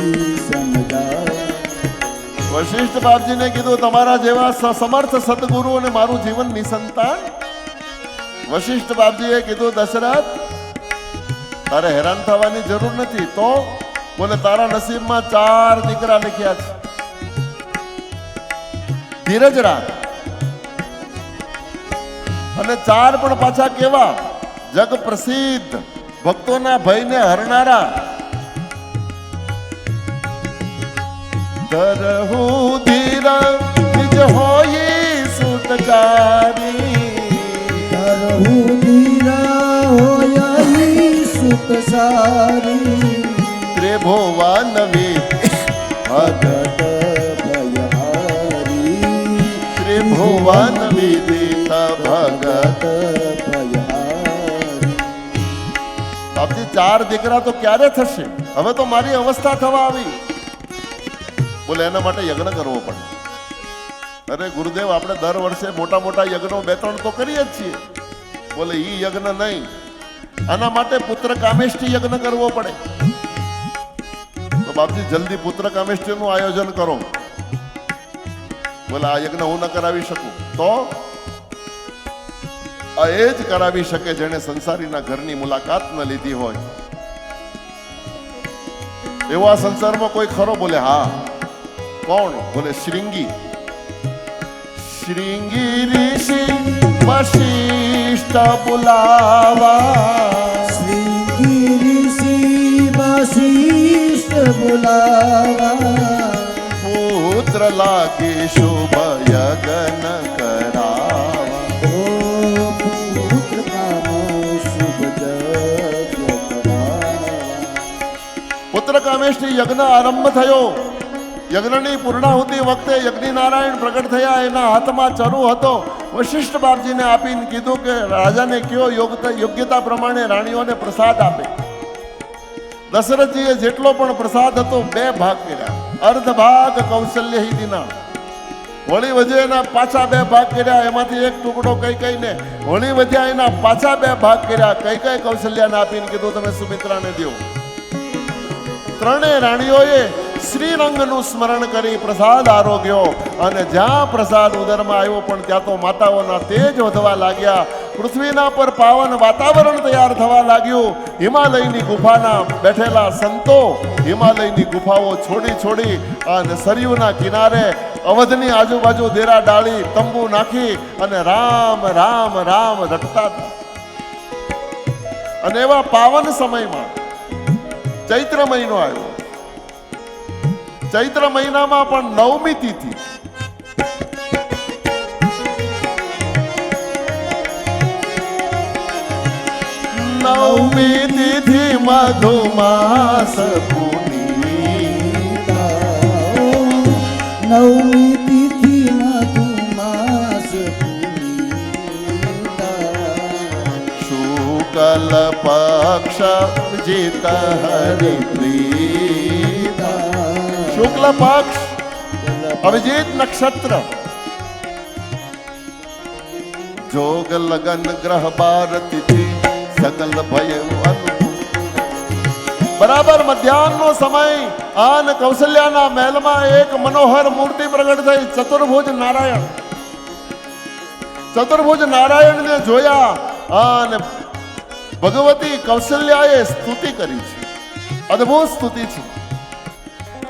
સમજાયો. વશિષ્ઠ બાપજીને કીધું તમારા જેવા સમર્થ સદગુરુ અને મારું જીવન નિસંતાન. વશિષ્ઠ બાપજીએ કીધું દશરથ તારે હેરાન થવાની જરૂર નથી. તો બોલે તારા નસીબમાં 4 દીકરા લખ્યા છે. ધીરજ રાખ. અને ચાર પણ પાછા કેવા? જગ પ્રસિદ્ધ, ભક્તોના ભયને હરનારા. ધરહુ ધીર નિજ હોઈ સુતચારી, ધરહુ ધીર હોય સુખ સારી, ત્રિભુવન વિદ ભગત ભયહારી, ત્રિભુવન વિદિત ભગત. ભયહારી. બાપજી, ચાર દીકરા તો ક્યારે થશે? હવે તો મારી અવસ્થા થવા આવી. બોલે એના માટે યજ્ઞ કરવો પડે. અરે ગુરુદેવ, આપણે દર વર્ષે મોટા મોટા યજ્ઞો 2-3 તો કરીએ જ છીએ. બોલે ઈ યજ્ઞ નહીં, આના માટે પુત્ર કામેષ્ટિ યજ્ઞ કરવો પડે. તો બાપજી, જલ્દી પુત્ર કામેષ્ટિનું આયોજન કરો. બોલે આ યજ્ઞ હું ન કરાવી શકું. તો આ એ જ કરાવી શકે જેણે સંસારીના ઘરની મુલાકાત ન લીધી હોય. એવો આ સંસારમાં કોઈ ખરો? બોલે હા. કોણ? બોલે શ્રીંગી. શ્રીંગી ઋષિ વશિષ્ઠ બોલાવા, શ્રીંગી ઋષિ વશિષ્ઠ બોલાવા, પુત્ર લાગી શુભ યજ્ઞ કરાવા. પુત્ર કામો શુભ જગ કરાવા. પુત્ર કામેષ્ટિ યજ્ઞ આરંભ થયો. યજ્ઞની પૂર્ણાહુતિ વખતે યજ્ઞ નારાયણ પ્રગટ થયા. એના હાથમાં ચરુ હતો. વશિષ્ઠ બાપજીને આપીને કીધું કે રાજાને કયો યોગ્યતા પ્રમાણે રાણીઓને પ્રસાદ આપે. દશરથજીએ જેટલો પણ પ્રસાદ હતો 2 ભાગ કર્યા. અર્ધ ભાગ કૌશલ્ય દીના, વળી વધ્યા એના પાછા 2 ભાગ કર્યા. એમાંથી એક ટુકડો કૈકેયીને, વળી વધ્યા એના પાછા 2 ભાગ કર્યા. કૈકેયી કૌશલ્યાને આપીને કીધું તમે સુમિત્રાને દો. ત્રણેય રાણીઓએ શ્રીરંગનું સ્મરણ કરી પ્રસાદ આરોગ્યો. અને જ્યાં પ્રસાદ ઉદરમાં આવ્યો પણ ત્યાં તો માતાઓના તેજ વધવા લાગ્યા. પૃથ્વીના પર પાવન વાતાવરણ તૈયાર થવા લાગ્યું. હિમાલયની ગુફાના બેઠેલા સંતો હિમાલયની ગુફાઓ છોડી અને સરયુના કિનારે અવધની આજુબાજુ દેરા ડાળી તંબુ નાખી અને રામ રામ રામ રટતા હતા. અને એવા પાવન સમયમાં ચૈત્ર મહિનો આવ્યો. ચૈત્ર મહિનામાં પણ 9મી તિથિ. નવમી તિથિ મધુમાસ પુનીતા, નવમી તિથિ મધુમાસ પુનીતા, શુકલ પક્ષ જીત હરિપ્રીતા. શુક્લ પક્ષ અભિજીત નક્ષત્ર, જોગ લગન ગ્રહ બાર તિથિ સકલ ભય અનુભવ. બરાબર મધ્યાહનો સમય. આન કૌશલ્યાના મહેલમાં એક મનોહર મૂર્તિ પ્રગટ થઈ. ચતુર્ભુજ નારાયણ. ચતુર્ભુજ નારાયણને જોયા અને ભગવતી કૌશલ્યાએ સ્તુતિ કરી છે. અદ્ભુત સ્તુતિ છે.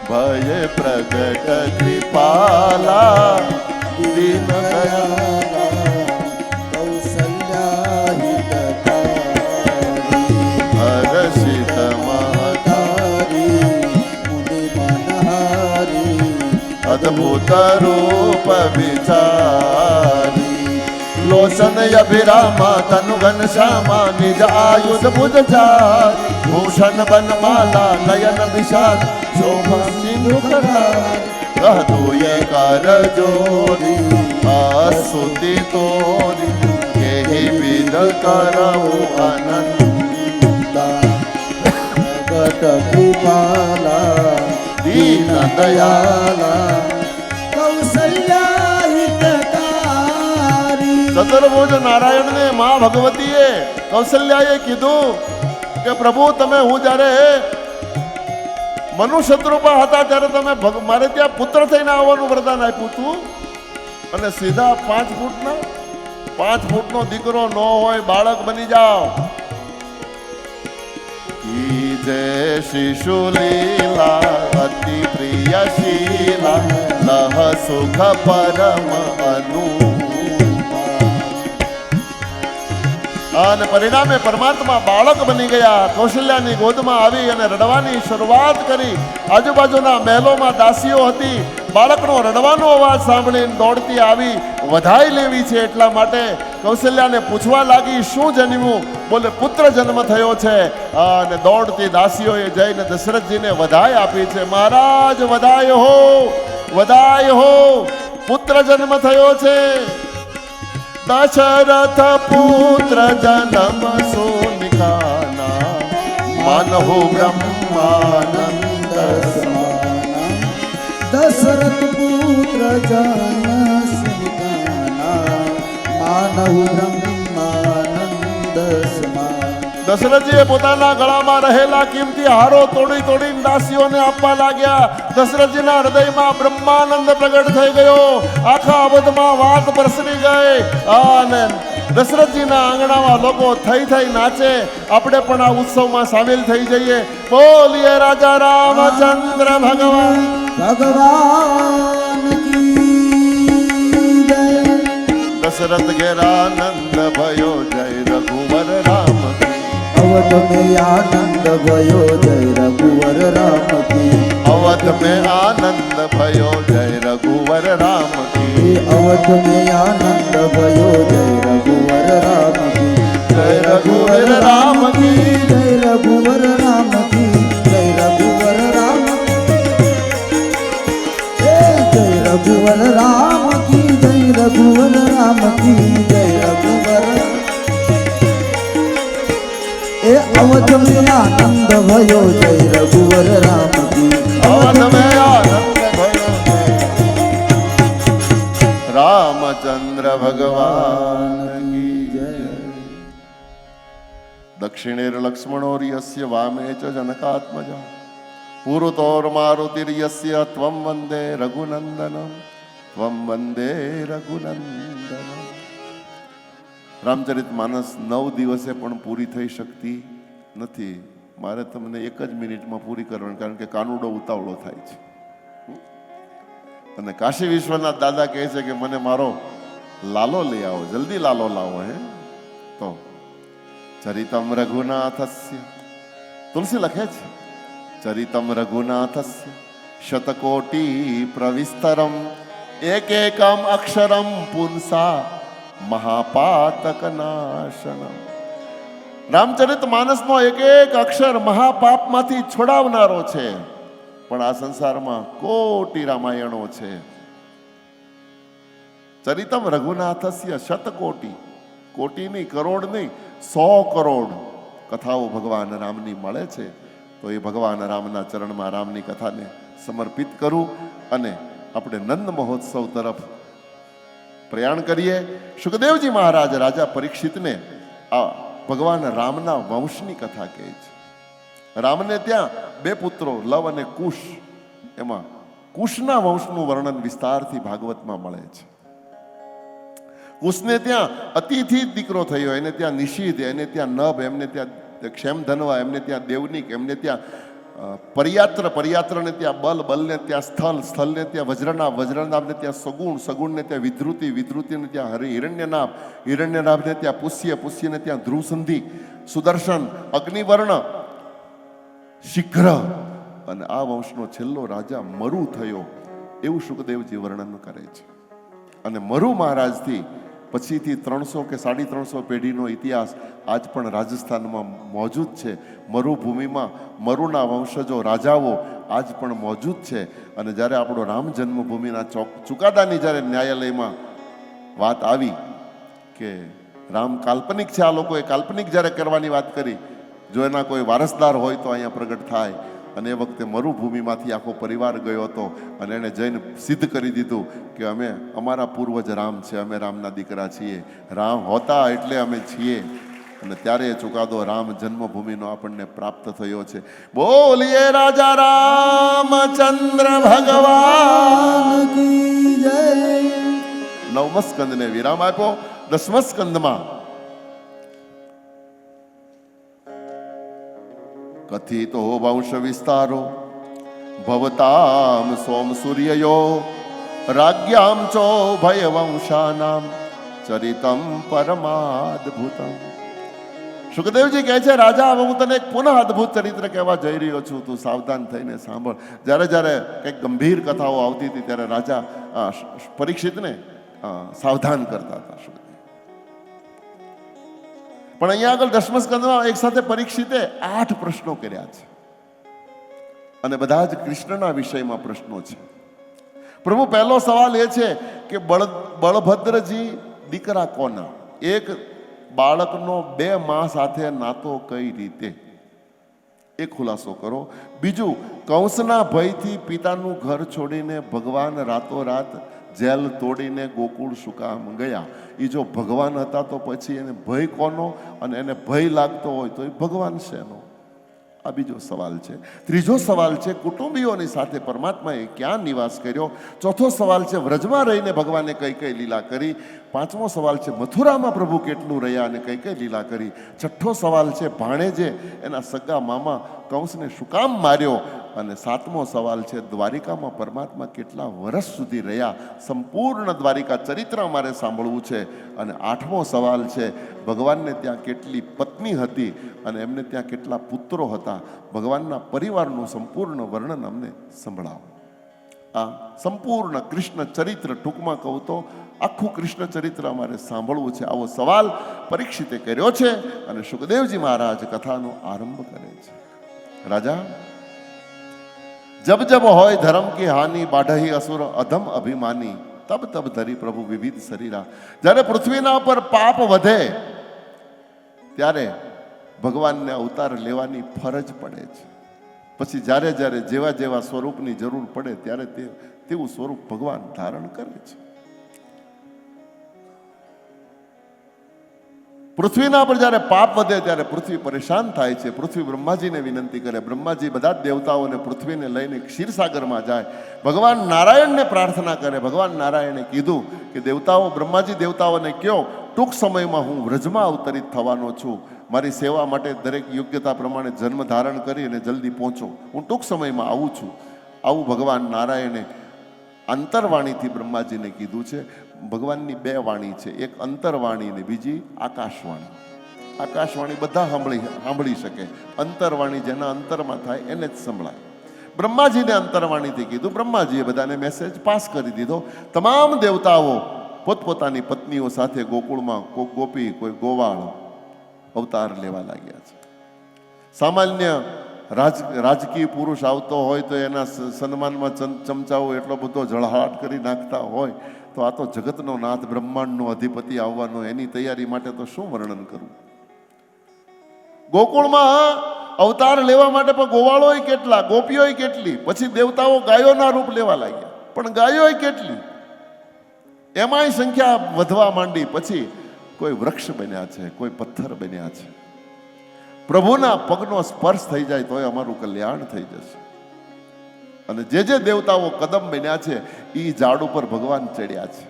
ભય પ્રગટ કૃપાલા દીન દયાલા, કૌશલ્યા હિતકારી, હર્ષિત મહતારી, મુનિ મનહારી, અદ્ભુત રૂપ વિચારી. લોચન અભિરામા તનુ ઘનશ્યામા, નિજ આયુધ ભુજ ચાર. ભૂષણ બનમાલા નયન વિશાલ, શોભા સિંધુ કરાર. કહતુએ કર જોરી આસુતિ તોરી, કેહી વિદ કરવું અનંતા. જગત કૃપાલા, દીન દયાલા, કૌશલ્યા હિતકારી. ચતુર્ભુજ નારાયણને માં ભગવતીએ કૌશલ્યાએ કીધું કે પ્રભુ, તમે હું જ્યારે મનુષ્યરૂપા હતા ત્યારે તમે મારે ત્યાં પુત્ર થઈને આવવાનું વરદાન આપ્યું હતું. અને સીધા 5 ફૂટનો દીકરો ન હોય, બાળક બની જાઓ. કી જય શિશુ લીલા અતિ પ્રિય શીલા, લહ સુખ પરમ અનુપમ. અને પરિણામે પરમાત્મા બાળક બની ગયા. કૌશલ્યાની ગોદમાં આવી અને રડવાની શરૂઆત કરી. આજુબાજુના મહેલોમાં દાસીઓ હતી. બાળકનો રડવાનો અવાજ સાંભળીને દોડતી આવી વધાઈ લેવી છે એટલા માટે કૌશલ્યાને પૂછવા લાગી, શું જન્મ્યું? બોલે, પુત્ર જન્મ થયો છે. અને દોડતી દાસીઓએ જઈને દશરથજીને વધાઈ આપી છે. મહારાજ, વધાય હો, વધાય હો, પુત્ર જન્મ થયો છે. દશરથ પુત્ર જન્મ સોનિકાના, માનહો બ્રહ્માનંદ સમાના. દશરથ પુત્ર જન સુનિકાના, માનવ બ્રહ્માનંદ સમાન. દશરથજીએ પોતાના ગળામાં રહેલા કિંમતી હારો તોડી તોડીને દાસીઓને આપવા લાગ્યા. દશરથજીના હૃદયમાં બ્રહ્માનંદ પ્રગટ થઈ ગયો. આખા અવધમાં વાત પ્રસરી ગઈ. અને દશરથજીના આંગણામાં લોકો થઈ થઈ નાચે. આપણે પણ આ ઉત્સવમાં સામેલ થઈ જઈએ. બોલીએ રાજા રામચંદ્ર ભગવાન ભગવાન કી જય. દશરથ ઘેરાનંદ भयो જય રઘુવર રામ કી. અવધ में आनंद भयो जय रघुवर राम की. अवध में आनंद भयो जय रघुवर राम की. अवध में आनंद भयो जय रघुवर राम की. जय रघुवर राम की. जय रघुवर राम की. जय रघुवर राम जय रघुवर राम की. जय रघुवर राम की. जय रघुवर. अवध में आनंद भयो जय रघुवर राम की. अवध में आनंद भयो जय रामचंद्र भगवान की जय. दक्षिणेर लक्ष्मणोर्यस्य वामे च जनकात्मजा पुरतोर मारुतिर्यस्य त्वं वन्दे रघुनन्दनं. त्वं वन्दे रघुनन्दनं. રામચરિત માનસ 9 દિવસે પણ પૂરી થઈ શકતી નથી. મારે તમને 1 જ મિનિટમાં પૂરી કરવાની, કારણ કે કાનુડો ઉતાવળો થાય છે. અને કાશી વિશ્વનાથ દાદા કહે છે કે મને મારો લાલો લઈ આવો, જલ્દી લાલો લાવો. હે તો ચરિતમ રઘુનાથસ્ય, તુલસી લખે છે, ચરિતમ રઘુનાથસ્ય શતકોટી પ્રવિસ્તરમ એકમ અક્ષરમ પુંસા મહાપાતક નાશનમ. રામચરિત માનસનો એક અક્ષર મહાપાપમાંથી છોડાવનારો છે. પણ આ સંસારમાં કોટી રામાયણો છે. ચરિતમ રઘુનાથસ્ય શતકોટી, કોટી નહીં, કરોડ નહીં, 100 કરોડ કથાઓ ભગવાન રામની મળે છે. તો એ ભગવાન રામના ચરણમાં રામની કથાને સમર્પિત કરું અને આપણે નંદ મહોત્સવ તરફ પ્રયાણ કરીએ. સુખદેવજી મહારાજ રાજા પરીક્ષિતને આ ભગવાન રામના વંશની કથા કહે છે. રામને ત્યાં 2 પુત્રો લવ અને કુશ, એમાં કુશના વંશનું વર્ણન વિસ્તારથી ભાગવતમાં મળે છે. કુશને ત્યાં અતિથી દીકરો થયો, એને ત્યાં નિષિદ્ધ, એને ત્યાં નભ, એમને ત્યાં ક્ષેમધનવા, એમને ત્યાં દેવનિક, એમને ત્યાં પર્યાત્ર, પર્યાત્રને ત્યાં બલ, બલને ત્યાં સ્થલ, સ્થલને ત્યાં વજ્રનાભ, વજ્રનાભને ત્યાં સગુણ, સગુણને ત્યાં વિધૃતિ, વિધૃતિને ત્યાં હિરણ્યનાભ, હિરણ્યનાભને ત્યાં પુષ્ય, પુષ્યને ત્યાં ધ્રુવસંધિ, સુદર્શન, અગ્નિવર્ણ, શીઘ્ર. અને આ વંશનો છેલ્લો રાજા મરુ થયો, એવું સુખદેવજી વર્ણન કરે છે. અને મરુ મહારાજથી પછીથી 300 કે 350 પેઢીનો ઇતિહાસ આજ પણ રાજસ્થાનમાં મોજૂદ છે. મરુભૂમિમાં મરુના વંશજો રાજાઓ આજ પણ મોજૂદ છે. અને જ્યારે આપણો રામ જન્મભૂમિના ચુકાદાની જ્યારે ન્યાયાલયમાં વાત આવી કે રામ કાલ્પનિક છે, આ લોકોએ કાલ્પનિક જ્યારે કરવાની વાત કરી, જો એના કોઈ વારસદાર હોય તો અહીંયા પ્રગટ થાય. અને એ વખતે મરુભૂમિમાંથી આખો પરિવાર ગયો હતો અને એણે જઈને સિદ્ધ કરી દીધું કે અમે, અમારા પૂર્વજ રામ છે, અમે રામના દીકરા છીએ, રામ હોતા એટલે અમે છીએ. અને ત્યારે એ ચુકાદો રામ જન્મભૂમિનો આપણને પ્રાપ્ત થયો છે. બોલીએ રાજા રામચંદ્ર ભગવાન કી જય. 9મા સ્કંદને વિરામ આપ્યો. 10મા સ્કંદમાં કથિતો વંશ વિસ્તારો ભવતામ સોમ સૂર્યયો રાજ્યામ ચો ભયવંશાનામ ચરિતમ પરમાદભૂતમ. સુખદેવજી કહે છે, રાજા હવે હું તને એક પુનઃ અદ્ભુત ચરિત્ર કહેવા જઈ રહ્યો છું, તું સાવધાન થઈને સાંભળ. જ્યારે જ્યારે કંઈક ગંભીર કથાઓ આવતી હતી ત્યારે રાજા પરીક્ષિતને સાવધાન કરતા હતા સુખદેવ. પણ અહીંયા આગળ 10મા સ્કંદમાં એક સાથે પરીક્ષિતે 8 પ્રશ્નો કર્યા છે અને બધા જ કૃષ્ણના વિષયમાં પ્રશ્નો છે. પ્રભુ, પહેલો સવાલ એ છે કે બળભદ્રજી દીકરા કોના? એક બાળકનો 2 મા સાથે નાતો કઈ રીતે, એ ખુલાસો કરો. બીજું, કંસના ભયથી પિતાનું ઘર છોડીને ભગવાન રાતોરાત જેલ તોડીને ગોકુળ શું કામ ગયા? એ જો ભગવાન હતા તો પછી એને ભય કોનો? અને એને ભય લાગતો હોય તો એ ભગવાન શેનો? આ બીજો સવાલ છે. ત્રીજો સવાલ છે કુટુંબીઓની સાથે પરમાત્માએ ક્યાં નિવાસ કર્યો? ચોથો સવાલ છે વ્રજમાં રહીને ભગવાને કઈ કઈ લીલા કરી? 5મો સવાલ છે મથુરામાં પ્રભુ કેટલું રહ્યા અને કઈ કઈ લીલા કરી? 6થો સવાલ છે ભાણેજે એના સગા મામા કંસને શું કામ માર્યો? અને 7મો સવાલ છે દ્વારિકામાં પરમાત્મા કેટલા વર્ષ સુધી રહ્યા? સંપૂર્ણ દ્વારિકા ચરિત્ર અમારે સાંભળવું છે. અને 8મો સવાલ છે ભગવાનને ત્યાં કેટલી પત્ની હતી અને એમને ત્યાં કેટલા પુત્રો હતા? ભગવાનના પરિવારનું સંપૂર્ણ વર્ણન અમને સંભળાવો. આ સંપૂર્ણ કૃષ્ણ ચરિત્ર, ટૂંકમાં કહું તો આખું કૃષ્ણ ચરિત્ર અમારે સાંભળવું છે. આવો સવાલ પરીક્ષિતે કર્યો છે અને સુખદેવજી મહારાજ કથાનો આરંભ કરે છે. રાજા, જબ જબ હોય ધર્મ કી હાનિ, બાઢહી અસુર અધમ અભિમાની, તબ તબ ધરી પ્રભુ વિવિધ શરીરા. જ્યારે પૃથ્વીના પર પાપ વધે ત્યારે ભગવાનને અવતાર લેવાની ફરજ પડે છે. પછી જ્યારે જ્યારે જેવા જેવા સ્વરૂપની જરૂર પડે ત્યારે તેવું સ્વરૂપ ભગવાન ધારણ કરે છે. પૃથ્વીના પર જ્યારે પાપ વધે ત્યારે પૃથ્વી પરેશાન થાય છે. પૃથ્વી બ્રહ્માજીને વિનંતી કરે. બ્રહ્માજી બધા જ દેવતાઓને પૃથ્વીને લઈને ક્ષીરસાગરમાં જાય. ભગવાન નારાયણને પ્રાર્થના કરે. ભગવાન નારાયણે કીધું કે દેવતાઓ, બ્રહ્માજી દેવતાઓને કહો ટૂંક સમયમાં હું વ્રજમાં અવતરિત થવાનો છું. મારી સેવા માટે દરેક યોગ્યતા પ્રમાણે જન્મ ધારણ કરી અને જલ્દી પહોંચો. હું ટૂંક સમયમાં આવું છું. આવું ભગવાન નારાયણે અંતરવાણીથી બ્રહ્માજીને કીધું છે. ભગવાનની 2 વાણી છે, એક અંતરવાણી ને બીજી આકાશવાણી. આકાશવાણી બધા સાંભળી શકે, અંતરવાણી જેના અંતરમાં થાય એને જ સંભળાય. બ્રહ્માજીને અંતરવાણીથી કીધું. બ્રહ્માજીએ બધાને મેસેજ પાસ કરી દીધો. તમામ દેવતાઓ પોતપોતાની પત્નીઓ સાથે ગોકુળમાં કોઈ ગોપી, કોઈ ગોવાળ અવતાર લેવા લાગ્યા છે. સામાન્ય રાજકીય પુરુષ આવતો હોય તો એના સન્માનમાં ચમચાઓ એટલો બધો જળહાટ કરી નાખતા હોય, તો આ તો જગતનો નાથ, બ્રહ્માંડનો અધિપતિ આવવાનો, એની તૈયારી માટે તો શું વર્ણન કરવું. ગોકુળમાં અવતાર લેવા માટે પણ ગોવાળોય કેટલા, ગોપીઓય કેટલી. પછી દેવતાઓ ગાયોના રૂપ લેવા લાગ્યા, પણ ગાયોય કેટલી, એમાંય સંખ્યા વધવા માંડી. પછી કોઈ વૃક્ષ બન્યા છે, કોઈ પથ્થર બન્યા છે. પ્રભુના પગનો સ્પર્શ થઈ જાય તોય અમારું કલ્યાણ થઈ જશે. અને જે દેવતાઓ કદમ બન્યા છે એ ઝાડ ઉપર ભગવાન ચડ્યા છે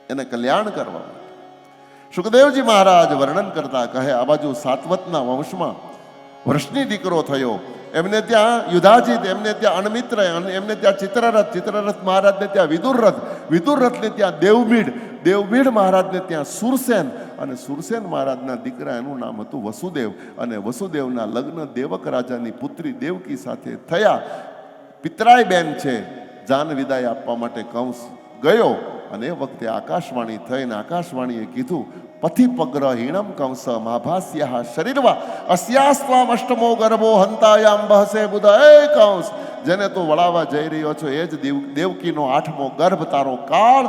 એને કલ્યાણ કરવા માટે. સુખદેવજી મહારાજ વર્ણન કરતા કહે, આ બાજુ સાતવતના વંશમાં વૃષની દીકરો થયો. એમને ત્યાં યુધાજીત, એમને ત્યાં અણમિત્ર, એમને ત્યાં ચિત્રરથ, ચિત્રરથ મહારાજને ત્યાં વિદુરરથ, વિદુરરથને ત્યાં દેવમીઢ, દેવમીઢ મહારાજને ત્યાં સુરસેન, અને સુરસેન મહારાજના દીકરા એનું નામ હતું વસુદેવ. અને વસુદેવના લગ્ન દેવક રાજાની પુત્રી દેવકી સાથે થયા. પિતરાય બેન છે. જાન વિદાય આપવા માટે કંસ ગયો અને એ વખતે આકાશવાણી થઈને આકાશવાણીએ કીધું, પથિપગ્ર હીણમ કંસ માભાસ્યા શરીરવા અસ્યાસ્વામ અષ્ટમો ગર્ભો હંતાયામ બહસે બુધ. એ કંસ, જેને તું વળાવવા જઈ રહ્યો છો એ જ દેવકીનો 8મો ગર્ભ, તારો કાળ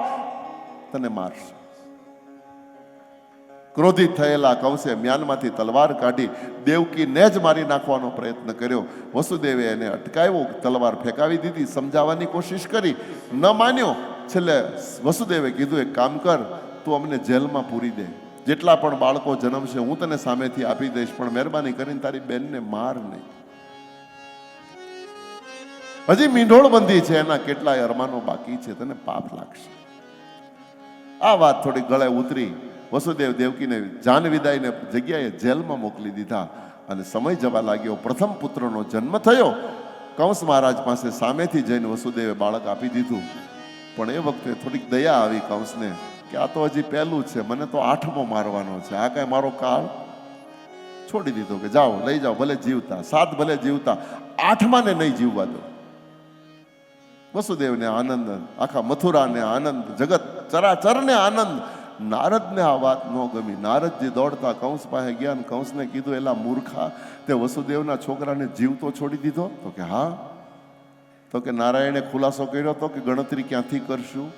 તને મારશે. ક્રોધિત થયેલા કંસે મ્યાનમાંથી તલવાર કાઢી દેવકીને જ મારી નાખવાનો પ્રયત્ન કર્યો. વસુદેવે એને અટકાવ્યો, તલવાર ફેંકાવી દીધી, સમજાવવાની કોશિશ કરી, ન માન્યો. છેલ્લે વસુદેવે કીધું, એક કામ કર, તું અમને જેલમાં પૂરી દે. જેટલા પણ બાળકો જન્મશે હું તને સામેથી આપી દઈશ, પણ મહેરબાની કરીને તારી બેનને માર નહીં. હજી મીંઢોળ બંધી છે, એના કેટલાય અરમાનો બાકી છે, તને પાપ લાગશે. આ વાત થોડી ગળે ઉતરી. વસુદેવ દેવકીને જાન વિદાયને જગ્યાએ જેલમાં મોકલી દીધા અને સમય જવા લાગ્યો. પ્રથમ પુત્રનો જન્મ થયો. કંસ મહારાજ પાસે સામેથી જઈને વસુદેવે બાળક આપી દીધું. પણ એ વખતે થોડીક દયા આવી કંસને કે આ તો હજી પહેલું છે, મને તો 8મો મારવાનો છે, આ કાંઈ મારો કાળ છોડી દીધો કે જાઓ લઈ જાઓ, ભલે જીવતા 7 ભલે જીવતા, 8માને નહીં જીવવા દો. વસુદેવને આનંદ, આખા મથુરાને આનંદ, જગત ચરાચરને આનંદ. નારદને આ વાત ન ગમી. નારદજી દોડતા કંસ પાસે ગયા અને કંસને કીધું, એલા મૂર્ખા, તે વસુદેવના છોકરાને જીવતો છોડી દીધો? તો કે હા. તો કે નારાયણે ખુલાસો કર્યો હતો કે ગણતરી ક્યાંથી કરશું?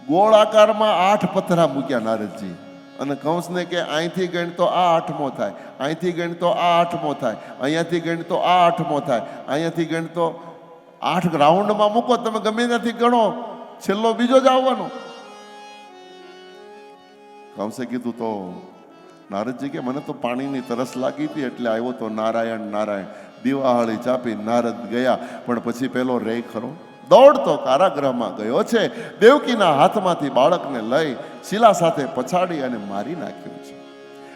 ગોળ આકારમાં 8 પથરા મૂક્યા નારદજી અને કંસને કે અહીંથી ગણ તો આ 8મો થાય, અહીંથી ગણ તો આ 8મો થાય, અહીંયાથી ગણ તો આ 8મો થાય, અહીંયાથી ગણ તો 8 રાઉન્ડમાં મૂકો, તમે ગમે ત્યાંથી ગણો, છેલ્લો બીજો જ આવવાનો. કંસે કીધું તો નારદજી કે મને તો પાણીની તરસ લાગી હતી એટલે આવ્યો તો. નારાયણ નારાયણ દિવાળી ચાપી નારદ ગયા, પણ પછી પેલો રે ખરો દોડતો કારાગૃહમાં ગયો છે. દેવકીના હાથમાંથી બાળકને લઈ શિલા સાથે પછાડી અને મારી નાખ્યું છે.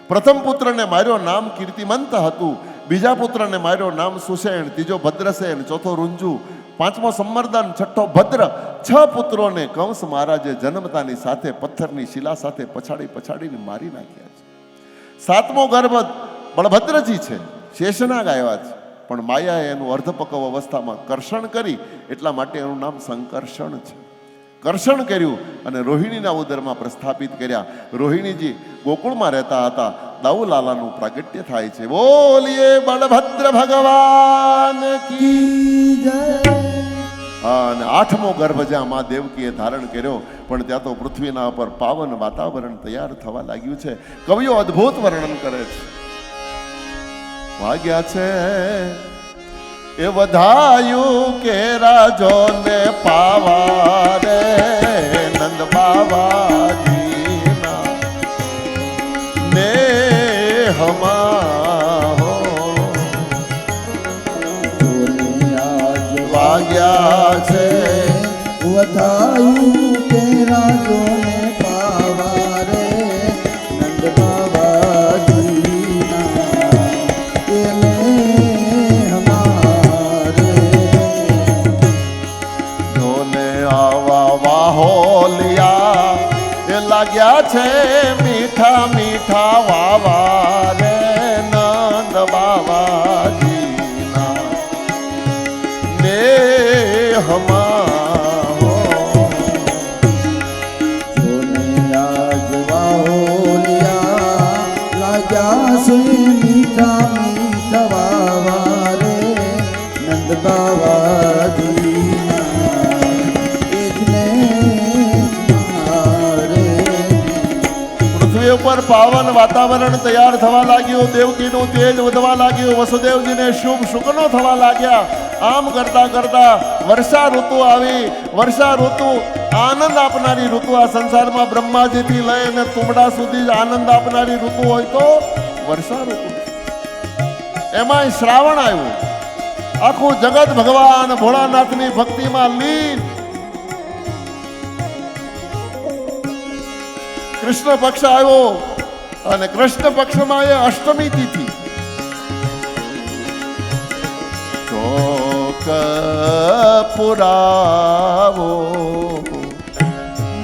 પ્રથમ પુત્રને માર્યો, નામ કીર્તિમંત હતું. બીજા પુત્રને માર્યો, નામ સુષેણ. ત્રીજો ભદ્રસેન, ચોથો રૂંજુ, 5મો સંમર્દન, 6ઠો ભદ્ર. 6 પુત્રોને કંસ મહારાજે જન્મતાની સાથે પથ્થરની શિલા સાથે પછાડીને મારી નાખ્યા છે. 7મો ગર્ભ બળભદ્રજી છે, શેષનાગ આવ્યા છે, પણ માયાએ એનું અર્ધપકવ અવસ્થામાં કર્ષણ કરી, એટલા માટે એનું નામ સંકર્ષણ છે. કર્ષણ કર્યું અને રોહિણીના ઉદરમાં પ્રસ્થાપિત કર્યા. રોહિણીજી ગોકુળમાં રહેતા હતા. દાઉલાલાનું પ્રાગટ્ય થાય છે. બોલીએ બળભદ્ર ભગવાન કી જય. અને 8મો ગર્ભ જ્યાં મા દેવકીએ ધારણ કર્યો, પણ ત્યાં તો પૃથ્વીના પર પાવન વાતાવરણ તૈયાર થવા લાગ્યું છે. કવિઓ અદ્ભુત વર્ણન કરે છે. ભાગ્યા છે એ વધાયું કે રાજોને પાવા રે નંદ બાવાજીના ને હમા ભાગ્યા છે વધાયું કે રાજોને પાવા રે નંદ બાવાજીના એને હમારે જોને આવા વાહોલિયા એ લાગ્યા છે મીઠા મીઠા વાવા રે નંદ બાવાજીના ને હમા જોને આજ વાહોલિયા લાગ્યા છે મીઠા મીઠા વાવા રે નંદ બાવાજીના એજને મારે. પૃથ્વી ઉપર પાવન વાતાવરણ તૈયાર થવા લાગ્યું. દેવકીનું તેજ વધવા લાગ્યું. વસુદેવજીને શુભ શુકનો થવા લાગ્યા. આમ કરતા કરતા વર્ષા ઋતુ આવી. વર્ષા ઋતુ આનંદ આપનારી ઋતુ. આ સંસારમાં બ્રહ્માજીથી લઈને તુમડા સુધી જ આનંદ આપનારી ઋતુ હોય તો વર્ષા ઋતુ. એમાંય શ્રાવણ આવ્યું. આખું જગત ભગવાન ભોળાનાથની ભક્તિમાં લીન. કૃષ્ણ પક્ષ આવ્યો અને કૃષ્ણ પક્ષમાં એ અષ્ટમી તિથિ. ચોક પુરાવો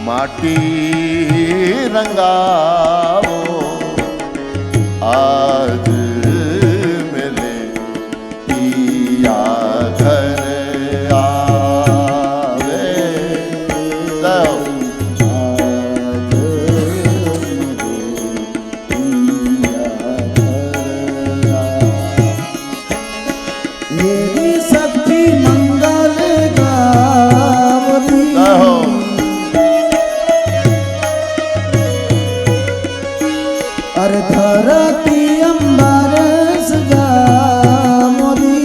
માટી રંગાવો આજ મેલે પિયા ઘર આવે. मेरी शक्ति मंगल गावरी अरे धरती अंबर सजा मोरी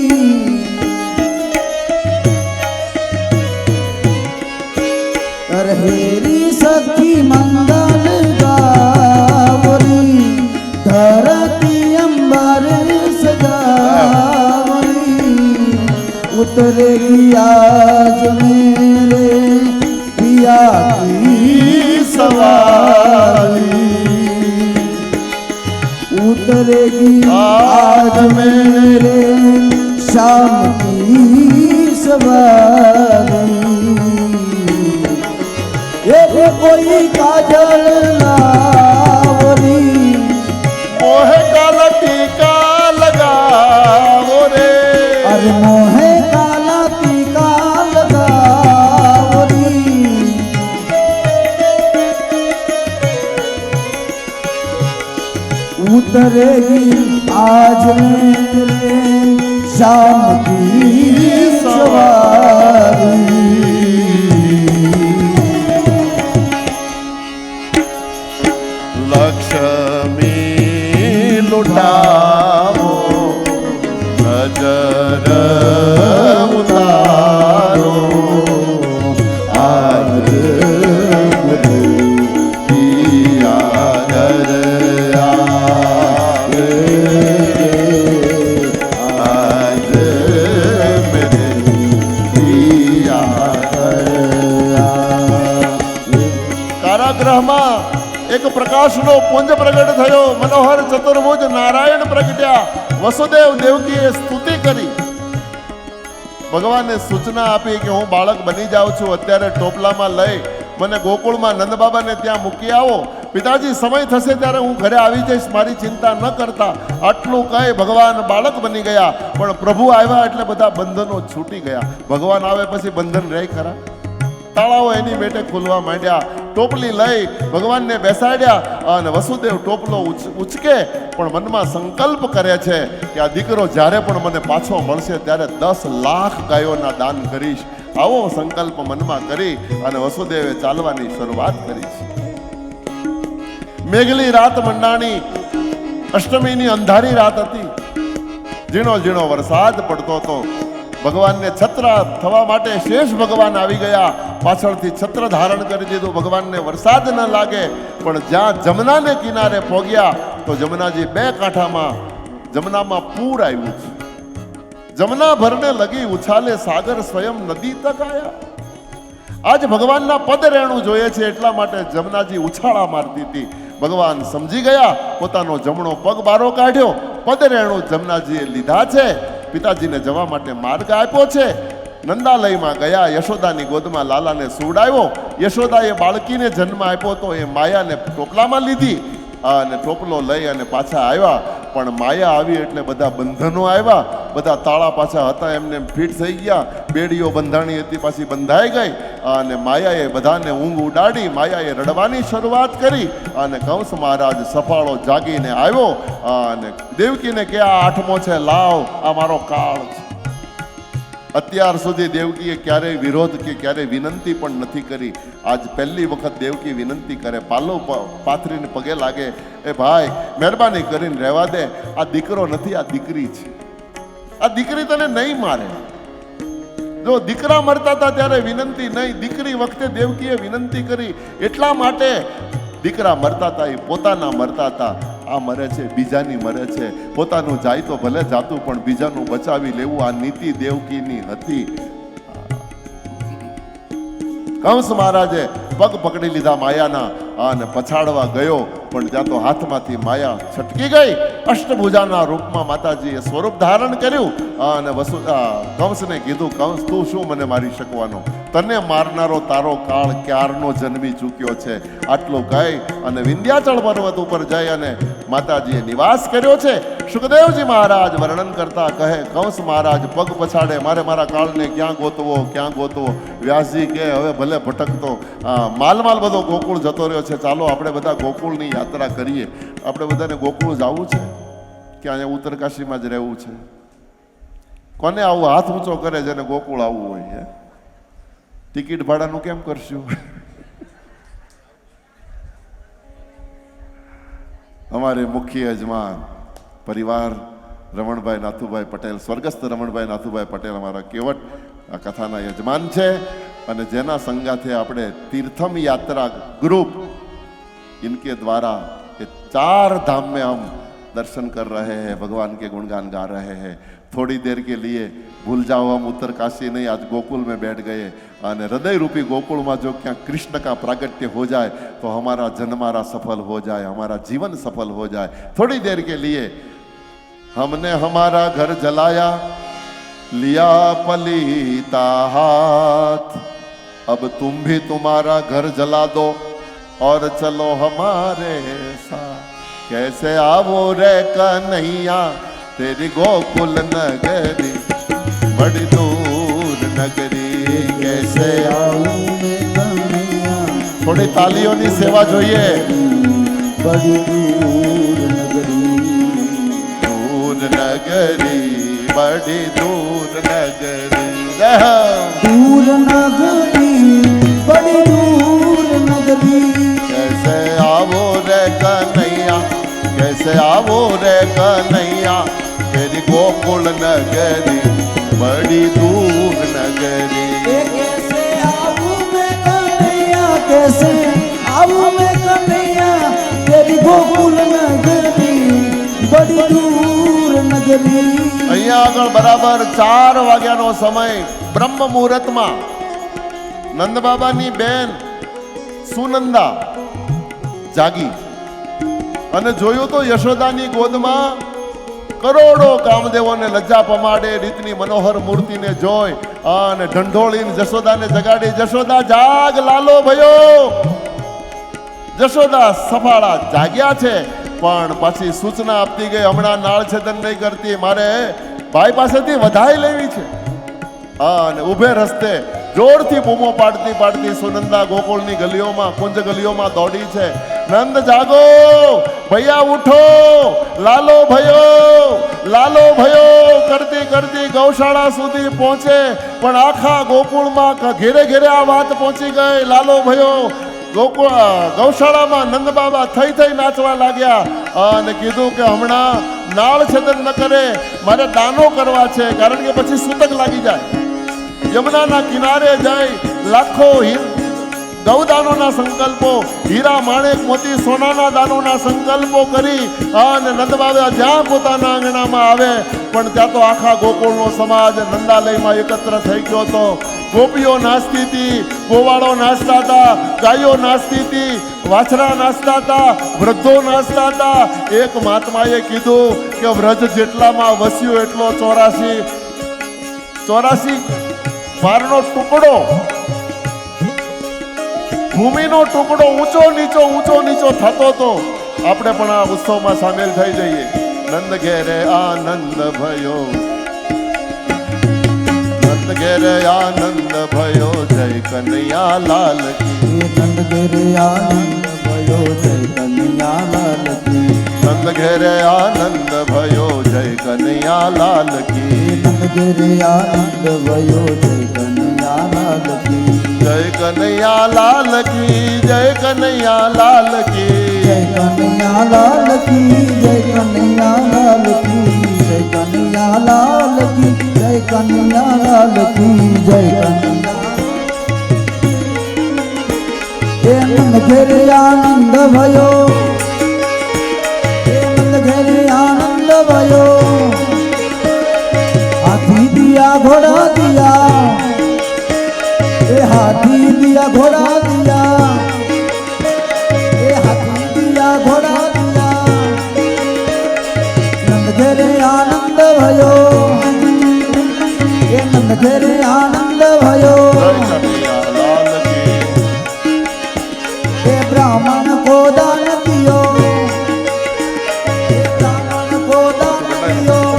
अरे हेरी शक्ति मंगल गावरी धरती अंबर सजा उतरेगी आज मेरे पिया की सवारी उतरेगी आज मेरे शाम की सवारी એક પ્રકાશનો પુંજ પ્રગટ થયો, મનોહર ચતુર્ભુજ નારાયણ પ્રગટ્યા. વસુદેવ દેવકીએ સ્તુતિ કરી. ભગવાને સૂચના આપી કે હું બાળક બની જાઉં છું, અત્યારે ટોપલામાં લઈ મને ગોકુળમાં નંદ બાબાને ત્યાં મૂકી આવો. પિતાજી સમય થશે ત્યારે હું ઘરે આવી જઈશ, મારી ચિંતા ન કરતા. આટલું કહી ભગવાન બાળક બની ગયા. પણ પ્રભુ આવ્યા એટલે બધા બંધનો છૂટી ગયા. ભગવાન આવે પછી બંધન રહે ખરા? તાળાઓ એની બેટે ખુલવા માંડ્યા. ટોપલી લઈ ભગવાનને બેસાડ્યા અને વસુદેવ ટોપલો ઉચકે પણ મનમાં સંકલ્પ કરે છે કે આ દીકરો જ્યારે પણ મને પાછો મળશે ત્યારે 10 લાખ ગાયોના દાન કરીશ. આવો સંકલ્પ મનમાં કરી અને વસુદેવે ચાલવાની શરૂઆત કરી છે. મેઘલી રાત મંડાણી, અષ્ટમીની અંધારી રાત હતી. ઝીણો ઝીણો વરસાદ પડતો હતો. ભગવાનને છત્ર થવા માટે શેષ ભગવાન આવી ગયા. પાછળથી છત્ર ધારણ કરી દીધું, ભગવાનને વરસાદ ન લાગે. પણ જ્યાં જમનાને કિનારે પહોંચ્યા તો જમનાજી 2 કાંઠામાં જમનામાં પૂર આવ્યું છે. જમના ભરને લગી ઉછાલે સાગર સ્વયં નદી તક આયા. આજ ભગવાનના પદ રેણું જોઈએ છે એટલા માટે જમનાજી ઉછાળા મારતી હતી. ભગવાન સમજી ગયા, પોતાનો જમણો પગ બારો કાઢ્યો. પદ રેણું જમનાજીએ લીધા છે. પિતાજીને જવા માટે માર્ગ આપ્યો છે. નંદાલયમાં ગયા, યશોદાની ગોદમાં લાલાને સુવડાવ્યો. યશોદાએ બાળકીને જન્મ આપ્યો તો એ માયાને ટોપલામાં લીધી અને ટોપલો લઈ અને પાછા આવ્યા. પણ માયા આવી એટલે બધા બંધનો આવ્યા. બધા તાળા પાછા હતા એમને ફીટ થઈ ગયા. બેડીઓ બંધાણી હતી પાછી બંધાઈ ગઈ અને માયાએ બધાને ઊંઘ ઉડાડી. માયાએ રડવાની શરૂઆત કરી અને કંસ મહારાજ સફાળો જાગીને આવ્યો અને દેવકીને કે આ 8મો છે, લાવ, આ મારો કાળ છે. અત્યાર સુધી દેવકીએ ક્યારેય વિરોધ કે ક્યારેય વિનંતી પણ નથી કરી. આજ પહેલી વખત દેવકી વિનંતી કરે, પાલો પાથરીને પગે લાગે, એ ભાઈ મહેરબાની કરીને રહેવા દે, આ દીકરો નથી, આ દીકરી છે. આ દીકરી તને નહીં મારે. જો દીકરા મરતા હતા ત્યારે વિનંતી નહીં, દીકરી વખતે દેવકીએ વિનંતી કરી. એટલા માટે દીકરા મરતા હતા એ પોતાના મરતા હતા. આ મરે છે, બીજાની મરે છે. પોતાનું જાય તો ભલે જાતું પણ બીજાનું બચાવી લેવું આ નીતિ દેવકીની હતી. કંસ મહારાજે પગ પકડી લીધા માયાના અને પછાડવા ગયો પણ ત્યાં તો હાથમાંથી માયા છટકી ગઈ. અષ્ટભુજાના રૂપમાં માતાજીએ સ્વરૂપ ધારણ કર્યું અને કંસને કીધું, કંસ તું શું મને મારી શકવાનો? તને મારનારો તારો કાળ ક્યારનો જન્મી ચૂક્યો છે. આટલું કહી અને વિંધ્યાચળ પર્વત ઉપર જઈ અને માતાજીએ નિવાસ કર્યો છે. સુખદેવજી મહારાજ વર્ણન કરતા કહે, કંસ મહારાજ પગ પછાડે, મારે મારા કાળને ક્યાં ગોતવો, ક્યાં ગોતવો? વ્યાસજી કે હવે ભલે ભટકતો માલ બધો ગોકુળ જતો રહ્યો છે, ચાલો આપણે બધા ગોકુળની યાત્રા કરીએ. આપણે બધાને ગોકુળ જવું છે કે અહીંયા ઉત્તરકાશીમાં જ રહેવું છે? કોને આવું હાથ ઊંચો કરે જેને ગોકુળ આવવું હોય? ટિકિટ ભાડાનું કેમ કરશું? અમારે મુખ્ય યજમાન પરિવાર રમણભાઈ નાથુભાઈ પટેલ, સ્વર્ગસ્થ રમણભાઈ નાથુભાઈ પટેલ અમારા કેવટ આ કથાના યજમાન છે અને જેના સંગાથે આપણે तीर्थम यात्रा ग्रुप इनके द्वारा ये 4 धाम में हम दर्शन कर रहे हैं, भगवान के गुणगान गा रहे हैं. थोड़ी देर के लिए भूल जाओ हम उत्तरकाशी नहीं, आज गोकुल में बैठ गए અને હૃદય રૂપી ગોકુળમાં જો ક્યાં કૃષ્ણ કા પ્રાગટ્ય हो जाए तो हमारा जन्मारा सफल हो जाए, हमारा जीवन सफल हो जाए. थोड़ी देर के लिए हमने हमारा घर जलाया, लिया पलीता हाथ, अब तुम भी तुम्हारा घर जला दो और चलो हमारे साथ. कैसे आवो रे कन्हैया तेरी गोकुल नगरी, बड़ी दूर नगरी, कैसे आऊं मैं कन्हैया. थोड़ी तालियों की सेवा જોઈએ. बड़ी दूर नगरी, दूर नगरी, बड़ी दूर नगरी, दूर नगरी, बड़ी दूर नगरी. कैसे आवो रे कन्हैया, कैसे आवो रे कन्हैया तेरी गोकुल नगरी, बड़ी दूर नगरी. कैसे आऊं मैं कन्हैया, कैसे आऊं मैं कन्हैया तेरी गोकुल नगरी, बड़ी दूर नगरी. અહીંયા આગળ બરાબર 4 વાગ્યાનો સમય બ્રહ્મ મુહૂર્તમાં નંદ બાબાની બેન સુનંદા જાગી અને જોયું તો યશોદાની ગોદમાં કરોડો કામદેવોને લજ્જા પમાડે રીતની મનોહર મૂર્તિને જોઈ અને ઢંઢોળીને જશોદાને જગાડી, જશોદા જાગ, લાલો ભયો. જશોદા સફાળા જાગ્યા છે, પણ પાછી સૂચના આપતી ગઈ, હમણાં નાળ છેદન નહીં કરતી, મારે ભાઈ પાસેથી વધાઈ લેવી છે. અને ઊભે રસ્તે જોરથી બૂમો પાડતી પાડતી સુનંદા ગોકુળની ગલીઓમાં, કુંજ ગલીઓમાં દોડી છે. નંદ જાગો, ભૈયા ઉઠો, લાલો ભયો કરતી કરતી ગૌશાળા સુધી પહોંચે, પણ આખા ગોકુળમાં ઘેરે ઘેરે આ વાત પહોંચી ગઈ. લાલો ભયો ગૌશાળામાં નંદ બાબા થઈ નાચવા લાગ્યા અને કીધું કે હમણાં નાળ છેદન ન કરે, મારે દાનો કરવા છે, કારણ કે પછી સૂતક લાગી જાય. યમુનાના કિનારે જઈ લાખો ગૌદાનોના સંકલ્પો, હીરા માણેક મોતી સોનાના દાનોના સંકલ્પો કરી અને નંદબાબા જ્યાં પોતાના આંગણામાં આવે, પણ ત્યાં તો આખા ગોકુળનો સમાજ નંદાલયમાં એકત્ર થઈ ગયો હતો. ગોપીઓ નાચતી હતી, ગોવાળો નાચતા હતા, ગાયો નાચતી હતી, વાછરા નાચતા હતા, વૃદ્ધો નાચતા હતા. એક મહાત્માએ કીધું કે વ્રજ જેટલામાં વસ્યું એટલો 84 ભારનો ટુકડો, ભૂમિનો ટુકડો ઊંચો નીચો થતો હતો. આપણે પણ આ ઉત્સવમાં સામેલ થઈ જઈએ. નંદ ઘેરે આનંદ ભયો, નંદ ઘેરે આનંદ ભયો, જય કનૈયા લાલ કી. નંદ ઘેરે આનંદ ભયો, જય કનૈયા લાલ કી. નંદ ઘેરે આનંદ ભયો, જય કનૈયા લાલ કી. નંદ ઘેરે આનંદ ભયો, જય કનૈયા લાલ કી. જય કનૈયા લાલ કી, જય કનૈયા લાલ કી. જય કનૈયા લાલ કી, જય કનૈયા લાલ કી. જય કનૈયા લાલ કી, જય કનૈયા લાલ કી. જય કનૈયા. હે નંદ ઘેરે આનંદ ભયો, હે નંદ ઘેરે આનંદ ભયો. હાથી દિયા ઘોડા દિયા, એ હાથી દિયા ઘોડા દિયા, એ હાથી દિયા ઘોડા દિયા. નંદ ઘેરે આનંદ ભયો, એ નંદ ઘેરે આનંદ ભયો. જય કનૈયા લાલ કી. એ બ્રાહ્મણ કો દાન દિયો, એ બ્રાહ્મણ કો દાન દિયો.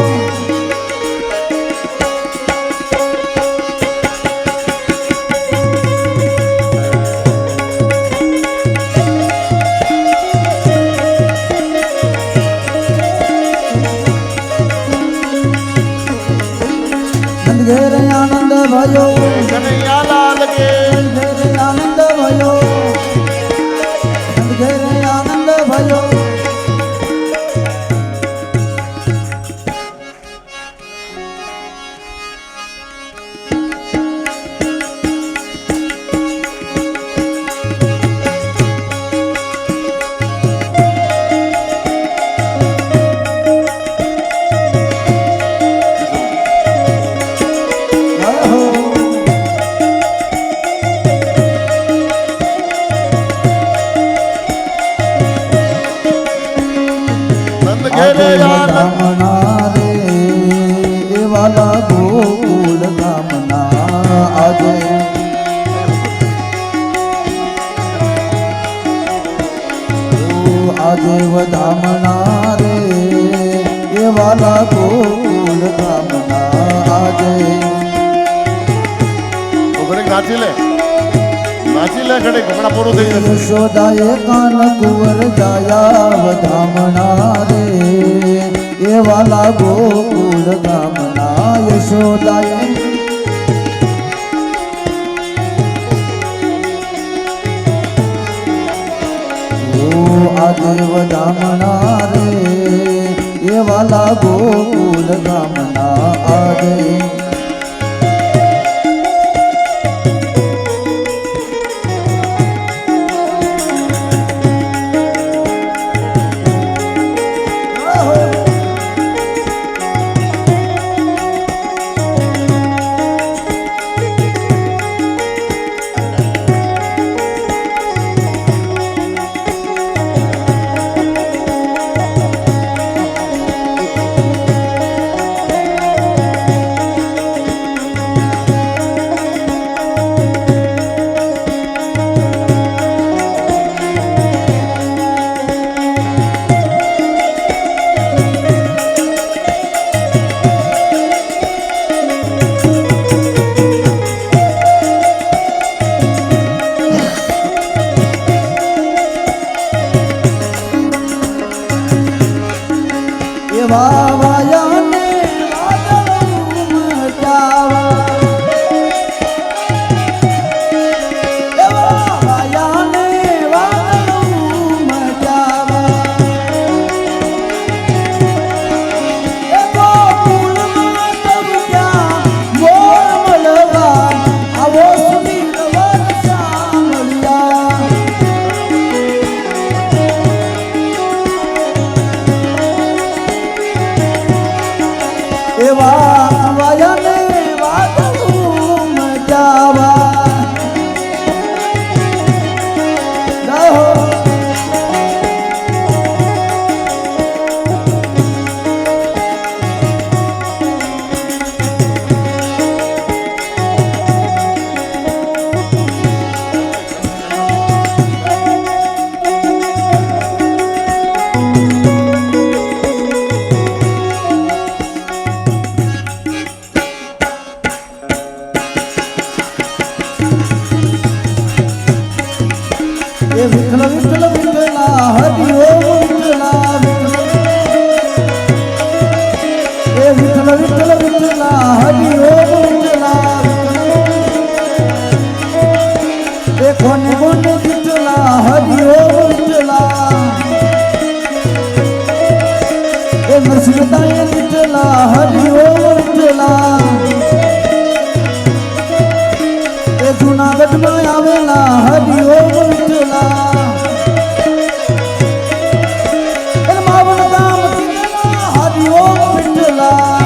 ઘેરે આનંદ ભયો, કનૈયા લાલ કી. ઘેરે આનંદ ભયો, ઘેરે આનંદ ભયો. ગામના રે એવાલા ગોકુળ ગામના આજે. આજે વધામણા રે એવાલા ગોકુળ ગામના આજે. ઘડીક નાચી લે ઘડીક, હમણાં પૂરું થઈ જશે. યશોદાએ કાન કુંવર જાયા વધામણા રે એવાલા ગોકુળ ગામના. યશોદાએ આજે વધામણા રે એવાલા ગોકુળ ગામના આજે. વિસરતાય વિઠ્ઠલા હરિ ઓમ વિઠ્ઠલા એ જૂનાગઢમાં આવેલા હરિ ઓમ વિઠ્ઠલા એ માવન ગામ હરિ ઓમ વિઠ્ઠલા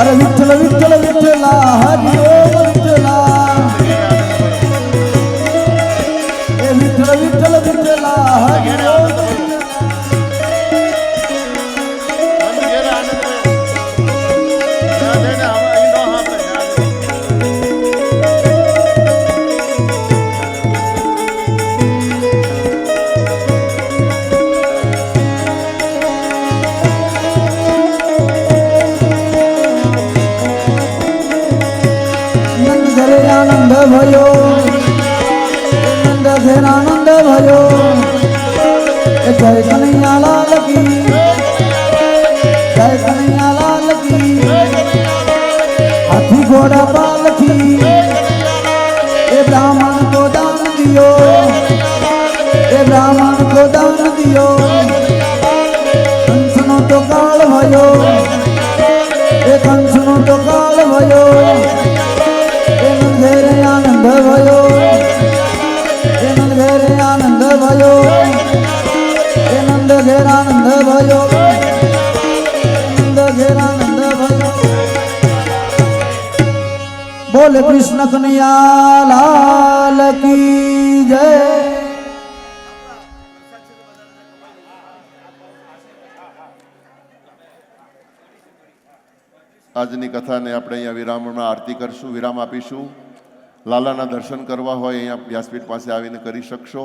અરે વિઠ્ઠલ વિઠ્ઠલ વિઠ્ઠલા હરિ ઓમ વિઠ્ઠલા એ વિઠ્ઠલ વિઠ્ઠલ વિઠ્ઠલા હરિ ઓમ આનંદ ભયો નંદ ઘેર આનંદ ભયો જય કનૈયા લાલ કી જય કનૈયા લાલ કી હાથી ઘોડા પાલખી એ બ્રાહ્મણ को दान दियो એ બ્રાહ્મણ को दान दियो કંસનો તો કાળ ભયો એ કંસનો તો કાળ ભયો ઘેરે આનંદ ભયો નંદ ઘેરે આનંદ ભયો નંદ ઘેર આનંદ ભયો નંદ ઘેર આનંદ ભયો બોલે કૃષ્ણ કનૈયા લાલ કી જય આજની કથાને આપણે અહીંયા વિરામમાં આરતી કરશું, વિરામ આપીશું. લાલાના દર્શન કરવા હોય અહીંયા વ્યાસપીઠ પાસે આવીને કરી શકશો.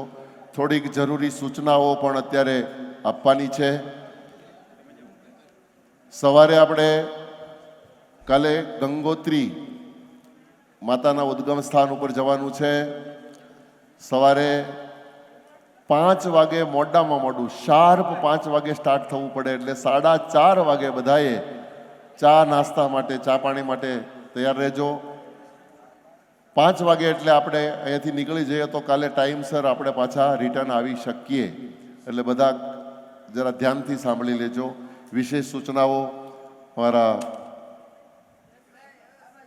થોડીક જરૂરી સૂચનાઓ પણ અત્યારે આપવાની છે. સવારે આપણે કાલે ગંગોત્રી માતાના ઉદ્ગમ સ્થાન ઉપર જવાનું છે. સવારે 5 વાગે મોડામાં મોડું શાર્પ 5 વાગે સ્ટાર્ટ થવું પડે, એટલે 4:30 વાગે બધાએ ચા નાસ્તા માટે ચા પાણી માટે તૈયાર રહેજો. 5 વાગે એટલે આપણે અહીંયાથી નીકળી જઈએ તો કાલે ટાઈમસર આપણે પાછા રિટર્ન આવી શકીએ. એટલે બધા જરા ધ્યાનથી સાંભળી લેજો. વિશેષ સૂચનાઓ हमारा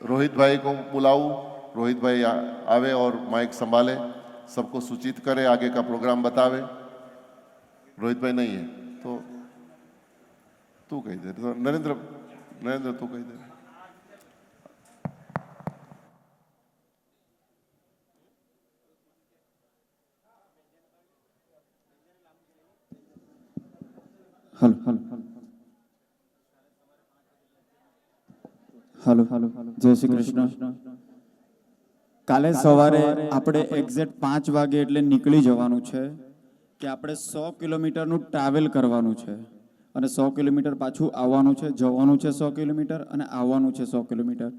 रोहित भाई को बुलाऊं, रोहित भाई आवे और माइक संभाले, सबको सूचित करे, आगे का प्रोग्राम बतावे. रोहित भाई नहीं है तो तू कही दे. तो नरेंद्र तू कही दे. हेलो जय श्री कृष्ण. काले सवारे આપણે એક્ઝેક્ટ 5 વાગે એટલે નીકળી જવાનું છે કે આપણે 100 કિલોમીટરનું ટ્રાવેલ કરવાનું છે અને 100 કિલોમીટર પાછું આવવાનું છે. જવાનું છે 100 કિલોમીટર અને આવવાનું છે 100 કિલોમીટર.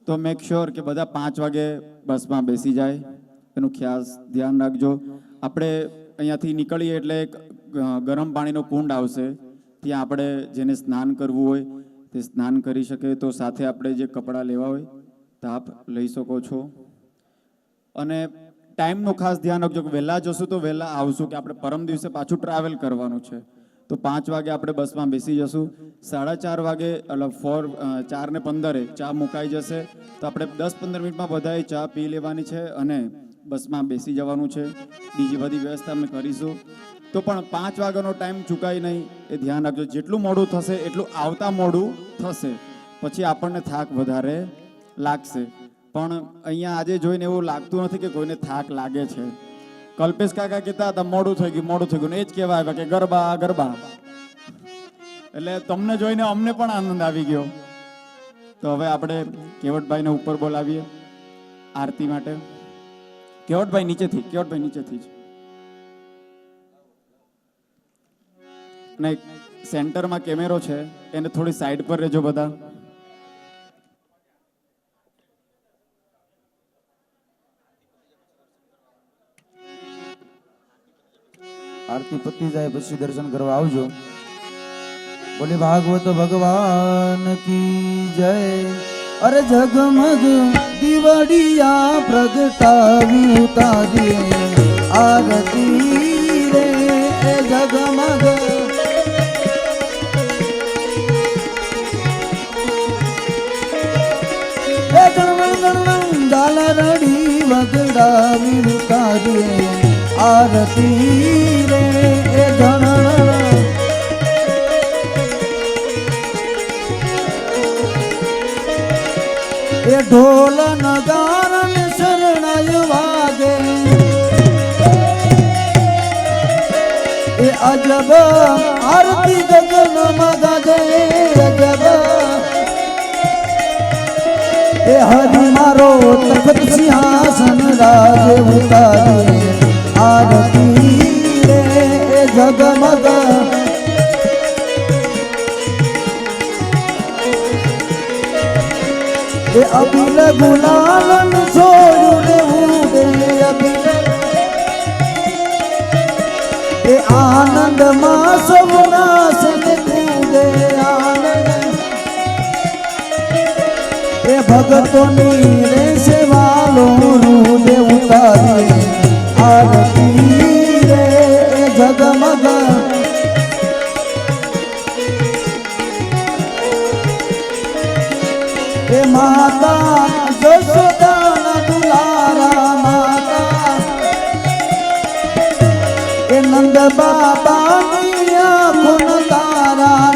તો મેક શ્યોર કે બધા 5 વાગે બસમાં બેસી જાય, એનું ખાસ ધ્યાન રાખજો. આપણે અહીંયાથી નીકળીએ એટલે એક ગરમ પાણીનો કુંડ આવશે, ત્યાં આપણે જેને સ્નાન કરવું હોય તે સ્નાન કરી શકે. તો સાથે આપણે જે કપડાં લેવા હોય તો આપ લઈ શકો છો. અને ટાઈમનું ખાસ ધ્યાન રાખજો કે વહેલા જશું તો વહેલા આવશું, કે આપણે પરમ દિવસે પાછું ટ્રાવેલ કરવાનું છે. તો 5 વાગે આપણે બસમાં બેસી જશું. 4:30 વાગે એટલે 4:15 ચા મુકાઈ જશે, તો આપણે 10-15 મિનિટમાં બધાએ ચા પી લેવાની છે અને બસમાં બેસી જવાનું છે. બીજી બધી વ્યવસ્થા અમે કરીશું. તો પણ 5 વાગ્યાનો ટાઈમ ચૂકાય નહીં એ ધ્યાન રાખજો. જેટલું મોડું થશે એટલું આવતા મોડું થશે, પછી આપણને થાક વધારે લાગશે. પણ અહીંયા આજે જોઈને એવું લાગતું નથી કે કોઈને થાક લાગે છે. કલ્પેશ કાકા કહેતા હતા મોડું થઈ ગયું, એ જ કહેવા આવ્યા કે ગરબા ગરબા. એટલે તમને જોઈને અમને પણ આનંદ આવી ગયો. તો હવે આપણે કેવટભાઈને ઉપર બોલાવીએ આરતી માટે. કેવટભાઈ નીચેથી જ. અને સેન્ટરમાં કેમેરો છે, એને થોડી સાઈડ પર રહેજો બધા. આરતી પતી જાય પછી દર્શન કરવા આવજો. બોલે ભાગવત ભગવાન કી જય. અરે જગમગ દીવડિયા પ્રગટાવી ઉતારીએ આરતી રે જગમગ ઉતારી ઉતારી આરતી રે એ જણ એ ઢોલ નગારા ને શરણાય વાગે એ અજબ આરતી ગગન મગાજે અજબ એ હરિ મારો તખત સિંહાસન રાજે ઉતારે આરતી રે એ જગમગ એ અબિલ ગુલાલ છોડ્યું ને ઉડે અબિલ એ આનંદ માં સવનાસ ને કૂદે આનંદ એ ભગતોની રે સેવાલો રૂદે ઉતારે આરતી રે એ જગમગ એ માતા જશોદાના દુલારા માતા એ નંદ બાબાની આંખોના તારા